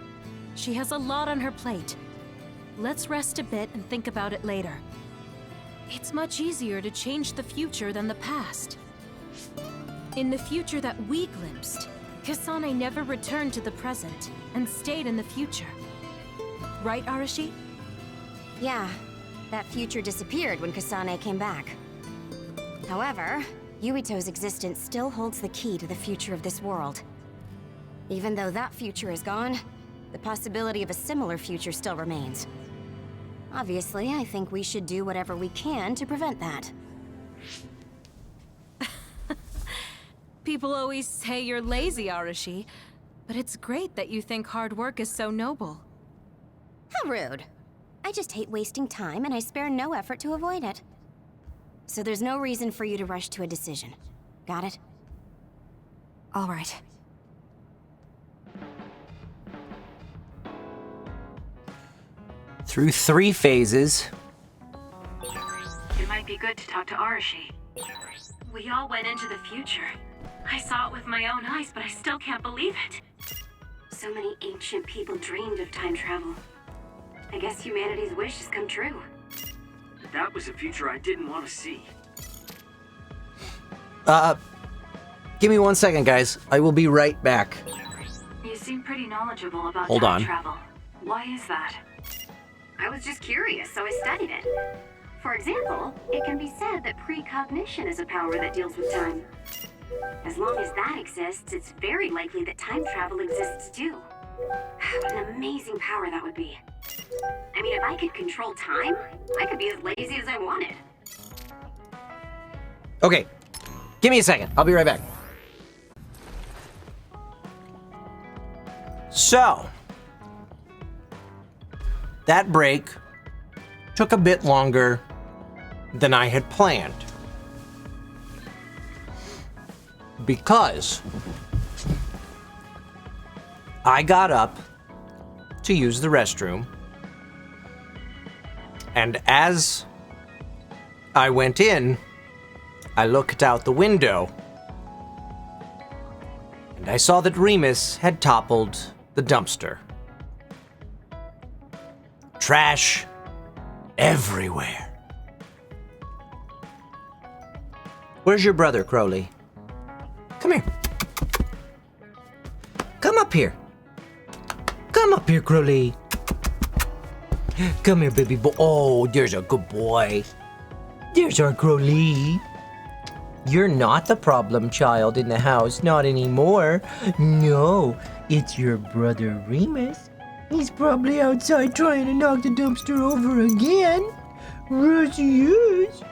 She has a lot on her plate. Let's rest a bit and think about it later. It's much easier to change the future than the past. In the future that we glimpsed, Kasane never returned to the present and stayed in the future. Right, Arashi? Yeah, that future disappeared when Kasane came back. However, Yuito's existence still holds the key to the future of this world. Even though that future is gone, the possibility of a similar future still remains. Obviously, I think we should do whatever we can to prevent that. People always say you're lazy, Arashi, but it's great that you think hard work is so noble. How rude. I just hate wasting time and I spare no effort to avoid it. So there's no reason for you to rush to a decision. Got it? All right. Through 3 phases. It might be good to talk to Arashi. We all went into the future. I saw it with my own eyes, but I still can't believe it. So many ancient people dreamed of time travel. I guess humanity's wish has come true. That was a future I didn't want to see. Give me 1 second, guys. I will be right back. You seem pretty knowledgeable about Hold time on. travel. Why is that? I was just curious, so I studied it. For example, it can be said that precognition is a power that deals with time. As long as that exists, it's very likely that time travel exists too. What an amazing power that would be. I mean, if I could control time, I could be as lazy as I wanted. Okay, give me a second. I'll be right back. So, that break took a bit longer than I had planned. Because I got up to use the restroom, and as I went in, I looked out the window, and I saw that Remus had toppled the dumpster. Trash everywhere. Where's your brother, Crowley? Come here. Come up here. Come up here, Crowley. Come here, baby boy. Oh, there's a good boy. There's our Crowley. You're not the problem child in the house, not anymore. No, it's your brother Remus. He's probably outside trying to knock the dumpster over again. Yes, he is.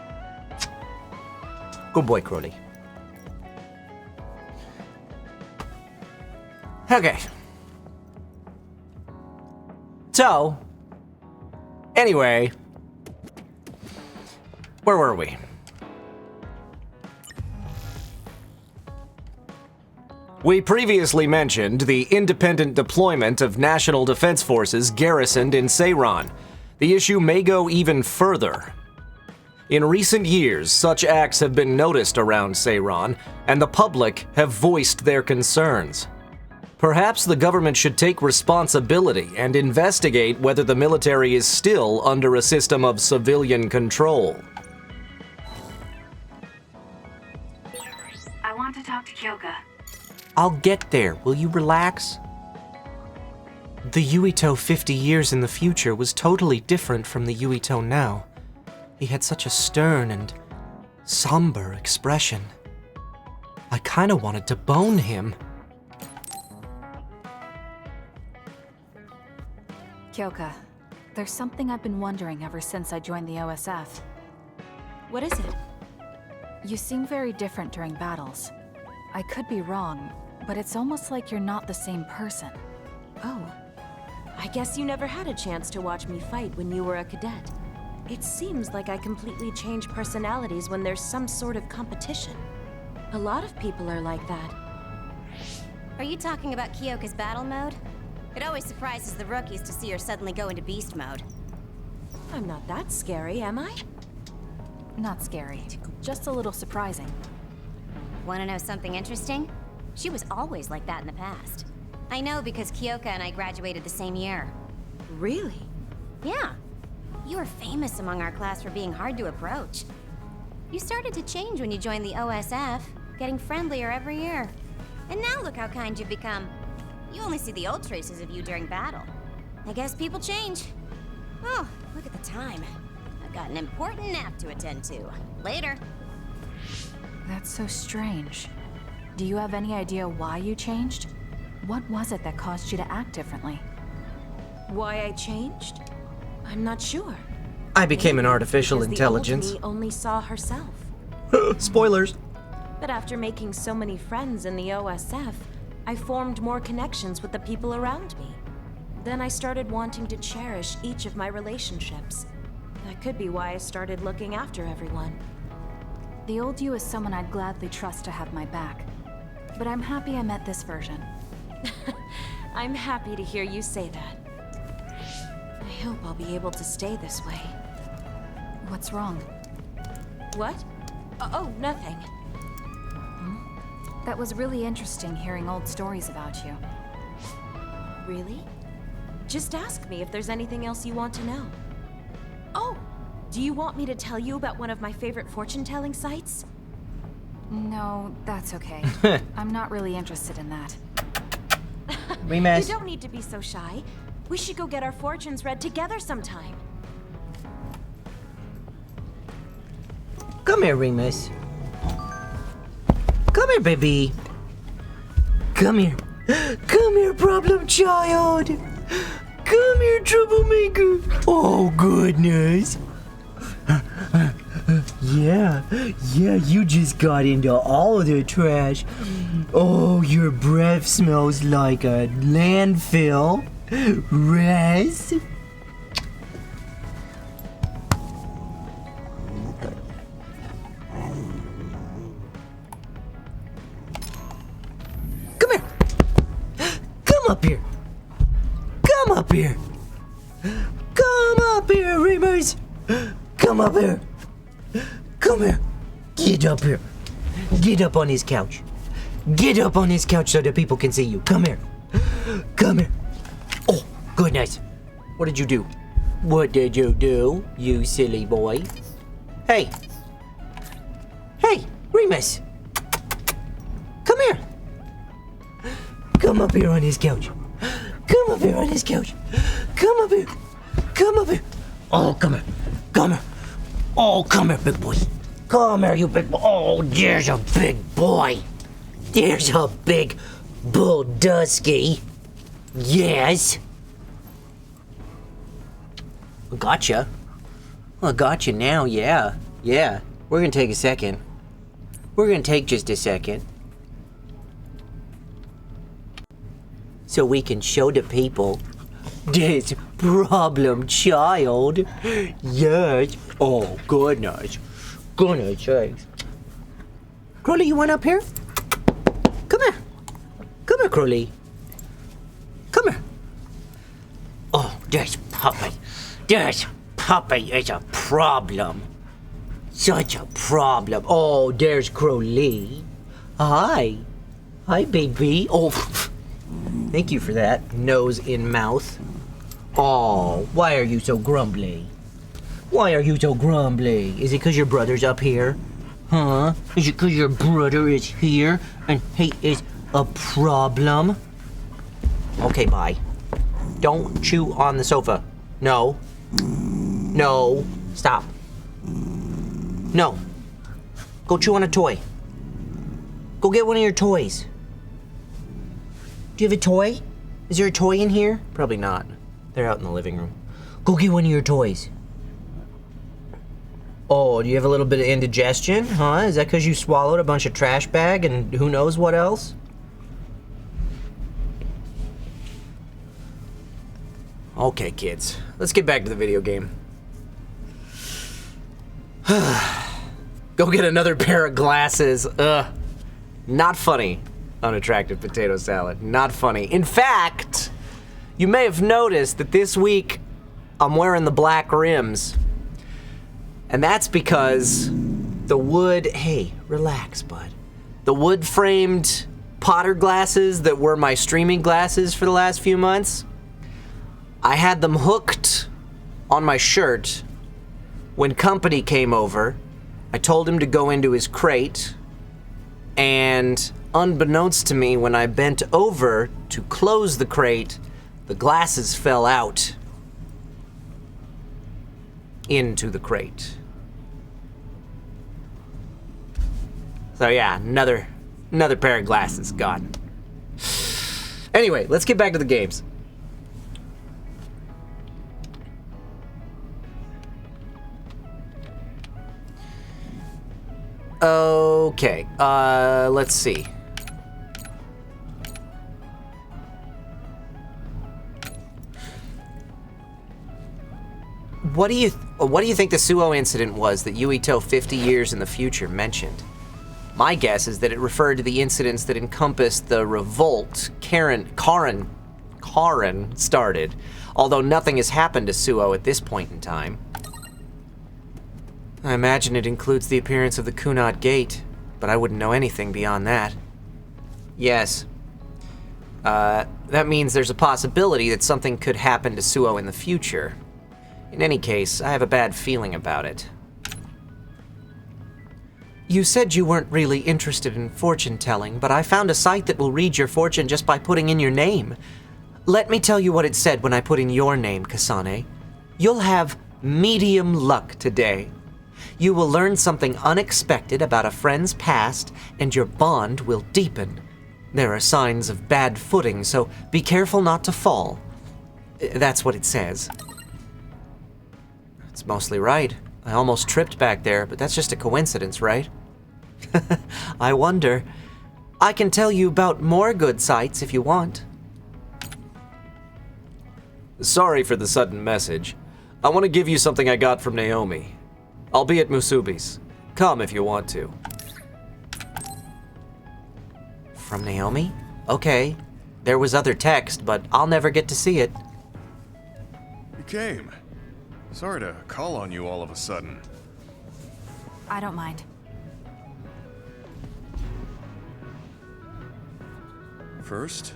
Good boy, Crowley. Okay. So, anyway, where were we? We previously mentioned the independent deployment of National Defense Forces garrisoned in Seiran. The issue may go even further. In recent years, such acts have been noticed around Seiran, and the public have voiced their concerns. Perhaps the government should take responsibility and investigate whether the military is still under a system of civilian control. I want to talk to Kyoka. I'll get there. Will you relax? The Yuito 50 years in the future was totally different from the Yuito now. He had such a stern and somber expression. I kinda wanted to bone him. Kyoka, there's something I've been wondering ever since I joined the OSF. What is it? You seem very different during battles. I could be wrong, but it's almost like you're not the same person. Oh. I guess you never had a chance to watch me fight when you were a cadet. It seems like I completely change personalities when there's some sort of competition. A lot of people are like that. Are you talking about Kyoka's battle mode? It always surprises the rookies to see her suddenly go into beast mode. I'm not that scary, am I? Not scary, just a little surprising. Want to know something interesting? She was always like that in the past. I know because Kyoka and I graduated the same year. Really? Yeah. You were famous among our class for being hard to approach. You started to change when you joined the OSF, getting friendlier every year. And now look how kind you've become. You only see the old traces of you during battle. I guess people change. Oh, look at the time. I've got an important nap to attend to. Later. That's so strange. Do you have any idea why you changed? What was it that caused you to act differently? Why I changed? I'm not sure. I became an artificial Because intelligence. The old me only saw herself. Spoilers. But after making so many friends in the OSF, I formed more connections with the people around me. Then I started wanting to cherish each of my relationships. That could be why I started looking after everyone. The old you is someone I'd gladly trust to have my back. But I'm happy I met this version. I'm happy to hear you say that. I hope I'll be able to stay this way. What's wrong? What? Oh, nothing. That was really interesting hearing old stories about you. Really? Just ask me if there's anything else you want to know. Oh! Do you want me to tell you about one of my favorite fortune-telling sites? No, that's okay. I'm not really interested in that. You don't need to be so shy. We should go get our fortunes read together sometime. Come here, Remus. Come here, baby. Come here. Come here, problem child. Come here, troublemaker. Oh, goodness. Yeah, you just got into all of the trash. Oh, your breath smells like a landfill. Raz? Come here. Come up here. Come up here. Come up here, Remus. Come up here. Come here. Get up here. Get up on his couch. Get up on his couch so the people can see you. Come here. Come here. Oh, goodness. What did you do? What did you do, you silly boy? Hey. Hey, Remus. Come here. Come up here on his couch. Come up here on his couch. Come up here. Come up here. Oh, come here. Come here. Oh, come here, big boy. Come here, you big boy. Oh, there's a big boy. There's a big bull dusky. Yes. I gotcha. I gotcha now, yeah. Yeah. We're gonna take a second. We're gonna take just a second. So we can show the people this problem child. Yes. Oh, goodness. Goodness sakes. Crowley, you want up here? Come here. Come here, Crowley. Come here. Oh, this puppy. This puppy is a problem. Such a problem. Oh, there's Crowley. Hi. Hi, baby. Oh, thank you for that. Nose in mouth. Oh, why are you so grumbly? Why are you so grumbly? Is it because your brother's up here? Huh? Is it because your brother is here and he is a problem? Okay, bye. Don't chew on the sofa. No. No. Stop. No. Go chew on a toy. Go get one of your toys. Do you have a toy? Is there a toy in here? Probably not. They're out in the living room. Go get one of your toys. Oh, do you have a little bit of indigestion? Huh? Is that because you swallowed a bunch of trash bag and who knows what else? Okay, kids. Let's get back to the video game. Go get another pair of glasses. Ugh. Not funny. Unattractive potato salad. Not funny. In fact, you may have noticed that this week I'm wearing the black rims. And that's because the wood, hey, relax, bud. The wood framed Potter glasses that were my streaming glasses for the last few months, I had them hooked on my shirt. When company came over, I told him to go into his crate, and unbeknownst to me, when I bent over to close the crate, the glasses fell out into the crate. So yeah, another pair of glasses gone. Anyway, let's get back to the games. Okay, let's see. What do you think the Suo incident was that Yuito 50 years in the future mentioned? My guess is that it referred to the incidents that encompassed the revolt Karen started, although nothing has happened to Suo at this point in time. I imagine it includes the appearance of the Kunad Gate, but I wouldn't know anything beyond that. Yes. That means there's a possibility that something could happen to Suo in the future. In any case, I have a bad feeling about it. You said you weren't really interested in fortune-telling, but I found a site that will read your fortune just by putting in your name. Let me tell you what it said when I put in your name, Kasane. You'll have medium luck today. You will learn something unexpected about a friend's past, and your bond will deepen. There are signs of bad footing, so be careful not to fall. That's what it says. It's mostly right. I almost tripped back there, but that's just a coincidence, right? I wonder. I can tell you about more good sights if you want. Sorry for the sudden message. I want to give you something I got from Naomi. I'll be at Musubi's. Come if you want to. From Naomi? Okay. There was other text, but I'll never get to see it. You came. Sorry to call on you all of a sudden. I don't mind. First,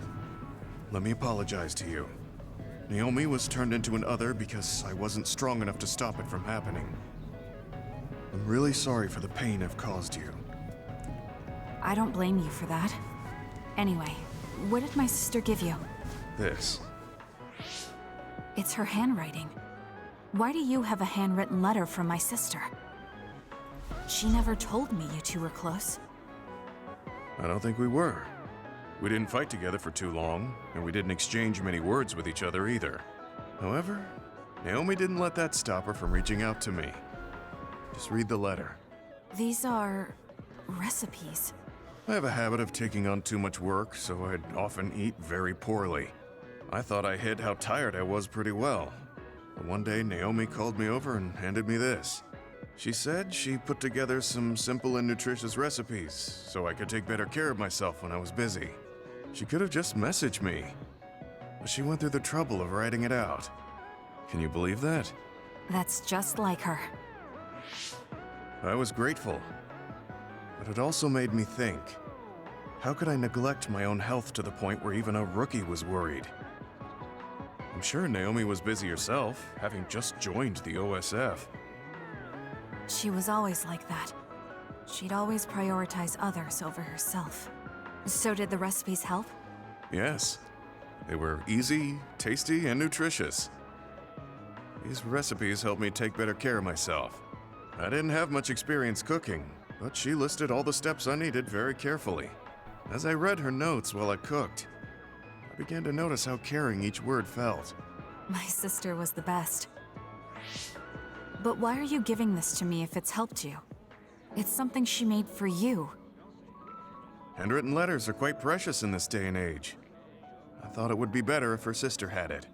let me apologize to you. Naomi was turned into an other because I wasn't strong enough to stop it from happening. I'm really sorry for the pain I've caused you. I don't blame you for that. Anyway, what did my sister give you? This. It's her handwriting. Why do you have a handwritten letter from my sister? She never told me you two were close. I don't think we were. We didn't fight together for too long, and we didn't exchange many words with each other either. However, Naomi didn't let that stop her from reaching out to me. Just read the letter. These are recipes. I have a habit of taking on too much work, so I'd often eat very poorly. I thought I hid how tired I was pretty well. But one day, Naomi called me over and handed me this. She said she put together some simple and nutritious recipes so I could take better care of myself when I was busy. She could have just messaged me, but she went through the trouble of writing it out. Can you believe that? That's just like her. I was grateful, but it also made me think. How could I neglect my own health to the point where even a rookie was worried? I'm sure Naomi was busy herself, having just joined the OSF. She was always like that. She'd always prioritize others over herself. So did the recipes help? Yes. They were easy, tasty, and nutritious. These recipes helped me take better care of myself. I didn't have much experience cooking, but she listed all the steps I needed very carefully. As I read her notes while I cooked, I began to notice how caring each word felt. My sister was the best. But why are you giving this to me if it's helped you? It's something she made for you. Handwritten letters are quite precious in this day and age. I thought it would be better if her sister had it.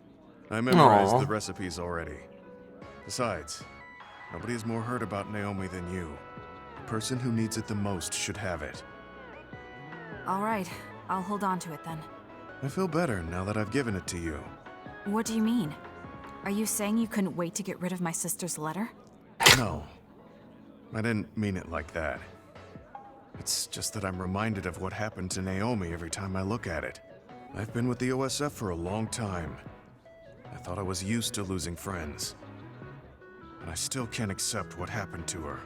I memorized the recipes already. Besides, nobody has more heard about Naomi than you. The person who needs it the most should have it. All right, I'll hold on to it then. I feel better now that I've given it to you. What do you mean? Are you saying you couldn't wait to get rid of my sister's letter? No. I didn't mean it like that. It's just that I'm reminded of what happened to Naomi every time I look at it. I've been with the OSF for a long time. I thought I was used to losing friends. And I still can't accept what happened to her.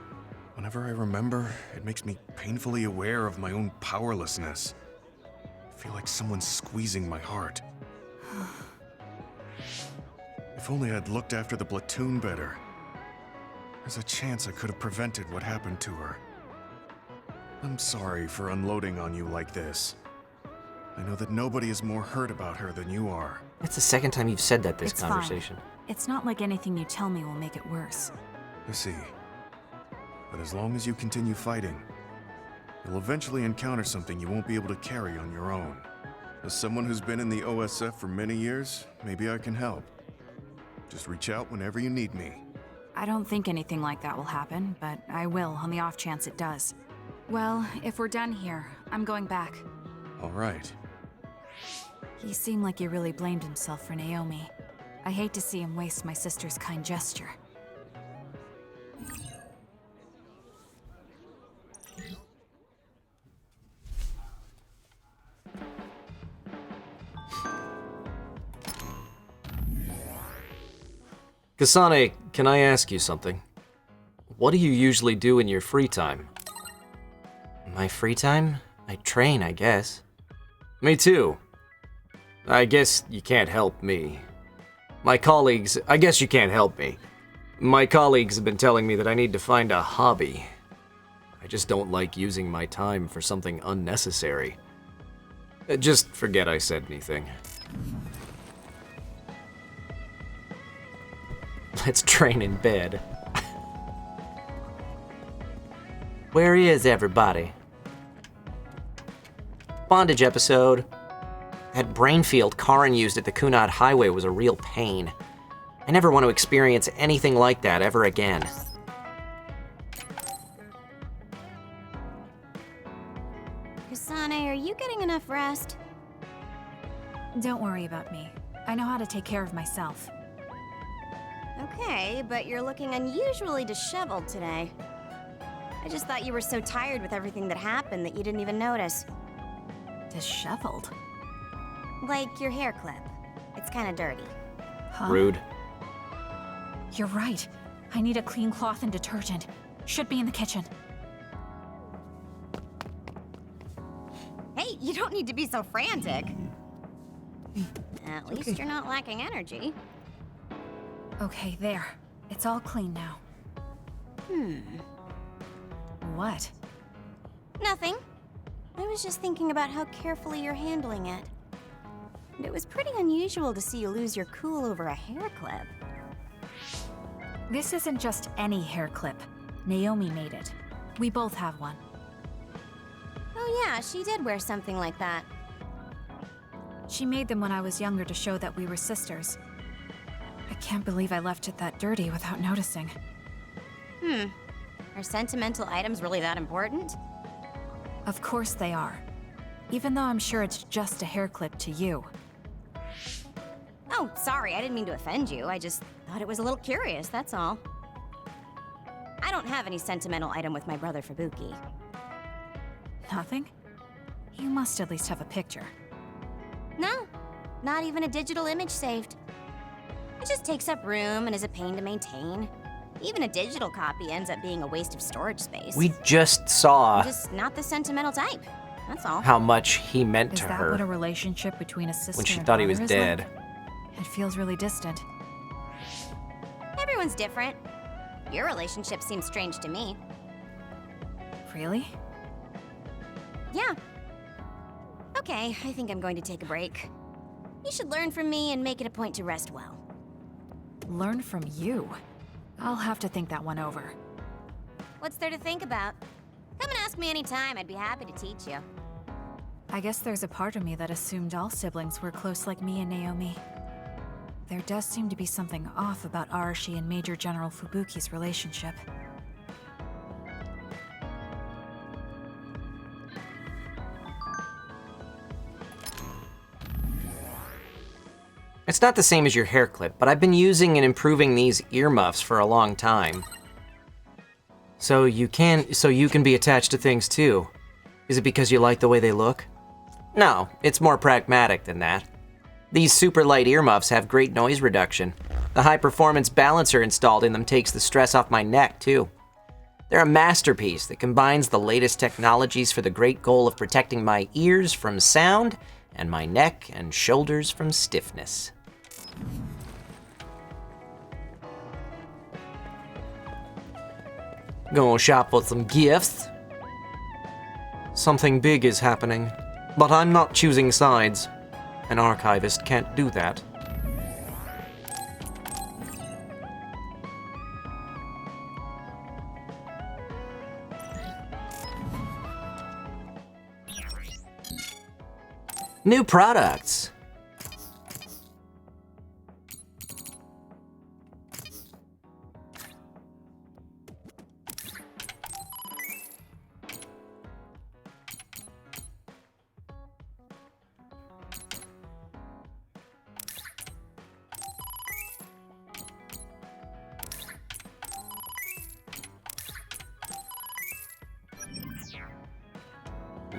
Whenever I remember, it makes me painfully aware of my own powerlessness. I feel like someone's squeezing my heart. If only I'd looked after the platoon better. There's a chance I could have prevented what happened to her. I'm sorry for unloading on you like this. I know that nobody is more hurt about her than you are. It's the second time you've said that this It's conversation. fine. It's not like anything you tell me will make it worse. I see. But as long as you continue fighting, you'll eventually encounter something you won't be able to carry on your own. As someone who's been in the OSF for many years, maybe I can help. Just reach out whenever you need me. I don't think anything like that will happen, but I will on the off chance it does. Well, if we're done here, I'm going back. All right. He seemed like he really blamed himself for Naomi. I hate to see him waste my sister's kind gesture. Kasane, can I ask you something? What do you usually do in your free time? My free time? I train, I guess. Me too. I guess you can't help me. I guess you can't help me. My colleagues have been telling me that I need to find a hobby. I just don't like using my time for something unnecessary. Just forget I said anything. Let's train in bed. Where is everybody? Bondage episode. That brain field Karin used at the Kunad Highway was a real pain. I never want to experience anything like that ever again. Kasane, are you getting enough rest? Don't worry about me. I know how to take care of myself. Okay, but you're looking unusually disheveled today. I just thought you were so tired with everything that happened that you didn't even notice. Disheveled? Like your hair clip. It's kind of dirty. Huh? Rude. You're right. I need a clean cloth and detergent. Should be in the kitchen. Hey, you don't need to be so frantic. At least you're not lacking energy. Okay, there. It's all clean now. What? Nothing. I was just thinking about how carefully you're handling it. And it was pretty unusual to see you lose your cool over a hair clip. This isn't just any hair clip. Naomi made it. We both have one. Oh yeah, she did wear something like that. She made them when I was younger to show that we were sisters. I can't believe I left it that dirty without noticing. Are sentimental items really that important? Of course they are. Even though I'm sure it's just a hair clip to you. Oh, sorry, I didn't mean to offend you. I just thought it was a little curious, that's all. I don't have any sentimental item with my brother Fubuki. Nothing? You must at least have a picture. No, not even a digital image saved. It just takes up room and is a pain to maintain. Even a digital copy ends up being a waste of storage space. We just saw I'm just not the sentimental type. That's all. how much he meant Is to that her what a relationship between a sister when she and thought he was brother is dead. like? It feels really distant. Everyone's different. Your relationship seems strange to me. Really? Yeah. Okay, I think I'm going to take a break. You should learn from me and make it a point to rest well. Learn from you? I'll have to think that one over. What's there to think about? Come and ask me anytime. I'd be happy to teach you. I guess there's a part of me that assumed all siblings were close like me and Naomi. There does seem to be something off about Arashi and Major General Fubuki's relationship. It's not the same as your hair clip, but I've been using and improving these earmuffs for a long time. So you can be attached to things too. Is it because you like the way they look? No, it's more pragmatic than that. These super light earmuffs have great noise reduction. The high-performance balancer installed in them takes the stress off my neck too. They're a masterpiece that combines the latest technologies for the great goal of protecting my ears from sound and my neck and shoulders from stiffness. Gonna shop for some gifts. Something big is happening, but I'm not choosing sides. An archivist can't do that. New products.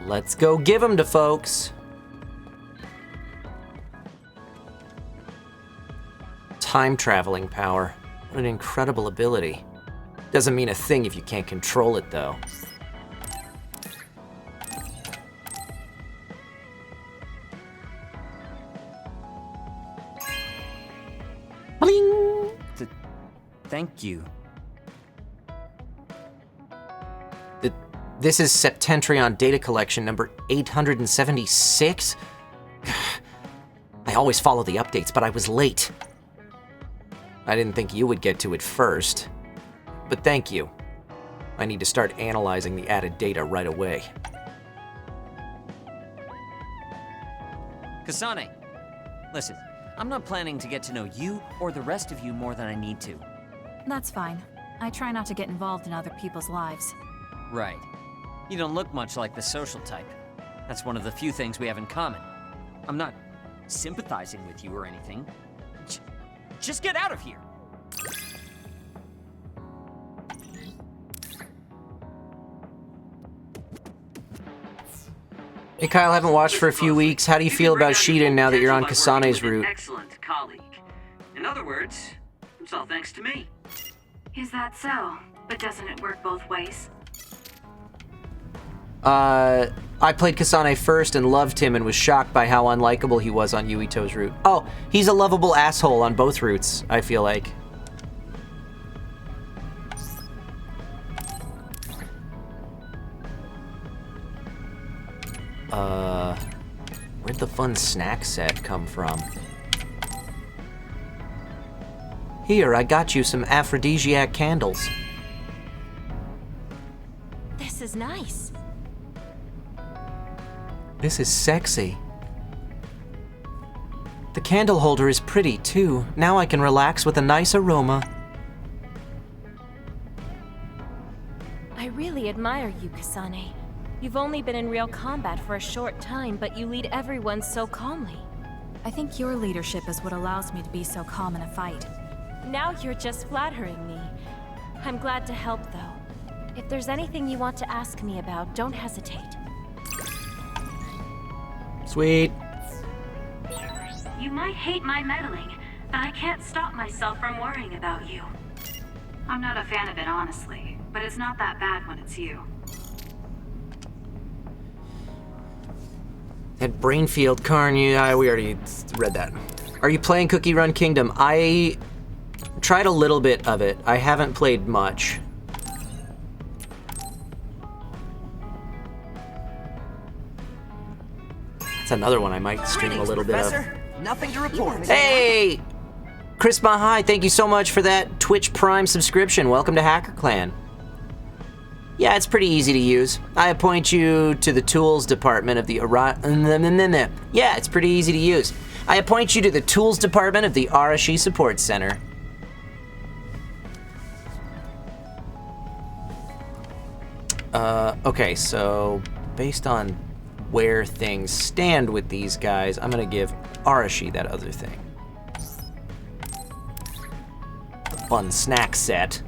Let's go give them to folks. Time traveling power. What an incredible ability. Doesn't mean a thing if you can't control it, though. Bling! Thank you. This is Septentrion data collection number 876? I always follow the updates, but I was late. I didn't think you would get to it first. But thank you. I need to start analyzing the added data right away. Kasane, listen, I'm not planning to get to know you or the rest of you more than I need to. That's fine. I try not to get involved in other people's lives. Right. You don't look much like the social type. That's one of the few things we have in common. I'm not sympathizing with you or anything. Just get out of here! Hey Kyle, haven't watched for a few weeks. How do you feel about Shiden now that you're on Kasane's route? Excellent colleague. In other words, it's all thanks to me. Is that so? But doesn't it work both ways? I played Kasane first and loved him and was shocked by how unlikable he was on Yuito's route. Oh, he's a lovable asshole on both routes, I feel like. Where'd the fun snack set come from? Here, I got you some aphrodisiac candles. This is nice. This is sexy. The candle holder is pretty, too. Now I can relax with a nice aroma. I really admire you, Kasane. You've only been in real combat for a short time, but you lead everyone so calmly. I think your leadership is what allows me to be so calm in a fight. Now you're just flattering me. I'm glad to help, though. If there's anything you want to ask me about, don't hesitate. Sweet. You might hate my meddling, but I can't stop myself from worrying about you. I'm not a fan of it, honestly, but it's not that bad when it's you. At Brainfield, Karn, we already read that. Are you playing Cookie Run Kingdom? I tried a little bit of it. I haven't played much. That's another one I might stream a little bit of. Nothing to report. Hey! Chris Mahai, thank you so much for that Twitch Prime subscription. Welcome to Hacker Clan. Yeah, it's pretty easy to use. I appoint you to the tools department of the Yeah, it's pretty easy to use. I appoint you to the tools department of the Arashi Support Center. Okay, so based on where things stand with these guys, I'm gonna give Arashi that other thing. The fun snack set.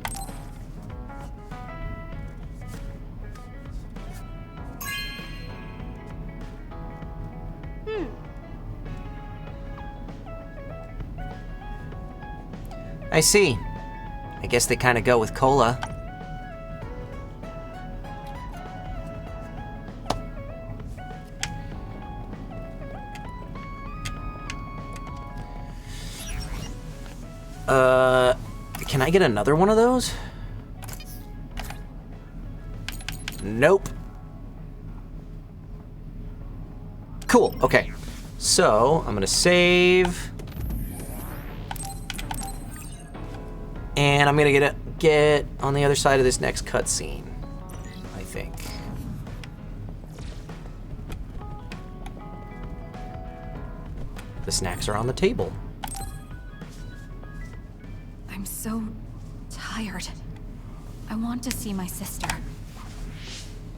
I see. I guess they kind of go with cola. Can I get another one of those? Nope. Cool, okay. So, I'm gonna save. And I'm gonna get on the other side of this next cutscene, I think. The snacks are on the table. I'm so tired. I want to see my sister.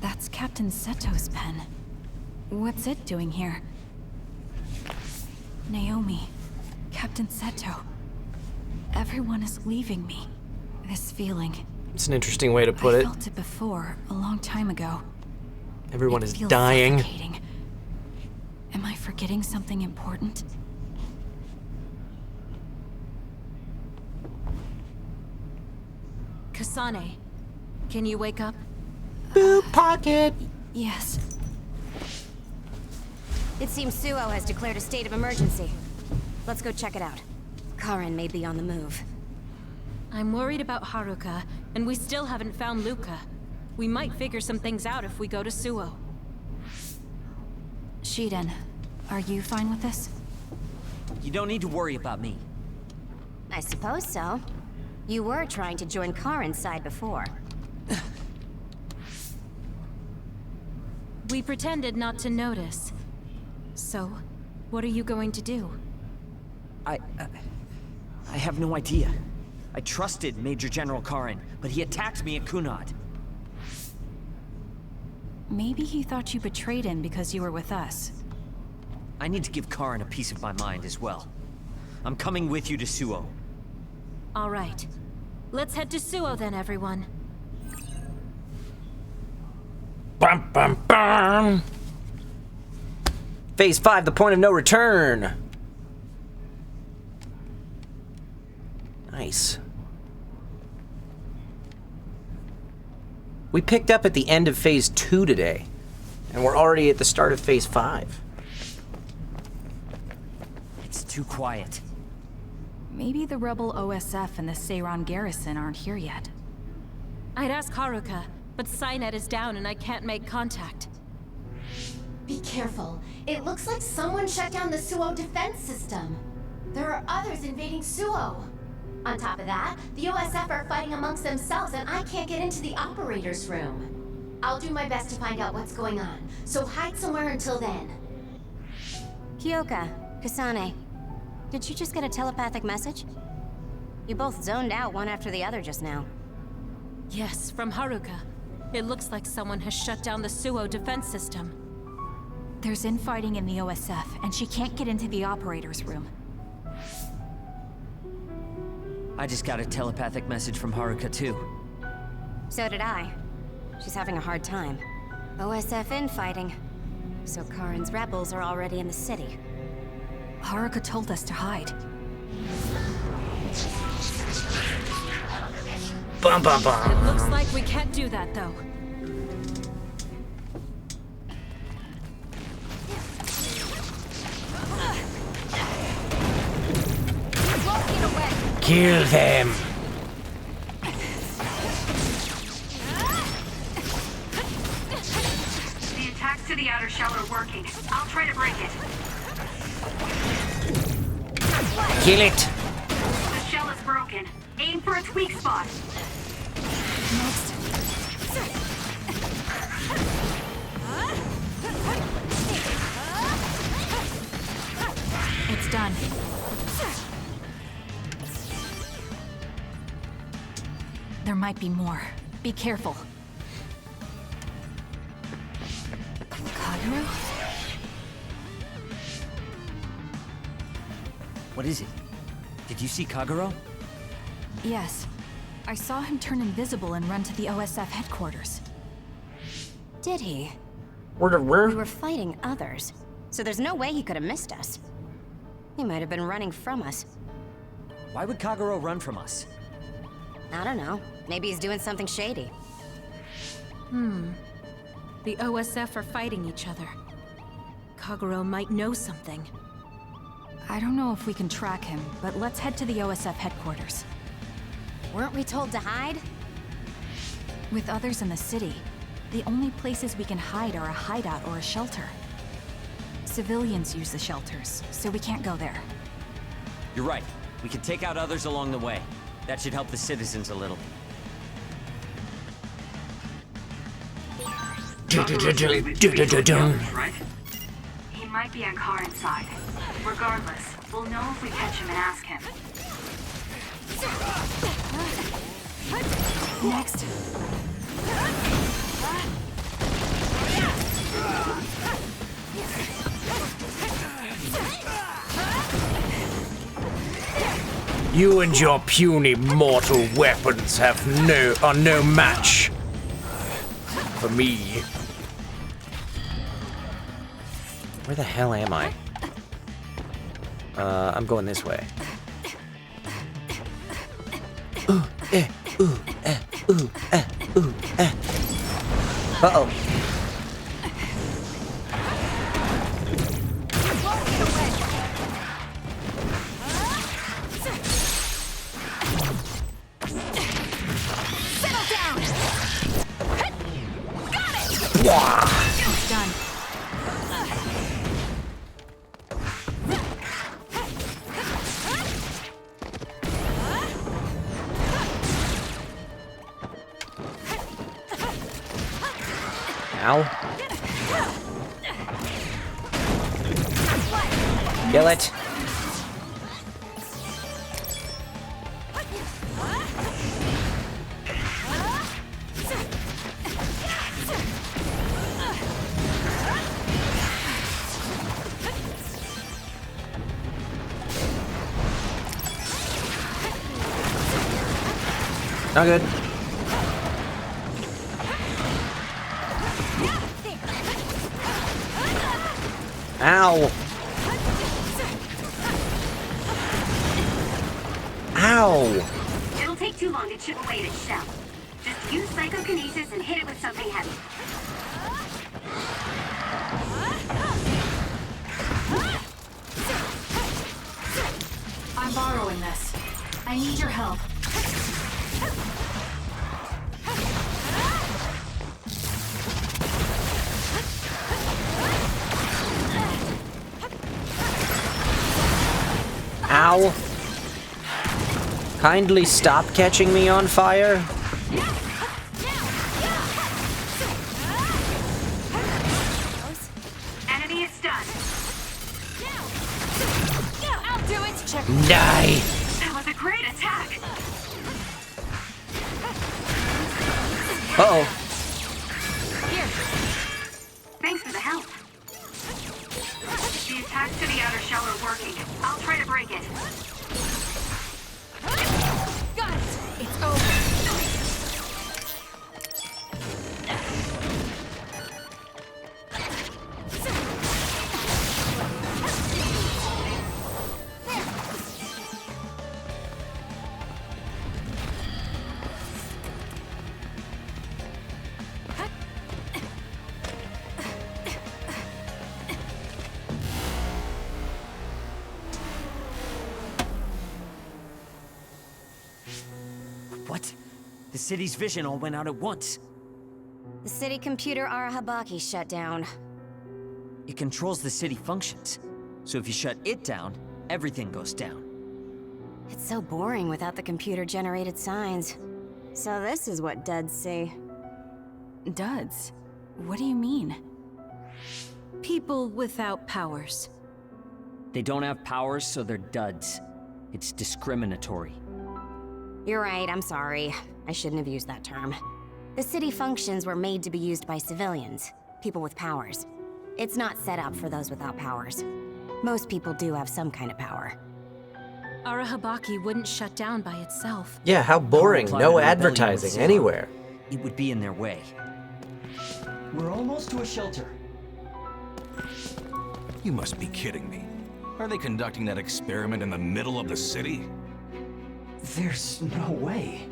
That's Captain Seto's pen. What's it doing here? Naomi, Captain Seto. Everyone is leaving me. This feeling. It's an interesting way to put it. I felt it before, a long time ago. Everyone is feels dying. suffocating. Am I forgetting something important? Kasane, can you wake up? Boop pocket. Yes. It seems Suo has declared a state of emergency. Let's go check it out. Karin may be on the move. I'm worried about Haruka, and we still haven't found Luca. We might figure some things out if we go to Suo. Shiden, are you fine with this? You don't need to worry about me. I suppose so. You were trying to join Karin's side before. We pretended not to notice. So, what are you going to do? I have no idea. I trusted Major General Karin, but he attacked me at Kunad. Maybe he thought you betrayed him because you were with us. I need to give Karin a piece of my mind as well. I'm coming with you to Suo. All right. Let's head to Suo then, everyone. Bum, bum, bum. Phase 5, the point of no return. Nice. We picked up at the end of Phase 2 today, and we're already at the start of Phase 5. It's too quiet. Maybe the rebel OSF and the Seiran garrison aren't here yet. I'd ask Haruka, but Cynet is down and I can't make contact. Be careful. It looks like someone shut down the Suo defense system. There are others invading Suo. On top of that, the OSF are fighting amongst themselves and I can't get into the operator's room. I'll do my best to find out what's going on, so hide somewhere until then. Kyoka, Kasane, did you just get a telepathic message? You both zoned out one after the other just now. Yes, from Haruka. It looks like someone has shut down the Suo defense system. There's infighting in the OSF, and she can't get into the operator's room. I just got a telepathic message from Haruka too. So did I. She's having a hard time. OSF infighting. So Karin's rebels are already in the city. Haruka told us to hide. Bum, bum, bum. It looks like we can't do that, though. Kill them. The attacks to the outer shell are working. I'll try to break it. Kill it. The shell is broken. Aim for its weak spot. Next. It's done. There might be more. Be careful. Kagero? What is it? Did you see Kagero? Yes. I saw him turn invisible and run to the OSF headquarters. Did he? We were fighting others, so there's no way he could have missed us. He might have been running from us. Why would Kagero run from us? I don't know. Maybe he's doing something shady. The OSF are fighting each other. Kagero might know something. I don't know if we can track him, but let's head to the OSF headquarters. Weren't we told to hide? With others in the city, the only places we can hide are a hideout or a shelter. Civilians use the shelters, so we can't go there. You're right. We can take out others along the way. That should help the citizens a little. Right? He might be on Karin's side. Regardless, we'll know if we catch him and ask him. Next. You and your puny mortal weapons are no match for me. Where the hell am I? I'm going this way. Uh-oh. It's done. Ow. Kill it. Not good. Ow. Ow. It'll take too long to chip away at its shell. Just use psychokinesis and hit it with something heavy. I'm borrowing this. I need your help. Ow. Kindly stop catching me on fire. Enemy is stunned. I'll do it. Check. Die. That was a great attack. Uh-oh. Here. Thanks for the help. The attacks to the outer shell are working. I'll try to break it. Got it. It's over. What? The city's vision all went out at once. The city computer Arahabaki shut down. It controls the city functions. So if you shut it down, everything goes down. It's so boring without the computer-generated signs. So this is what duds see. Duds? What do you mean? People without powers. They don't have powers, so they're duds. It's discriminatory. You're right, I'm sorry. I shouldn't have used that term. The city functions were made to be used by civilians, people with powers. It's not set up for those without powers. Most people do have some kind of power. Arahabaki wouldn't shut down by itself. Yeah, how boring. No advertising anywhere. It would be in their way. We're almost to a shelter. You must be kidding me. Are they conducting that experiment in the middle of the city? There's no way.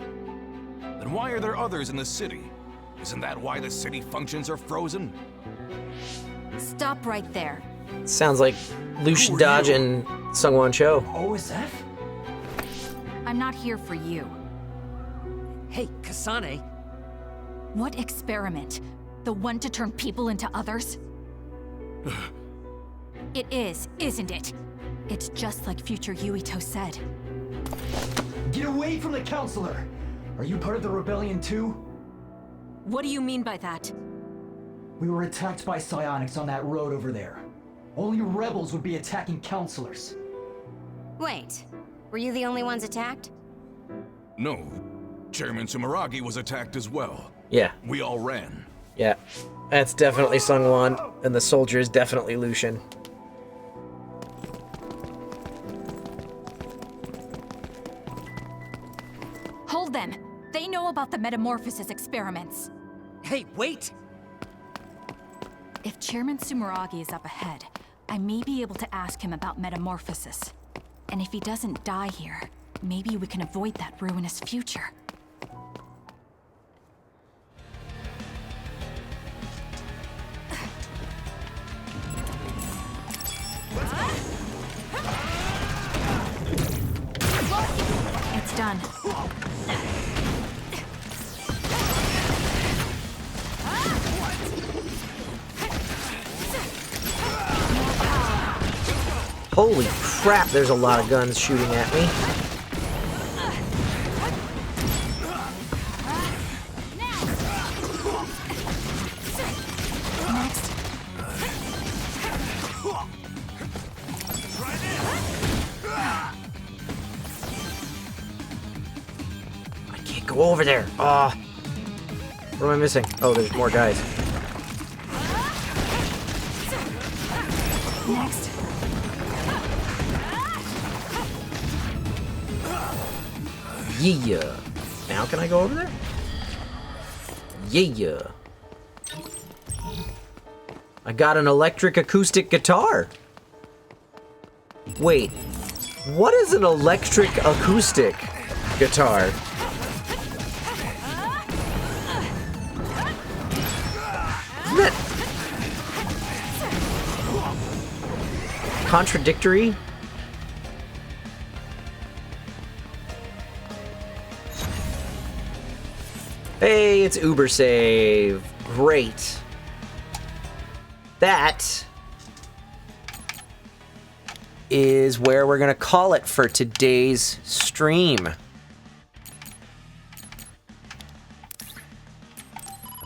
Then why are there others in the city? Isn't that why the city functions are frozen? Stop right there. Sounds like Lucian Dodge and Sungwon Cho. OSF? I'm not here for you. Hey, Kasane. What experiment? The one to turn people into others? It is, isn't it? It's just like future Yuito said. Get away from the counselor! Are you part of the rebellion too? What do you mean by that? We were attacked by psionics on that road over there. Only rebels would be attacking counselors. Wait, were you the only ones attacked? No. Chairman Sumeragi was attacked as well. Yeah. We all ran. Yeah. That's definitely Sungwon, and the soldier is definitely Lucian. Hold them! They know about the metamorphosis experiments. Hey, wait! If Chairman Sumeragi is up ahead, I may be able to ask him about metamorphosis. And if he doesn't die here, maybe we can avoid that ruinous future. It's done. Holy crap, there's a lot of guns shooting at me. I can't go over there. What am I missing? Oh, there's more guys. Next. Yeah. Now can I go over there? Yeah. I got an electric acoustic guitar. Wait. What is an electric acoustic guitar? Isn't that contradictory? Hey, it's Uber Save. Great. That is where we're gonna call it for today's stream.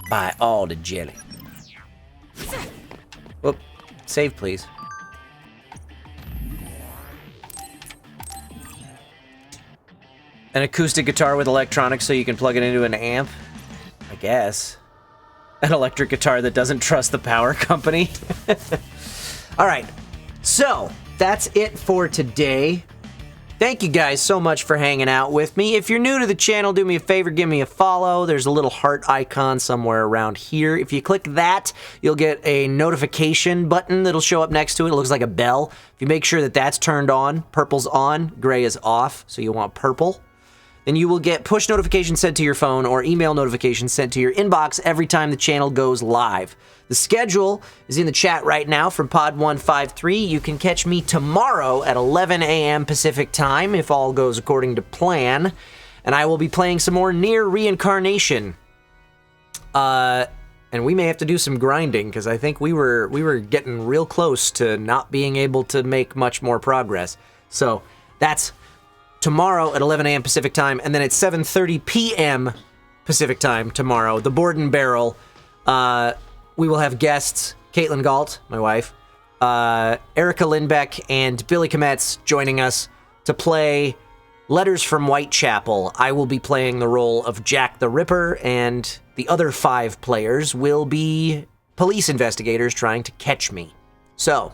Buy all the jelly. Whoop. Save, please. An acoustic guitar with electronics so you can plug it into an amp? I guess. An electric guitar that doesn't trust the power company? Alright, so that's it for today. Thank you guys so much for hanging out with me. If you're new to the channel, do me a favor, give me a follow. There's a little heart icon somewhere around here. If you click that, you'll get a notification button that'll show up next to it. It looks like a bell. If you make sure that that's turned on, purple's on, gray is off, so you want purple. Then you will get push notifications sent to your phone or email notifications sent to your inbox every time the channel goes live. The schedule is in the chat right now from Pod 153. You can catch me tomorrow at 11 a.m. Pacific time if all goes according to plan. And I will be playing some more Nier Reincarnation. And we may have to do some grinding because I think we were getting real close to not being able to make much more progress. So that's tomorrow at 11 a.m. Pacific time, and then at 7:30 p.m. Pacific time tomorrow, the Board and Barrel. We will have guests, Caitlin Galt, my wife, Erica Lindbeck, and Billy Kometz joining us to play Letters from Whitechapel. I will be playing the role of Jack the Ripper, and the other 5 players will be police investigators trying to catch me. So,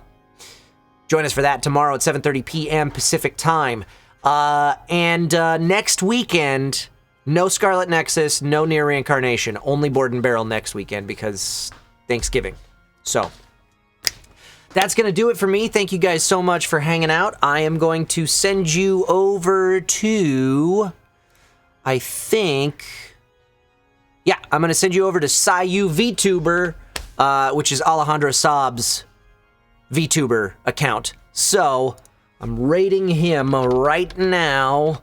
join us for that tomorrow at 7:30 p.m. Pacific time. Next weekend, no Scarlet Nexus, no Nier Reincarnation, only Board and Barrel next weekend because Thanksgiving. So, that's going to do it for me. Thank you guys so much for hanging out. I am going to send you over to, I think, yeah, I'm going to send you over to Sayu VTuber, which is Alejandro Saab's VTuber account. So, I'm rating him right now.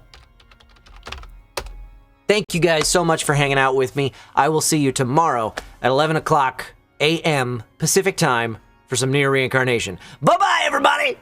Thank you guys so much for hanging out with me. I will see you tomorrow at 11 o'clock a.m. Pacific time for some Nier Reincarnation. Bye-bye, everybody!